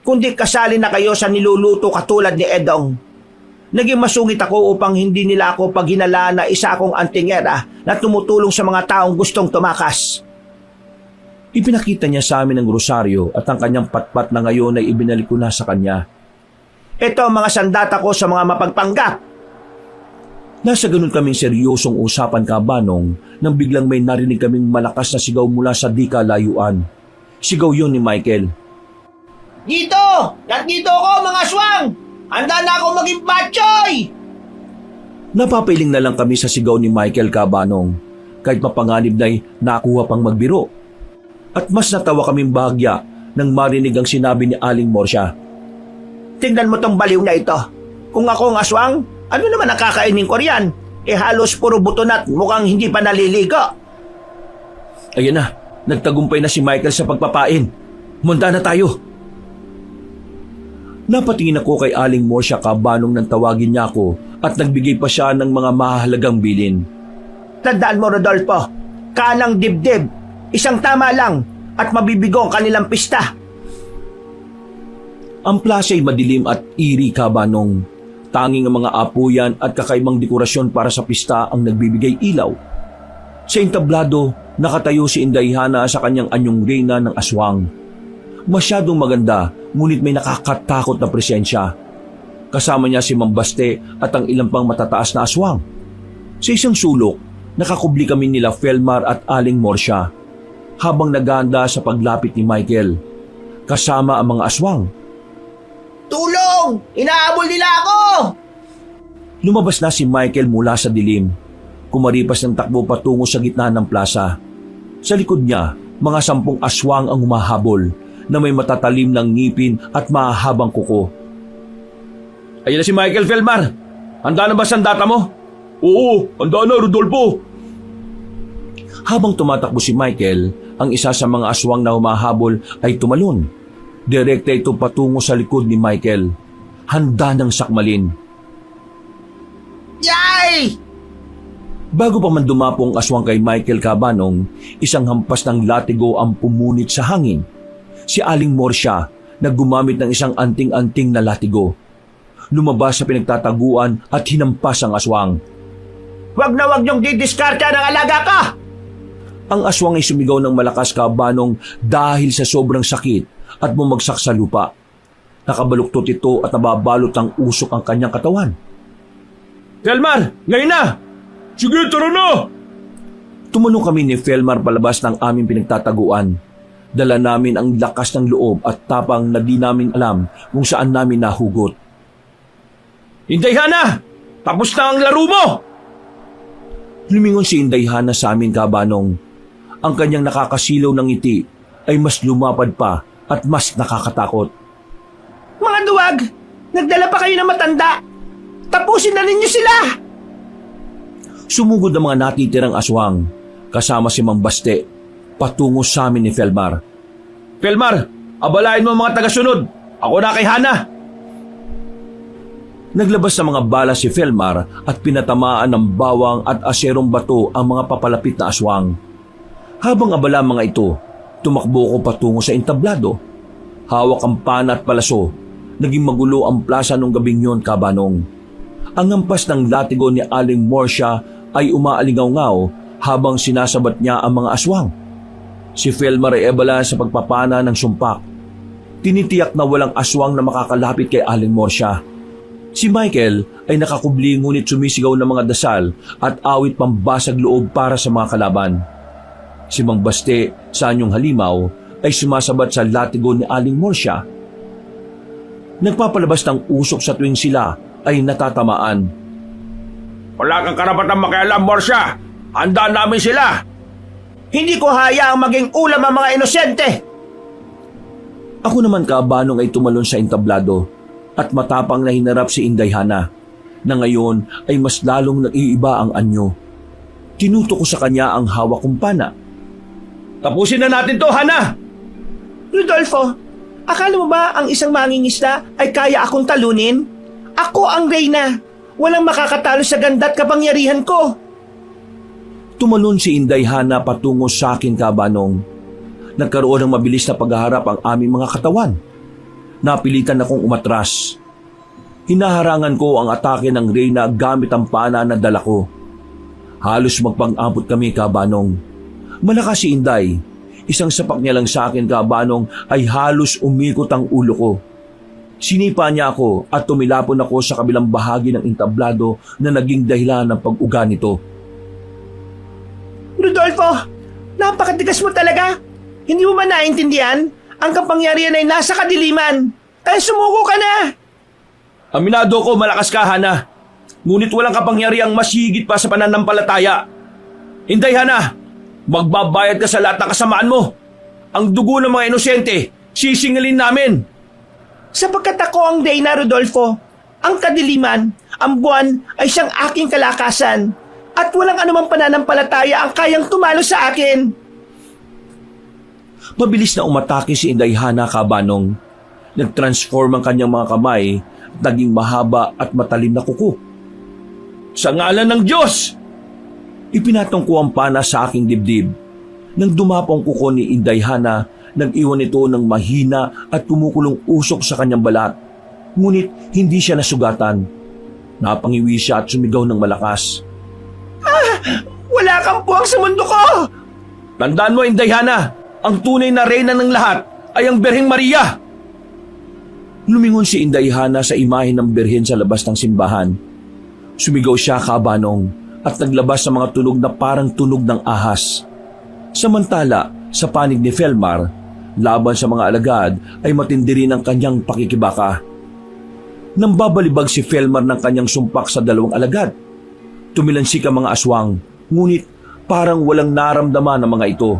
kundi kasali na kayo sa niluluto katulad ni Edong. Naging masungit ako upang hindi nila ako paghinalaan na isa akong antingera na tumutulong sa mga taong gustong tumakas. Ipinakita niya sa amin ang rosaryo at ang kanyang patpat na ngayon ay ibinalik ko na sa kanya. Ito ang mga sandata ko sa mga mapagpanggap. Nasa ganun kaming seryosong usapan, Kabanong, nang biglang may narinig kaming malakas na sigaw mula sa di kalayuan. Sigaw yon ni Michael. Dito! Nandito ako, mga aswang! Handa na ako maging batchoy! Napapiling na lang kami sa sigaw ni Michael, Kabanong. Kahit mapanganib na'y nakuha pang magbiro. At mas natawa kaming bahagya nang marinig ang sinabi ni Aling Morsia. Tingnan mo tong baliw na ito. Kung ako ang aswang, ano naman ang kakainin ko riyan? halos puro buto na at mukhang hindi pa naliligo. Ayan na, nagtagumpay na si Michael sa pagpapain. Munda na tayo. Napatingin ako kay Aling Morsha kabanong nang tawagin niya ako at nagbigay pa siya ng mga mahalagang bilin. Tandaan mo, Rodolfo, kanang dibdib, isang tama lang at mabibigo ang kanilang pista. Ang plaza ay madilim at iri kabanong. Tanging ang mga apuyan at kakaibang dekorasyon para sa pista ang nagbibigay ilaw. Sa entablado, nakatayo si Indayhana sa kanyang anyong reyna ng aswang. Masyadong maganda, ngunit may nakakatakot na presensya. Kasama niya si Mambaste at ang ilang pang matataas na aswang. Sa isang sulok, nakakubli kami nila Felmar at Aling Morsha habang naghahanda sa paglapit ni Michael, kasama ang mga aswang. Tulong! Inaabol nila ako! Lumabas na si Michael mula sa dilim. Kumaripas ng takbo patungo sa gitna ng plaza. Sa likod niya, mga 10 aswang ang humahabol na may matatalim ng ngipin at mahahabang kuko. Ayan na si Michael, Felmar. Handa na ba sandata mo? Oo, handa na, Rodolfo. Habang tumatakbo si Michael, ang isa sa mga aswang na humahabol ay tumalon. Direkta ito patungo sa likod ni Michael. Handa ng sakmalin. Yay! Bago pa man dumapo ang aswang kay Michael kabanong, isang hampas ng latigo ang pumunit sa hangin. Si Aling Morsha naggumamit ng isang anting-anting na latigo. Lumabas sa pinagtataguan at hinampas ang aswang. Wag na wag niyong didiskarta ng alaga ka! Ang aswang ay sumigaw ng malakas kabanong dahil sa sobrang sakit at bumagsak sa lupa. Nakabaluktot ito at nababalot ng usok ang kanyang katawan. Felmar, ngayon na! Sige, tara na! Tumunong kami ni Felmar palabas ng aming pinagtataguan. Dala namin ang lakas ng loob at tapang na di namin alam kung saan namin nahugot. Indayhana! Tapos na ang laro mo! Lumingon si Indayhana sa amin kabanong. Ang kanyang nakakasilaw ng ngiti ay mas lumapad pa at mas nakakatakot. Mga duwag! Nagdala pa kayo ng matanda! Tapusin na ninyo sila! Sumugod ang mga natitirang aswang, kasama si Mambaste, patungo sa amin ni Felmar. Felmar, abalain mo ang mga tagasunod. Ako na kay Hana. Naglabas sa mga bala si Felmar at pinatamaan ng bawang at aserong bato ang mga papalapit na aswang. Habang abala mga ito, tumakbo ko patungo sa entablado. Hawak ang pana at palaso. Naging magulo ang plaza nung gabing yon kabanong. Ang hampas ng latigo ni Aling Morsha ay umaalingaw-ngaw habang sinasabat niya ang mga aswang. Si Felmar ay abala sa pagpapana ng sumpak. Tinitiyak na walang aswang na makakalapit kay Aling Morsha. Si Michael ay nakakubli ngunit sumisigaw ng mga dasal at awit pambasag loob para sa mga kalaban. Si Mang Baste sa anyong halimaw ay sumasabat sa latigo ni Aling Morsha. Nagpapalabas ng usok sa tuwing sila ay natatamaan. Wala kang karapatang makialam, Morsha. Handa namin sila. Hindi ko hayaang maging ulam ang mga inosente! Ako naman kabanong ay tumalon sa entablado at matapang na hinarap si Indayhana na ngayon ay mas lalong nag-iiba ang anyo. Tinuto ko sa kanya ang hawak kong pana. Tapusin na natin to, Hana! Rodolfo, akala mo ba ang isang mangingisda ay kaya akong talunin? Ako ang reyna. Walang makakatalo sa ganda at kapangyarihan ko. Tumalon si Indayhana patungo sa akin kabanong. Nagkaroon ng mabilis na paghaharap ang aming mga katawan. Napilitan akong umatras. Hinaharangan ko ang atake ng reyna gamit ang pana na dala ko. Halos magpang-abot kami kabanong. Malakas si Inday. Isang sapak niya lang sa akin kabanong ay halos umikot ang ulo ko. Sinipa niya ako at tumilapon ako sa kabilang bahagi ng entablado na naging dahilan ng pag-uga nito. Rodolfo, napakatigas mo talaga. Hindi mo man naintindihan? Ang kapangyarihan ay nasa kadiliman. Kaya sumuko ka na. Aminado ko malakas ka, Hana. Ngunit walang kapangyarihang mas higit pa sa pananampalataya. Indayhana, magbabayad ka sa lahat ng kasamaan mo. Ang dugo ng mga inosente, sisingilin namin. Sapagkat ako ang reyna, Rodolfo, ang kadiliman Ang buwan ay siyang aking kalakasan at walang anumang pananampalataya ang kayang tumalo sa akin. Mabilis na umatake si Indayhana, Kabanong. Nag-transform ang kanyang mga kamay at naging mahaba at matalim na kuko. Sa ngalan ng Diyos! Ipinatong ko ang pana sa aking dibdib. Nang dumapong kuko ni Indayhana, nag-iwan ito ng mahina at kumukulong usok sa kanyang balat. Ngunit hindi siya nasugatan. Napangiwi siya at sumigaw ng malakas. Wala kang puwang sa mundo ko! Tandaan mo, Indayhana, ang tunay na reyna ng lahat ay ang Birheng Maria! Lumingon si Indayhana sa imahe ng Birhen sa labas ng simbahan. Sumigaw siya, Kabanong, at naglabas sa mga tunog na parang tunog ng ahas. Samantala, sa panig ni Felmar, laban sa mga alagad ay matindi rin ang kanyang pakikibaka. Nang babalibag si Felmar ng kanyang sumpak sa dalawang alagad, tumilansik ang mga aswang, ngunit parang walang naramdaman ang mga ito.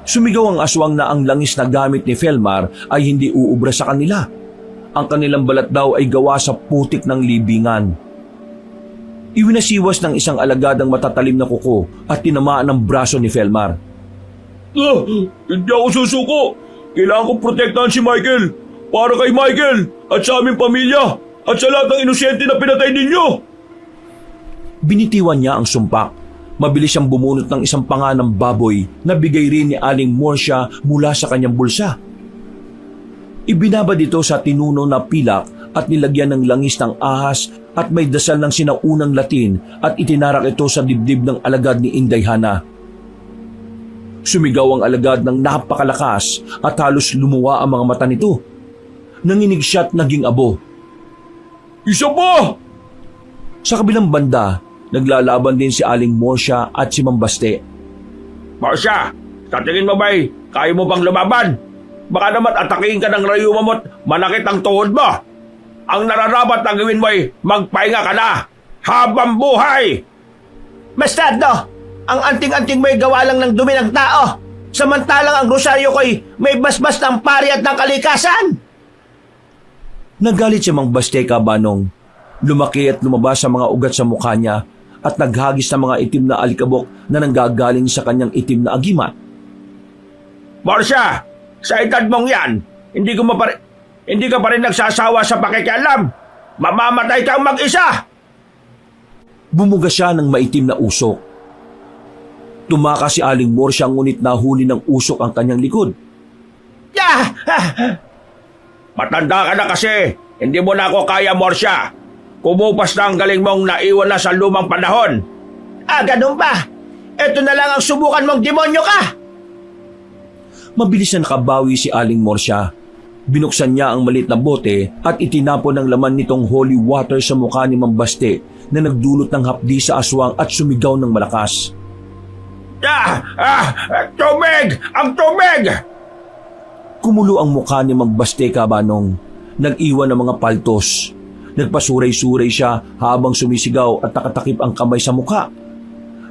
Sumigaw ang aswang na ang langis na gamit ni Felmar ay hindi uubra sa kanila. Ang kanilang balat daw ay gawa sa putik ng libingan. Iwinasiwas ng isang alagad ang matatalim na kuko at tinamaan ang braso ni Felmar. Hindi ako susuko. Kailangan kong protektahan si Michael. Para kay Michael at sa aming pamilya at sa lahat ng inosente na pinatay ninyo. Binitiwan niya ang sumpak. Mabilis siyang bumunot ng isang panga ng baboy na bigay rin ni Aling Morsia mula sa kanyang bulsa. Ibinabad ito sa tinuno na pilak at nilagyan ng langis ng ahas at may dasal ng sinaunang Latin at itinarak ito sa dibdib ng alagad ni Indayhana. Sumigaw ang alagad ng napakalakas at halos lumuwa ang mga mata nito. Nanginig siya at naging abo. Isa pa! Sa kabilang banda, naglalaban din si Aling Morsia at si Mambaste. Marcia, sa tingin mo ba'y kaya mo bang lumaban? Baka naman atakihin ka ng rayuma mo't manakit ang tuhod mo. Ang nararapat na gawin mo'y magpahinga ka na habang buhay. Bastardo! Ang anting-anting mo'y gawa lang ng dumi ng tao. Samantalang ang rosaryo ko'y may basbas ng pari at ng kalikasan. Nagalit si Mang Baste, Kabanong. Lumaki at lumabas sa mga ugat sa mukha niya at naghagis ng mga itim na alikabok na nanggagaling sa kanyang itim na agimat. Marcia, sa edad mong yan, hindi ka pa rin nagsasawa sa pakikialam. Mamamatay kang mag-isa. Bumuga siya ng maitim na usok. Tumakas si Aling Morsia ngunit nahuli ng usok ang kanyang likod. Ya! Matanda ka na kasi. Hindi mo na ako kaya, Marcia. Kumupas na ang galing mong naiwan na sa lumang panahon. Ganun ba? Ito na lang ang subukan mong demonyo ka! Mabilis na nakabawi si Aling Morsia. Binuksan niya ang maliit na bote at itinapon ang laman nitong holy water sa mukha ni Mambaste na nagdulot ng hapdi sa aswang at sumigaw ng malakas. Tubig! Ang tubig! Kumulo ang mukha ni Mambaste, Kabanong. Nag-iwan ng mga paltos. Nagpasuray-suray siya habang sumisigaw at nakatakip ang kamay sa mukha.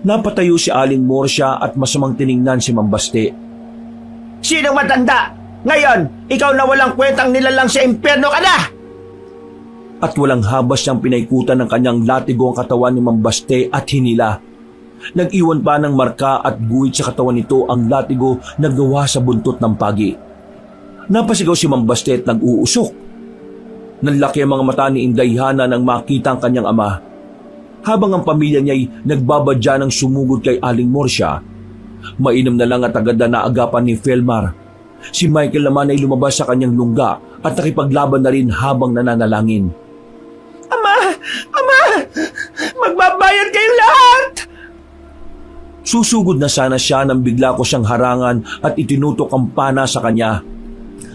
Napatayo si Aling Morsia at masamang tiningnan si Mambaste. Sinong matanda? Ngayon, ikaw na walang kwentang nilalang sa impyerno ka na! At walang habas siyang pinaikutan ng kanyang latigo ang katawan ni Mambaste at hinila. Nag-iwan pa ng marka at guhit sa katawan nito ang latigo na gawa sa buntot ng pagi. Napasigaw si Mambaste at nag-uusok. Nanlaki ang mga mata ni Indayhana nang makita ang kanyang ama. Habang ang pamilya niya'y nagbabadya ng sumugod kay Aling Morsia, mainam na lang at agad na naagapan ni Felmar. Si Michael naman ay lumabas sa kanyang lungga at nakipaglaban na rin habang nananalangin. Ama! Ama! Magbabayad kayong lahat! Susugod na sana siya nang bigla ko siyang harangan at itinutok ang pana sa kanya.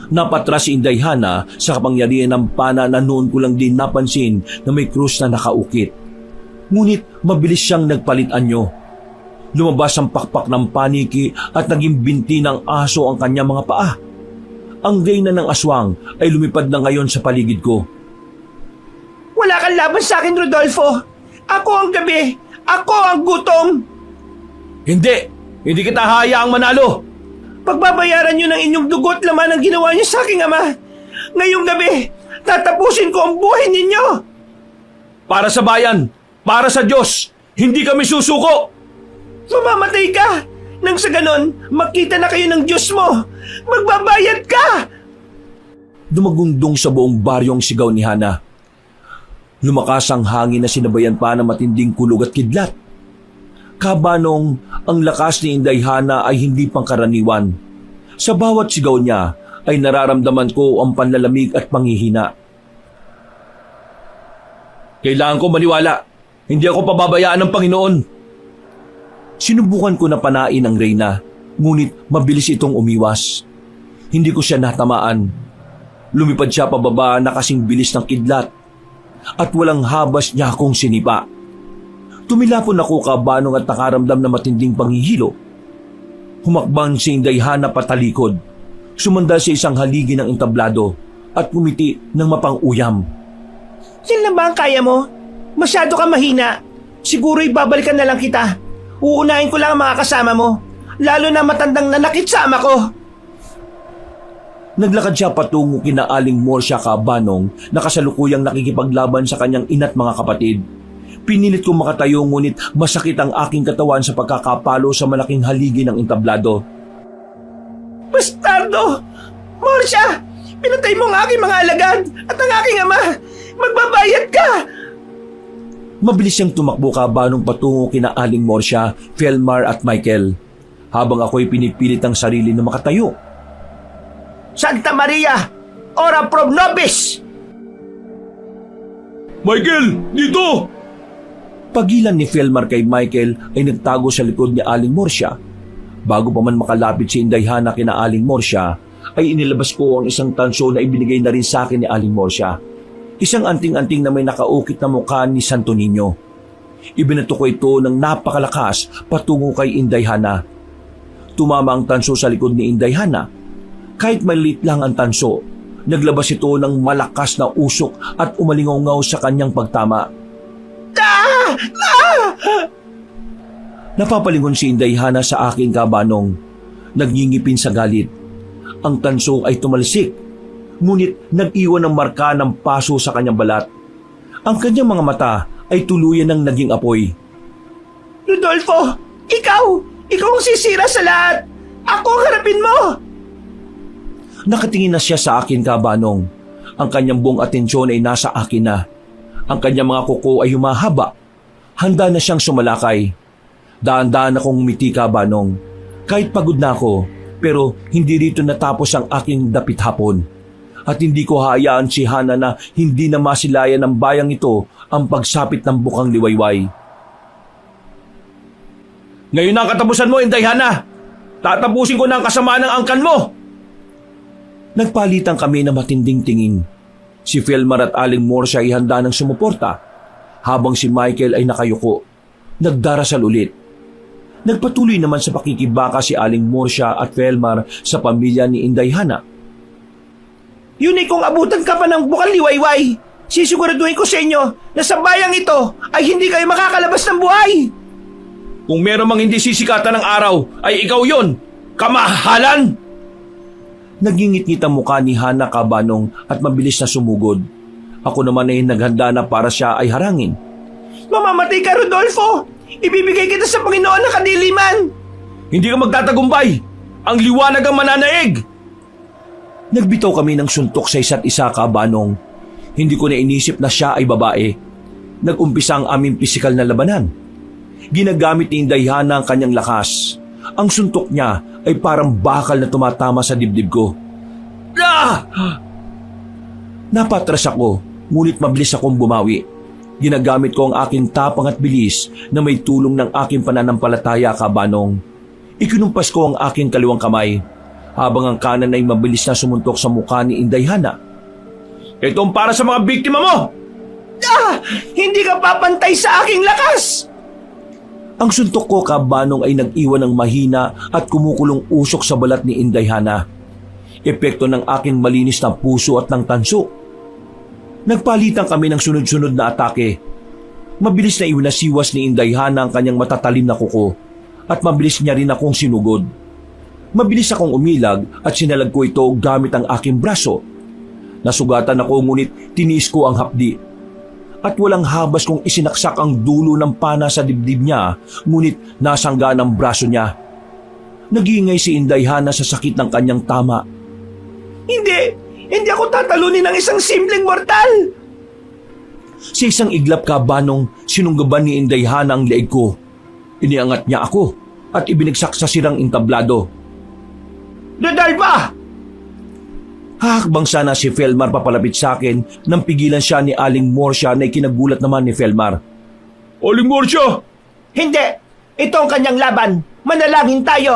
Napatras si Indayhana sa kapangyarihan ng pana na noon ko lang din napansin na may krus na nakaukit. Ngunit mabilis siyang nagpalit anyo. Lumabas ang pakpak ng paniki at naging binti ng aso ang kanyang mga paa. Ang reyna ng aswang ay lumipad na ngayon sa paligid ko. Wala kang laban sa akin, Rodolfo! Ako ang gabi! Ako ang gutom! Hindi! Hindi kita hayaang manalo! Pagbabayaran niyo ng inyong dugot laman ang ginawa niyo sa aking ama. Ngayong gabi, tatapusin ko ang buhay ninyo. Para sa bayan, para sa Diyos, hindi kami susuko! Mamamatay ka! Nang sa ganon, makita na kayo ng Diyos mo! Magbabayad ka! Dumagundong sa buong baryo ang sigaw ni Hana. Lumakas ang hangin na sinabayan pa ng matinding kulog at kidlat. Kabanong, ang lakas ni Inday Hana ay hindi pangkaraniwan. Sa bawat sigaw niya ay nararamdaman ko ang panlalamig at panghihina. Kailangan ko maniwala. Hindi ako pababayaan ng Panginoon. Sinubukan ko na panain ang Reyna, ngunit mabilis itong umiwas. Hindi ko siya natamaan. Lumipad siya pababa na kasing bilis ng kidlat at walang habas niya akong sinipa. Tumilapon ako kabanong at nakaramdam na matinding panghihilo. Humakbang si Inday Hana patalikod, sumandal sa isang haligi ng entablado at ngumiti ng mapang-uyam. Yan lang ba ang kaya mo? Masyado ka mahina. Siguro ibabalikan na lang kita. Uunahin ko lang ang mga kasama mo. Lalo na matandang nanakit sa ama ko. Naglakad siya patungo kina Aling Morsya Kabanong na kasalukuyang nakikipaglaban sa kanyang ina't mga kapatid. Pinilit kong makatayo ngunit masakit ang aking katawan sa pagkakapalo sa malaking haligi ng entablado. Bastardo! Morsya! Pinatay mo ang aking mga alagad at ang aking ama! Magbabayad ka! Mabilis siyang tumakbo kabanong patungo kina Aling Morsya, Felmar at Michael, habang ako'y pinipilit ang sarili na makatayo. Santa Maria! Ora pro nobis! Michael, dito! Pagilan ni Felmar kay Michael ay nagtago sa likod ni Aling Morsya. Bago pa man makalapit si Inday Hana kina Aling Morsya, ay inilabas ko ang isang tanso na ibinigay na rin sa akin ni Aling Morsya. Isang anting-anting na may nakaukit na mukha ni Santo Niño. Ibinato ko ito ng napakalakas patungo kay Inday Hana. Tumama ang tanso sa likod ni Inday Hana. Kahit maliit lang ang tanso, naglabas ito ng malakas na usok at umalingaw sa kanyang pagtama. Napapalingon si Inday Hana sa aking kabanong. Nagngingipin sa galit. Ang tanso ay tumalsik, ngunit nag-iwan ng marka ng paso sa kanyang balat. Ang kanyang mga mata ay tuluyan ng naging apoy. Rodolfo! Ikaw! Ikaw ang sisira sa lahat! Ako ang harapin mo! Nakatingin na siya sa akin kabanong. Ang kanyang buong atensyon ay nasa akin na. Ang kanyang mga kuko ay humahaba. Handa na siyang sumalakay. Daan-daan akong ngumiti kabanong. Kahit pagod na ako, pero hindi rito natapos ang aking dapit hapon. At hindi ko hayaan si Hana na hindi na masilayan ng bayang ito ang pagsapit ng bukang liwayway. Ngayon na ang katapusan mo, Inday Hana! Tatapusin ko na ang kasamaan ng angkan mo! Nagpalitan kami na matinding tingin. Si Felmar at Aling Morsya ay handa ng sumuporta, habang si Michael ay nakayuko. Nagdarasal ulit. Nagpatuloy naman sa pakikibaka si Aling Morsya at Felmar sa pamilya ni Inday Hana. Yun ay kung abutan ka pa ng bukal liwayway. Sisiguraduhin ko sa inyo na sa bayang ito ay hindi kayo makakalabas ng buhay. Kung meron mang hindi sisikatan ng araw, ay ikaw yon, kamahalan! Nagingit-ngit ang mukha ni Hana kabanong at mabilis na sumugod. Ako naman ay naghanda na para siya ay harangin. Mamamatay ka, Rodolfo! Ibibigay kita sa Panginoon ng kadiliman! Hindi ka magtatagumpay! Ang liwanag ang mananaig! Nagbitaw kami ng suntok sa isa't isa kabanong. Hindi ko na inisip na siya ay babae. Nag-umpisa ang aming pisikal na labanan. Ginagamit ni Inday Hana ang kanyang lakas. Ang suntok niya ay parang bakal na tumatama sa dibdib ko. Ah! Napatras ako, ngunit mabilis akong bumawi. Ginagamit ko ang aking tapang at bilis na may tulong ng aking pananampalataya kabanong. Ikinumpas ko ang aking kaliwang kamay, habang ang kanan ay mabilis na sumuntok sa mukha ni Inday Hana. Ito ang para sa mga biktima mo! Ah! Hindi ka papantay sa aking lakas! Ang suntok ko kabanong ay nag-iwan ng mahina at kumukulong usok sa balat ni Inday Hana. Epekto ng aking malinis na puso at ng tanso. Nagpalitan kami ng sunod-sunod na atake. Mabilis na iwinasiwas ni Inday Hana ang kanyang matatalim na kuko at mabilis niya rin akong sinugod. Mabilis akong umilag at sinalag ko ito gamit ang aking braso. Nasugatan ako ngunit tiniis ko ang hapdi. at walang habas kung isinaksak ang dulo ng pana sa dibdib niya, ngunit nasangga ng braso niya. Nag-iingay si Inday Hana sa sakit ng kanyang tama. Hindi ako tatalunin ng isang simpleng mortal! Sa isang iglap kabanong, sinunggaban ni Inday Hana ang leeg ko. Iniangat niya ako at ibinagsak sa sirang entablado. Rodolfo! Hakbang sana si Felmar papalapit sa akin nang pigilan siya ni Aling Morsia na ikinagulat naman ni Felmar. Aling Morsia! Hindi! Ito ang kanyang laban! Manalangin tayo!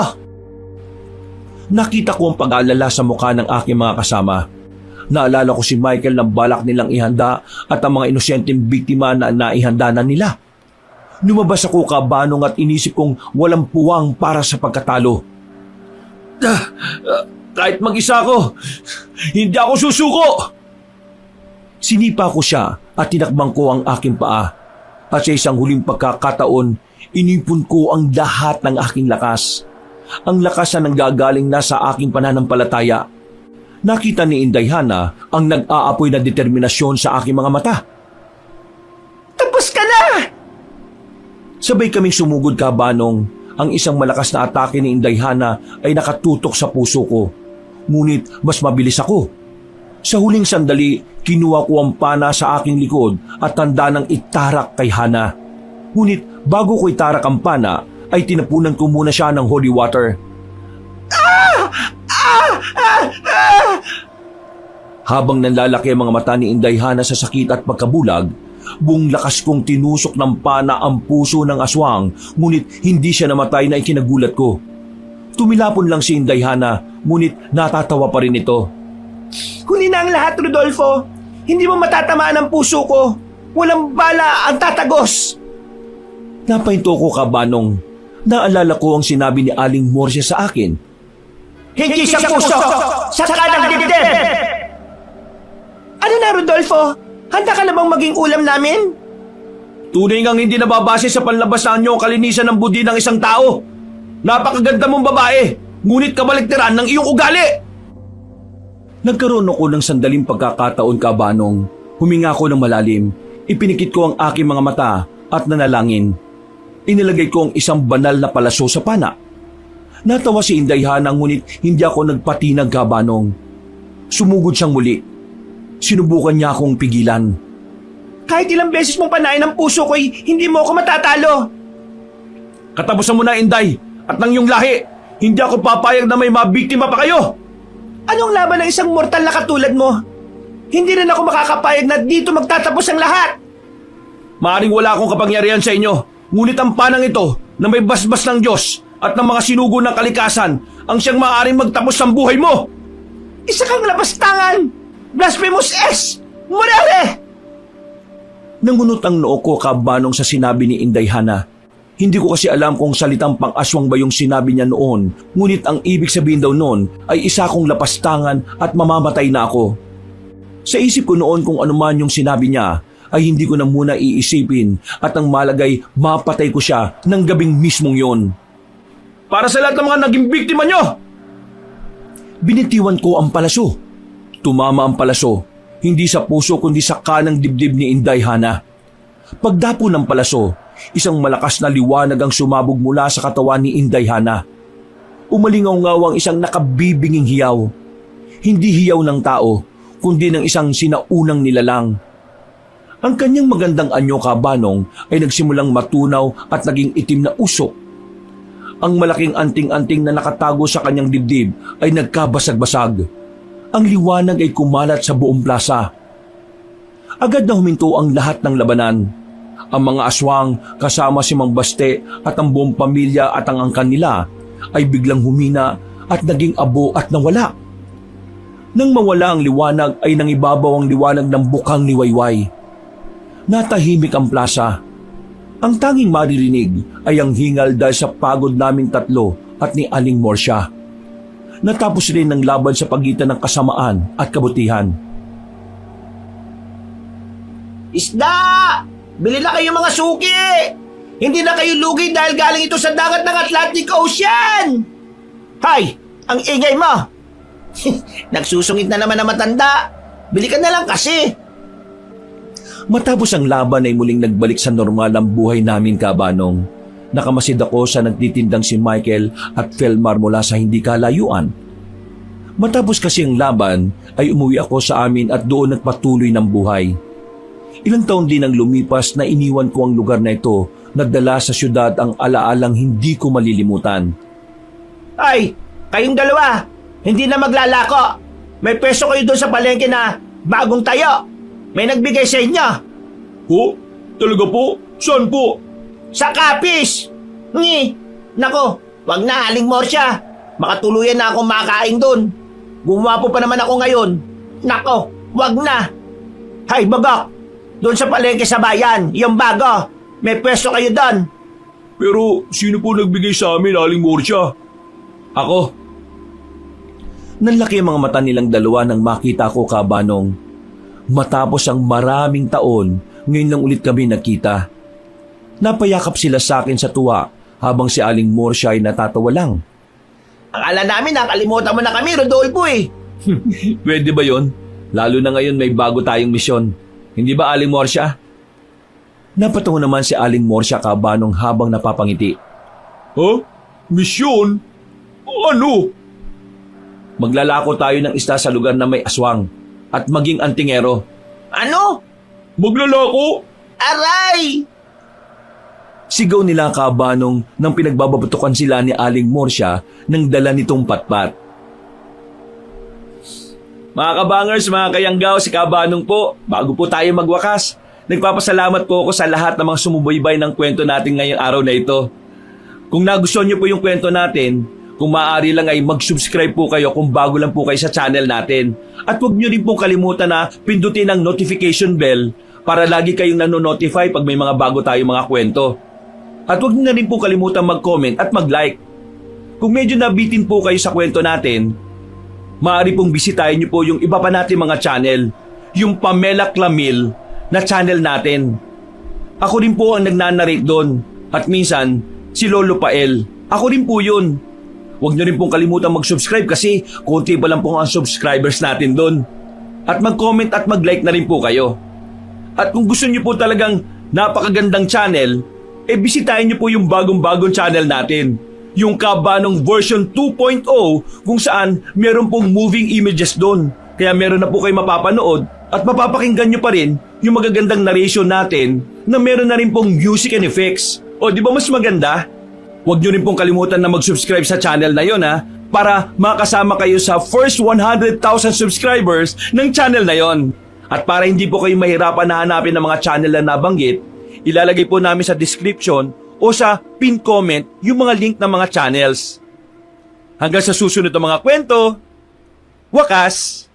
Nakita ko ang pag-aalala sa mukha ng aking mga kasama. Naalala ko si Michael na balak nilang ihanda at ang mga inosenteng biktima na naihanda na nila. Lumabas ako kabanong at inisip kong walang puwang para sa pagkatalo. Kahit mag-isa ako, hindi ako susuko! Sinipa ko siya at tinakbang ko ang aking paa. At sa isang huling pagkakataon, inipon ko ang lahat ng aking lakas. Ang lakas na nanggagaling na sa aking pananampalataya. Nakita ni Inday Hana ang nag-aapoy na determinasyon sa aking mga mata. Tapos ka na! Sabay kaming sumugod kabanong. Ang isang malakas na atake ni Inday Hana ay nakatutok sa puso ko. Ngunit mas mabilis ako. Sa huling sandali, kinuha ko ang pana sa aking likod at tanda ng itarak kay Hana. Ngunit bago ko itarak ang pana, ay tinapunan ko muna siya ng holy water. Habang nanlalaki ang mga mata ni Inday Hana sa sakit at pagkabulag, buong lakas kong tinusok ng pana ang puso ng aswang, ngunit hindi siya namatay na ikinagulat ko. Tumilapon lang si Inday Hana, ngunit natatawa pa rin ito. Huli na ang lahat, Rodolfo. Hindi mo matatamaan ang puso ko. Walang bala ang tatagos. Napahinto ko kabanong. Naalala ko ang sinabi ni Aling Morsia sa akin. Hindi sa puso! Sa kanang dibdib! Ano na, Rodolfo? Handa ka na bang maging ulam namin? Tunay ngang hindi nababase sa panlabas na anyo ang kalinisan ng budi ng isang tao. Napakaganda mong babae, ngunit kabaliktaran ng iyong ugali. Nagkaroon ako ng sandaling pagkakataon kabanong. Huminga ko ng malalim, ipinikit ko ang aking mga mata at nanalangin. Inilagay ko ang isang banal na palaso sa pana. Natawa si Inday Hana ngunit hindi ako nagpatinag kabanong. Sumugod siyang muli. Sinubukan niya akong pigilan. Kahit ilang beses mong panain ang puso ko'y hindi mo ako matatalo. Katapusan mo na, Inday, at ng iyong lahi. Hindi ako papayag na may mabiktima pa kayo. Anong laban ng isang mortal na katulad mo? Hindi rin ako makakapayag na dito magtatapos ang lahat. Maaring wala akong kapangyarihan sa inyo, ngunit ang panang ito na may basbas ng Diyos at ng mga sinugo ng kalikasan ang siyang maaaring magtapos ng buhay mo. Isa kang lapastangan! Blasphemous S! Murare! Nangunot ang noo ko kabanong sa sinabi ni Inday Hana. Hindi ko kasi alam kung salitang pang-aswang ba yung sinabi niya noon, ngunit ang ibig sabihin daw noon ay isa kong lapastangan at mamamatay na ako. Sa isip ko noon kung anuman yung sinabi niya, ay hindi ko na muna iisipin at ang malagay mapatay ko siya ng gabing mismong yon. Para sa lahat ng mga naging biktima nyo! Binitiwan ko ang palaso. Tumama ang palaso, hindi sa puso kundi sa kanang dibdib ni Inday Hana. Pagdapo ng palaso, isang malakas na liwanag ang sumabog mula sa katawan ni Inday Hana. Umalingaw-ngaw ang isang nakabibinging hiyaw. Hindi hiyaw ng tao, kundi ng isang sinaunang nilalang. Ang kanyang magandang anyo kabanong ay nagsimulang matunaw at naging itim na usok. Ang malaking anting-anting na nakatago sa kanyang dibdib ay nagkabasag-basag. Ang liwanag ay kumalat sa buong plaza. Agad na huminto ang lahat ng labanan. Ang mga aswang kasama si Mang Baste at ang buong pamilya at ang angkan nila ay biglang humina at naging abo at nawala. Nang mawala ang liwanag ay nangibabaw ang liwanag ng bukang ni Wayway. Natahimik ang plaza. Ang tanging maririnig ay ang hingal dahil sa pagod naming tatlo at ni Aling Morsia. Natapos rin ang laban sa pagitan ng kasamaan at kabutihan. Isda! Bili na kayo mga suki! Hindi na kayo lugi dahil galing ito sa dagat ng Atlantic Ocean! Hay! Ang ingay mo! Nagsusungit na naman ang matanda. Bili ka na lang kasi. Matapos ang laban ay muling nagbalik sa normal ang buhay namin, Kabanong. Nakamasid ako sa nagtitindang si Michael at Felmar mula sa hindi kalayuan. Matapos kasi ang laban ay umuwi ako sa amin at doon nagpatuloy ng buhay. Ilang taon din ang lumipas na iniwan ko ang lugar na ito, nagdala sa syudad ang alaalang hindi ko malilimutan. Ay, kayong dalawa, hindi na maglalako. May peso kayo doon sa palengke na bagong tayo. May nagbigay sa inyo. Ho? Talaga po? Saan po? Sa kapis! Nako, wag na, Aling Morsya. Makatuluyan na akong makain doon. Gumapo pa naman ako ngayon. Nako, wag na. Hay, bagak. Doon sa palengke sa bayan, yung bago. May pwesto kayo doon. Pero sino po nagbigay sa amin, Aling Morsya? Ako. Nanlaki ang mga mata nilang dalawa nang makita ko, Kabanong. Matapos ang maraming taon, ngayon lang ulit kami nagkita. Napayakap sila sa akin sa tuwa habang si Aling Morsya ay natatawa lang. Akala namin nakalimutan mo na kami, Rodolfo eh. Pwede ba yon? Lalo na ngayon may bago tayong misyon. Hindi ba, Aling Morsya? Napatungo naman si Aling Morsya, Kabanong, habang napapangiti. Misyon? Ano? Maglalako tayo ng isda sa lugar na may aswang at maging antingero. Ano? Maglalako? Aray! Sigaw nila, Kabanong, nang pinagbababatukan sila ni Aling Morsya nang dala nitong patpat. Mga kabangers, mga kayanggaw, si Kabanong po. Bago po tayo magwakas, nagpapasalamat po ako sa lahat ng mga sumubaybay ng kwento natin ngayong araw na ito. Kung nagustuhan niyo po yung kwento natin, kung maaari lang ay mag-subscribe po kayo kung bago lang po kayo sa channel natin. At huwag niyo rin pong kalimutan na pindutin ang notification bell para lagi kayong nanonotify pag may mga bago tayong mga kwento. At huwag niyo na rin po kalimutan mag-comment at mag-like. Kung medyo nabitin po kayo sa kwento natin, maaari pong bisitahin niyo po yung iba pa natin mga channel, yung Pamela Clamil na channel natin. Ako rin po ang nagnanarrate doon at minsan si Lolo Pael. Ako rin po yun. Huwag niyo rin pong kalimutan mag-subscribe kasi konti pa lang po ang subscribers natin doon. At mag-comment at mag-like na rin po kayo. At kung gusto niyo po talagang napakagandang channel, bisitahin niyo po yung bagong-bagong channel natin. Yung Kabanong version 2.0 kung saan meron pong moving images doon. Kaya meron na po kayo mapapanood at mapapakinggan nyo pa rin yung magagandang narration natin na meron na rin pong music and effects. O di ba mas maganda? Huwag nyo rin pong kalimutan na mag-subscribe sa channel na yon para makasama kayo sa first 100,000 subscribers ng channel na yon. At para hindi po kayo mahirapan na hanapin ng mga channel na nabanggit, ilalagay po namin sa description o sa pin comment yung mga link ng mga channels. Hanggang sa susunod na mga kwento, wakas!